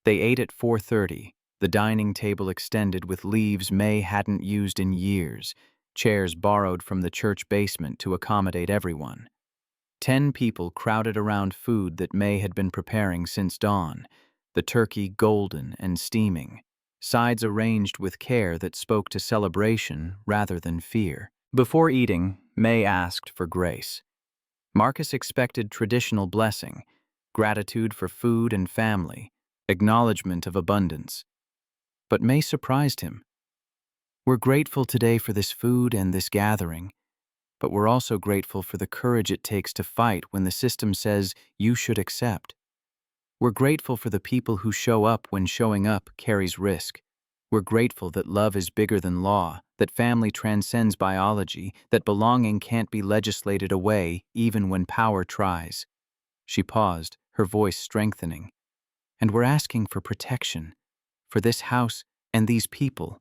They ate at 4:30, the dining table extended with leaves May hadn't used in years, chairs borrowed from the church basement to accommodate everyone. 10 people crowded around food that May had been preparing since dawn, the turkey golden and steaming, sides arranged with care that spoke to celebration rather than fear. Before eating, May asked for grace. Marcus expected traditional blessing, gratitude for food and family, acknowledgement of abundance. But May surprised him. We're grateful today for this food and this gathering, but we're also grateful for the courage it takes to fight when the system says you should accept. We're grateful for the people who show up when showing up carries risk. We're grateful that love is bigger than law, that family transcends biology, that belonging can't be legislated away even when power tries. She paused, her voice strengthening. And we're asking for protection, for this house and these people,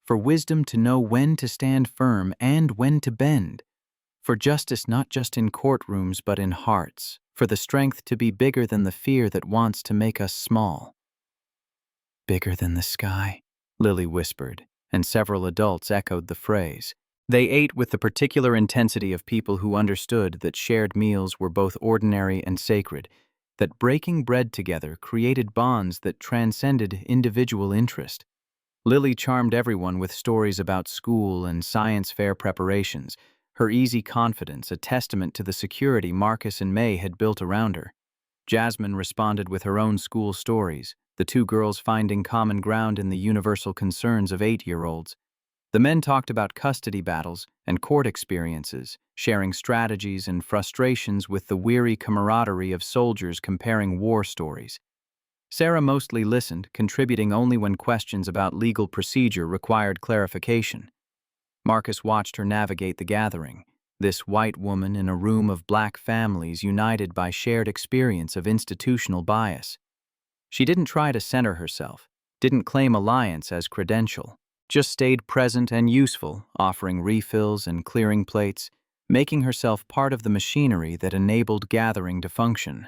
for wisdom to know when to stand firm and when to bend, for justice not just in courtrooms but in hearts, for the strength to be bigger than the fear that wants to make us small. Bigger than the sky, Lily whispered, and several adults echoed the phrase. They ate with the particular intensity of people who understood that shared meals were both ordinary and sacred, that breaking bread together created bonds that transcended individual interest. Lily charmed everyone with stories about school and science fair preparations, her easy confidence a testament to the security Marcus and May had built around her. Jasmine responded with her own school stories, the two girls finding common ground in the universal concerns of 8-year-olds. The men talked about custody battles and court experiences, sharing strategies and frustrations with the weary camaraderie of soldiers comparing war stories. Sarah mostly listened, contributing only when questions about legal procedure required clarification. Marcus watched her navigate the gathering, this white woman in a room of black families united by shared experience of institutional bias. She didn't try to center herself, didn't claim alliance as credential, just stayed present and useful, offering refills and clearing plates, making herself part of the machinery that enabled gathering to function.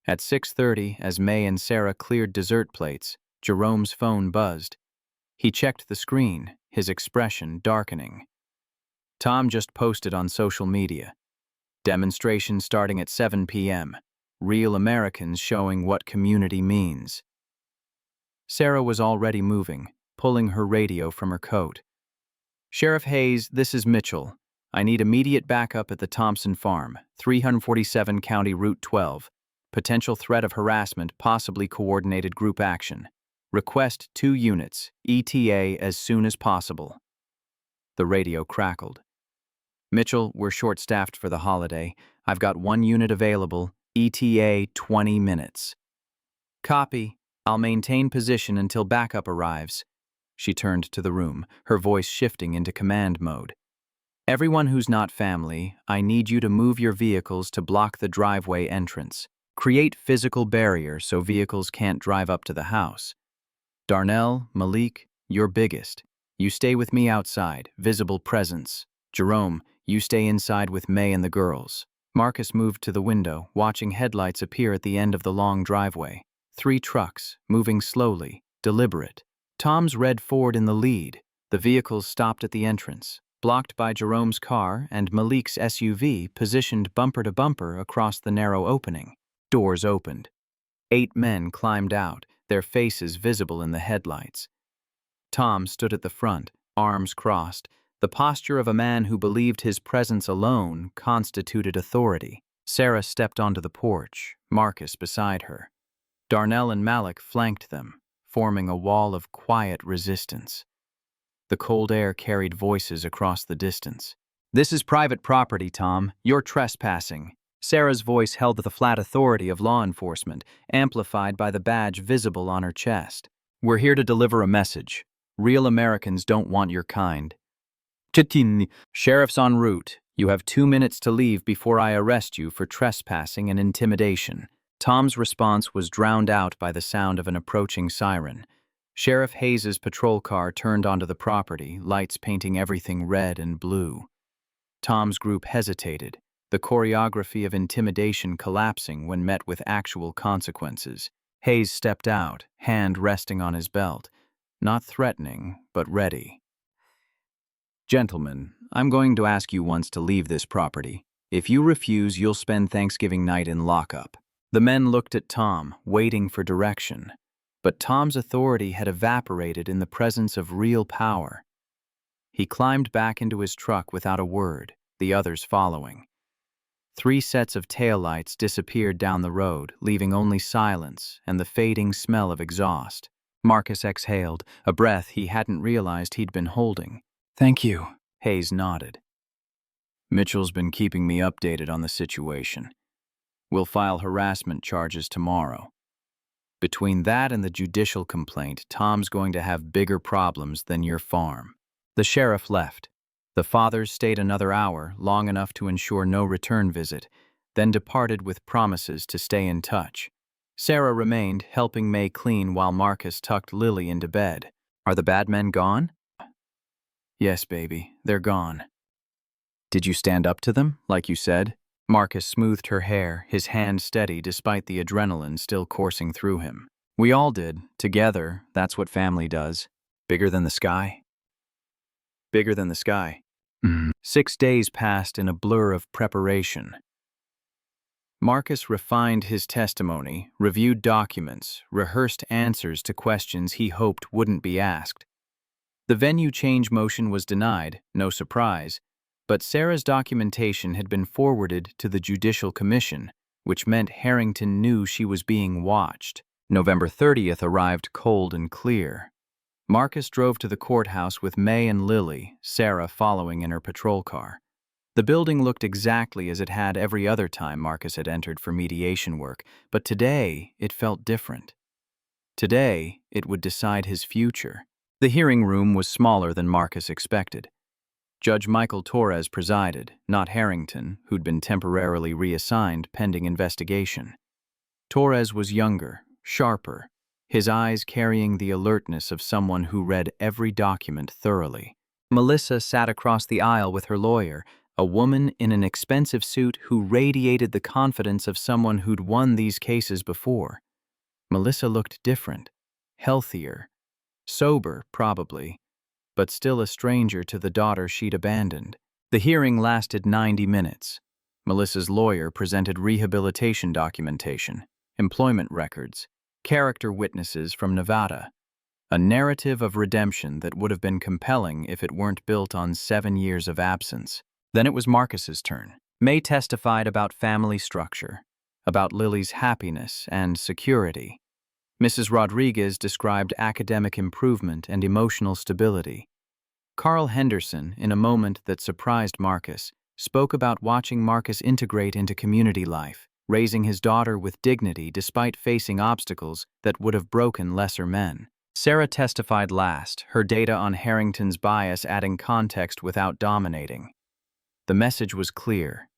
At 6:30, as May and Sarah cleared dessert plates, Jerome's phone buzzed. He checked the screen, his expression darkening. Tom just posted on social media. Demonstration starting at 7 p.m. Real Americans showing what community means. Sarah was already moving, pulling her radio from her coat. Sheriff Hayes, this is Mitchell. I need immediate backup at the Thompson Farm, 347 County Route 12. Potential threat of harassment, possibly coordinated group action. Request 2 units, ETA as soon as possible. The radio crackled. Mitchell, we're short-staffed for the holiday. I've got 1 unit available, ETA 20 minutes. Copy. I'll maintain position until backup arrives. She turned to the room, her voice shifting into command mode. Everyone who's not family, I need you to move your vehicles to block the driveway entrance. Create physical barrier so vehicles can't drive up to the house. Darnell, Malik, you're biggest. You stay with me outside, visible presence. Jerome, you stay inside with May and the girls. Marcus moved to the window, watching headlights appear at the end of the long driveway. 3 trucks, moving slowly, deliberate. Tom's red Ford in the lead. The vehicles stopped at the entrance, blocked by Jerome's car and Malik's SUV positioned bumper to bumper across the narrow opening. Doors opened. 8 men climbed out, their faces visible in the headlights. Tom stood at the front, arms crossed, the posture of a man who believed his presence alone constituted authority. Sarah stepped onto the porch, Marcus beside her. Darnell and Malik flanked them, forming a wall of quiet resistance. The cold air carried voices across the distance. This is private property, Tom. You're trespassing. Sarah's voice held the flat authority of law enforcement, amplified by the badge visible on her chest. We're here to deliver a message. Real Americans don't want your kind. Chitin, sheriff's en route. You have 2 minutes to leave before I arrest you for trespassing and intimidation. Tom's response was drowned out by the sound of an approaching siren. Sheriff Hayes's patrol car turned onto the property, lights painting everything red and blue. Tom's group hesitated, the choreography of intimidation collapsing when met with actual consequences. Hayes stepped out, hand resting on his belt, not threatening, but ready. Gentlemen, I'm going to ask you once to leave this property. If you refuse, you'll spend Thanksgiving night in lockup. The men looked at Tom, waiting for direction. But Tom's authority had evaporated in the presence of real power. He climbed back into his truck without a word, the others following. 3 sets of taillights disappeared down the road, leaving only silence and the fading smell of exhaust. Marcus exhaled, a breath he hadn't realized he'd been holding. Thank you. Hayes nodded. Mitchell's been keeping me updated on the situation. We'll file harassment charges tomorrow. Between that and the judicial complaint, Tom's going to have bigger problems than your farm." The sheriff left. The fathers stayed another hour, long enough to ensure no return visit, then departed with promises to stay in touch. Sarah remained, helping May clean while Marcus tucked Lily into bed. "Are the bad men gone?" "Yes, baby, they're gone." "Did you stand up to them, like you said?" Marcus smoothed her hair, his hand steady despite the adrenaline still coursing through him. "We all did, together. That's what family does. Bigger than the sky?" "Bigger than the sky." 6 days passed in a blur of preparation. Marcus refined his testimony, reviewed documents, rehearsed answers to questions he hoped wouldn't be asked. The venue change motion was denied, no surprise, but Sarah's documentation had been forwarded to the Judicial Commission, which meant Harrington knew she was being watched. November 30th arrived cold and clear. Marcus drove to the courthouse with May and Lily, Sarah following in her patrol car. The building looked exactly as it had every other time Marcus had entered for mediation work, but today it felt different. Today, it would decide his future. The hearing room was smaller than Marcus expected. Judge Michael Torres presided, not Harrington, who'd been temporarily reassigned pending investigation. Torres was younger, sharper, his eyes carrying the alertness of someone who read every document thoroughly. Melissa sat across the aisle with her lawyer, a woman in an expensive suit who radiated the confidence of someone who'd won these cases before. Melissa looked different, healthier, sober, probably, but still a stranger to the daughter she'd abandoned. The hearing lasted 90 minutes. Melissa's lawyer presented rehabilitation documentation, employment records, character witnesses from Nevada, a narrative of redemption that would have been compelling if it weren't built on 7 years of absence. Then it was Marcus's turn. May testified about family structure, about Lily's happiness and security. Mrs. Rodriguez described academic improvement and emotional stability. Carl Henderson, in a moment that surprised Marcus, spoke about watching Marcus integrate into community life, raising his daughter with dignity despite facing obstacles that would have broken lesser men. Sarah testified last, her data on Harrington's bias adding context without dominating. The message was clear.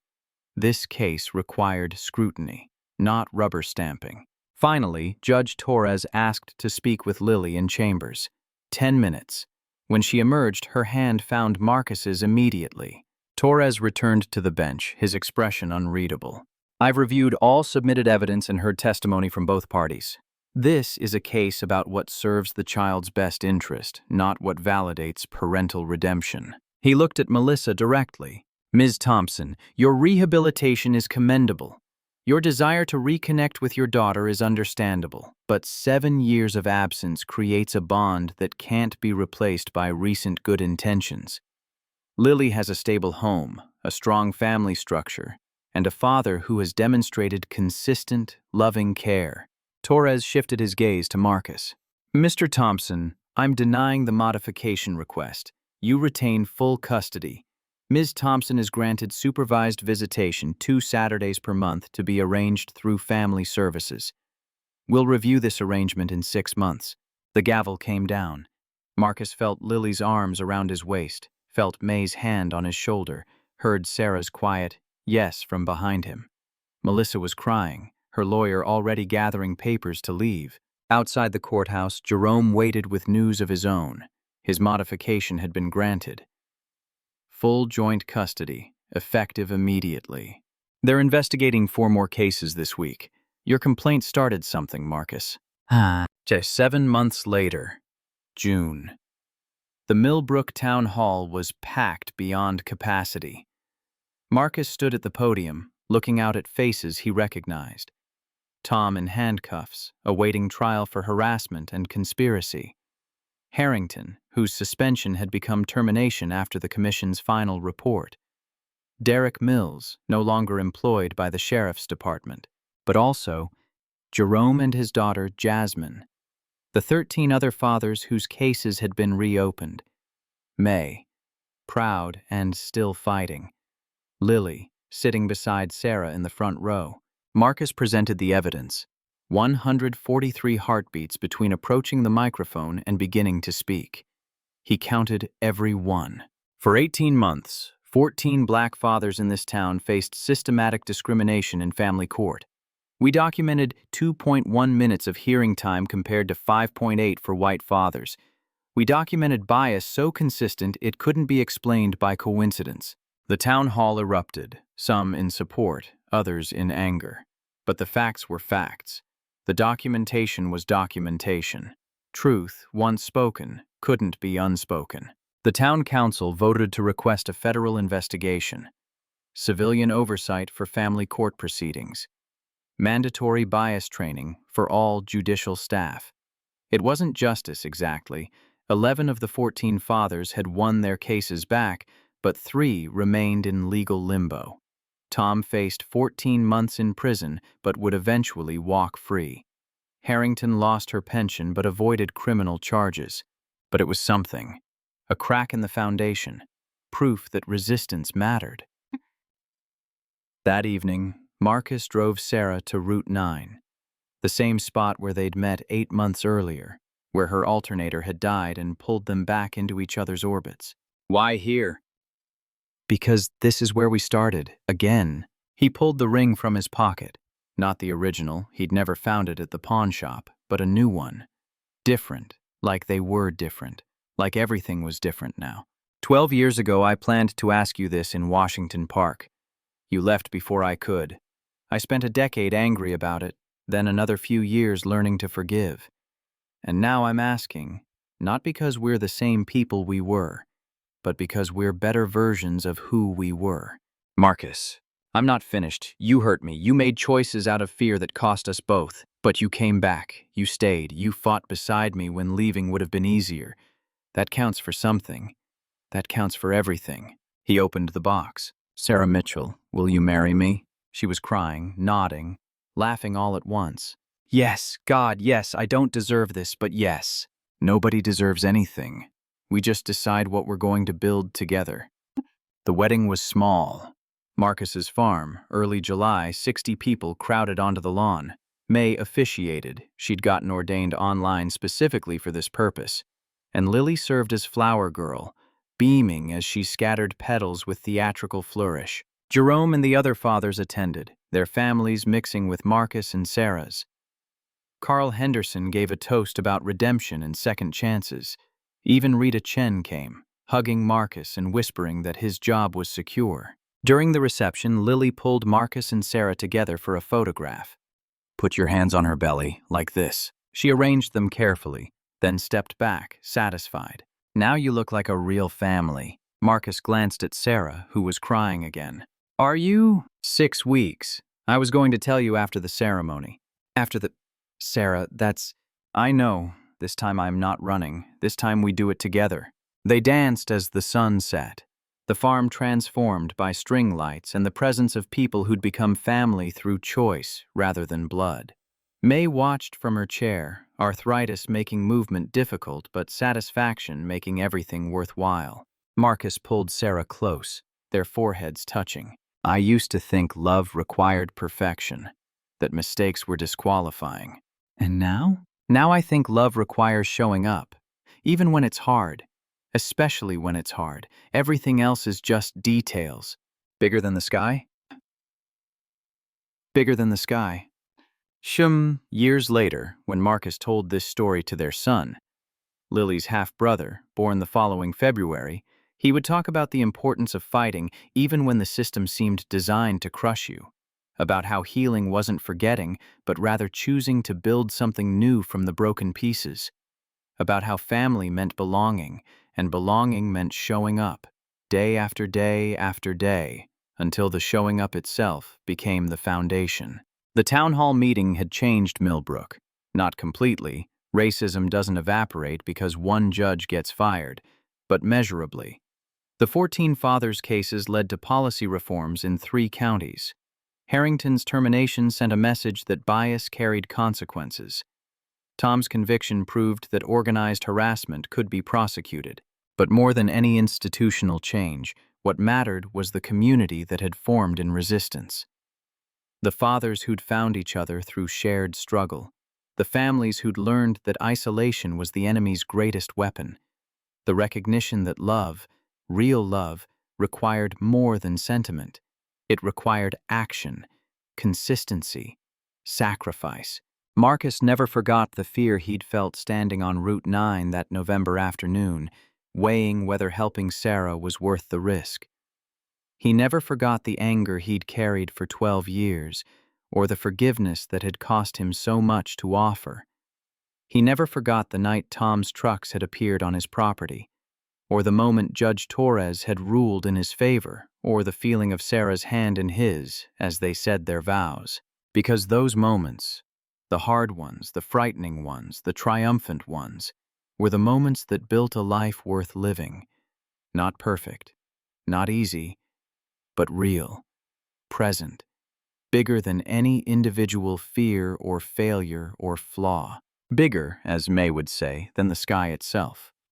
This case required scrutiny, not rubber stamping. Finally, Judge Torres asked to speak with Lily in chambers. 10 minutes. When she emerged, her hand found Marcus's immediately. Torres returned to the bench, his expression unreadable. "I've reviewed all submitted evidence and heard testimony from both parties. This is a case about what serves the child's best interest, not what validates parental redemption." He looked at Melissa directly. "Ms. Thompson, your rehabilitation is commendable. Your desire to reconnect with your daughter is understandable, but 7 years of absence creates a bond that can't be replaced by recent good intentions. Lily has a stable home, a strong family structure, and a father who has demonstrated consistent, loving care." Torres shifted his gaze to Marcus. "Mr. Thompson, I'm denying the modification request. You retain full custody. Ms. Thompson is granted supervised visitation 2 Saturdays per month to be arranged through family services. We'll review this arrangement in 6 months." The gavel came down. Marcus felt Lily's arms around his waist, felt May's hand on his shoulder, heard Sarah's quiet yes from behind him. Melissa was crying, her lawyer already gathering papers to leave. Outside the courthouse, Jerome waited with news of his own. His modification had been granted. Full joint custody, effective immediately. "They're investigating 4 more cases this week. Your complaint started something, Marcus." 7 months later, June. The Millbrook Town Hall was packed beyond capacity. Marcus stood at the podium, looking out at faces he recognized. Tom in handcuffs, awaiting trial for harassment and conspiracy. Harrington, whose suspension had become termination after the commission's final report. Derek Mills, no longer employed by the sheriff's department, but also Jerome and his daughter Jasmine. The 13 other fathers whose cases had been reopened. May, proud and still fighting. Lily, sitting beside Sarah in the front row. Marcus presented the evidence. 143 heartbeats between approaching the microphone and beginning to speak. He counted every one. For 18 months, 14 black fathers in this town faced systematic discrimination in family court. We documented 2.1 minutes of hearing time compared to 5.8 for white fathers. We documented bias so consistent it couldn't be explained by coincidence. The town hall erupted, some in support, others in anger. But the facts were facts. The documentation was documentation. Truth, once spoken, couldn't be unspoken. The town council voted to request a federal investigation, civilian oversight for family court proceedings, mandatory bias training for all judicial staff. It wasn't justice exactly. 11 of the 14 fathers had won their cases back, but 3 remained in legal limbo. Tom faced 14 months in prison but would eventually walk free. Harrington lost her pension but avoided criminal charges. But it was something. A crack in the foundation. Proof that resistance mattered. That evening, Marcus drove Sarah to Route 9, the same spot where they'd met 8 months earlier, where her alternator had died and pulled them back into each other's orbits. Why here? Because this is where we started, again. He pulled the ring from his pocket. Not the original, he'd never found it at the pawn shop, but a new one. Different, like they were different, like everything was different now. 12 years ago, I planned to ask you this in Washington Park. You left before I could. I spent a decade angry about it, then another few years learning to forgive. And now I'm asking, not because we're the same people we were, but because we're better versions of who we were. Marcus, I'm not finished. You hurt me. You made choices out of fear that cost us both. But you came back. You stayed. You fought beside me when leaving would have been easier. That counts for something. That counts for everything. He opened the box. Sarah Mitchell, will you marry me? She was crying, nodding, laughing all at once. Yes, God, yes, I don't deserve this, but yes. Nobody deserves anything. We just decide what we're going to build together. The wedding was small. Marcus's farm, early July, 60 people crowded onto the lawn. May officiated. She'd gotten ordained online specifically for this purpose. And Lily served as flower girl, beaming as she scattered petals with theatrical flourish. Jerome and the other fathers attended, their families mixing with Marcus and Sarah's. Carl Henderson gave a toast about redemption and second chances. Even Rita Chen came, hugging Marcus and whispering that his job was secure. During the reception, Lily pulled Marcus and Sarah together for a photograph. Put your hands on her belly, like this. She arranged them carefully, then stepped back, satisfied. Now you look like a real family. Marcus glanced at Sarah, who was crying again. Are you? 6 weeks. I was going to tell you after the ceremony. After the... Sarah, that's... I know. This time I'm not running. This time we do it together. They danced as the sun set. The farm transformed by string lights and the presence of people who'd become family through choice rather than blood. May watched from her chair, arthritis making movement difficult but satisfaction making everything worthwhile. Marcus pulled Sarah close, their foreheads touching. I used to think love required perfection, that mistakes were disqualifying. And now? Now I think love requires showing up, even when it's hard. Especially when it's hard. Everything else is just details. Bigger than the sky? Bigger than the sky. Years later, when Marcus told this story to their son, Lily's half-brother, born the following February, he would talk about the importance of fighting even when the system seemed designed to crush you, about how healing wasn't forgetting, but rather choosing to build something new from the broken pieces, about how family meant belonging, and belonging meant showing up, day after day after day, until the showing up itself became the foundation. The town hall meeting had changed Millbrook. Not completely. Racism doesn't evaporate because one judge gets fired, but measurably. The 14 fathers' cases led to policy reforms in 3 counties. Harrington's termination sent a message that bias carried consequences. Tom's conviction proved that organized harassment could be prosecuted. But more than any institutional change, what mattered was the community that had formed in resistance. The fathers who'd found each other through shared struggle. The families who'd learned that isolation was the enemy's greatest weapon. The recognition that love, real love, required more than sentiment. It required action, consistency, sacrifice. Marcus never forgot the fear he'd felt standing on Route 9 that November afternoon, weighing whether helping Sarah was worth the risk. He never forgot the anger he'd carried for 12 years, or the forgiveness that had cost him so much to offer. He never forgot the night Tom's trucks had appeared on his property, or the moment Judge Torres had ruled in his favor, or the feeling of Sarah's hand in his as they said their vows. Because those moments, the hard ones, the frightening ones, the triumphant ones, were the moments that built a life worth living. Not perfect, not easy, but real, present, bigger than any individual fear or failure or flaw. Bigger, as May would say, than the sky itself.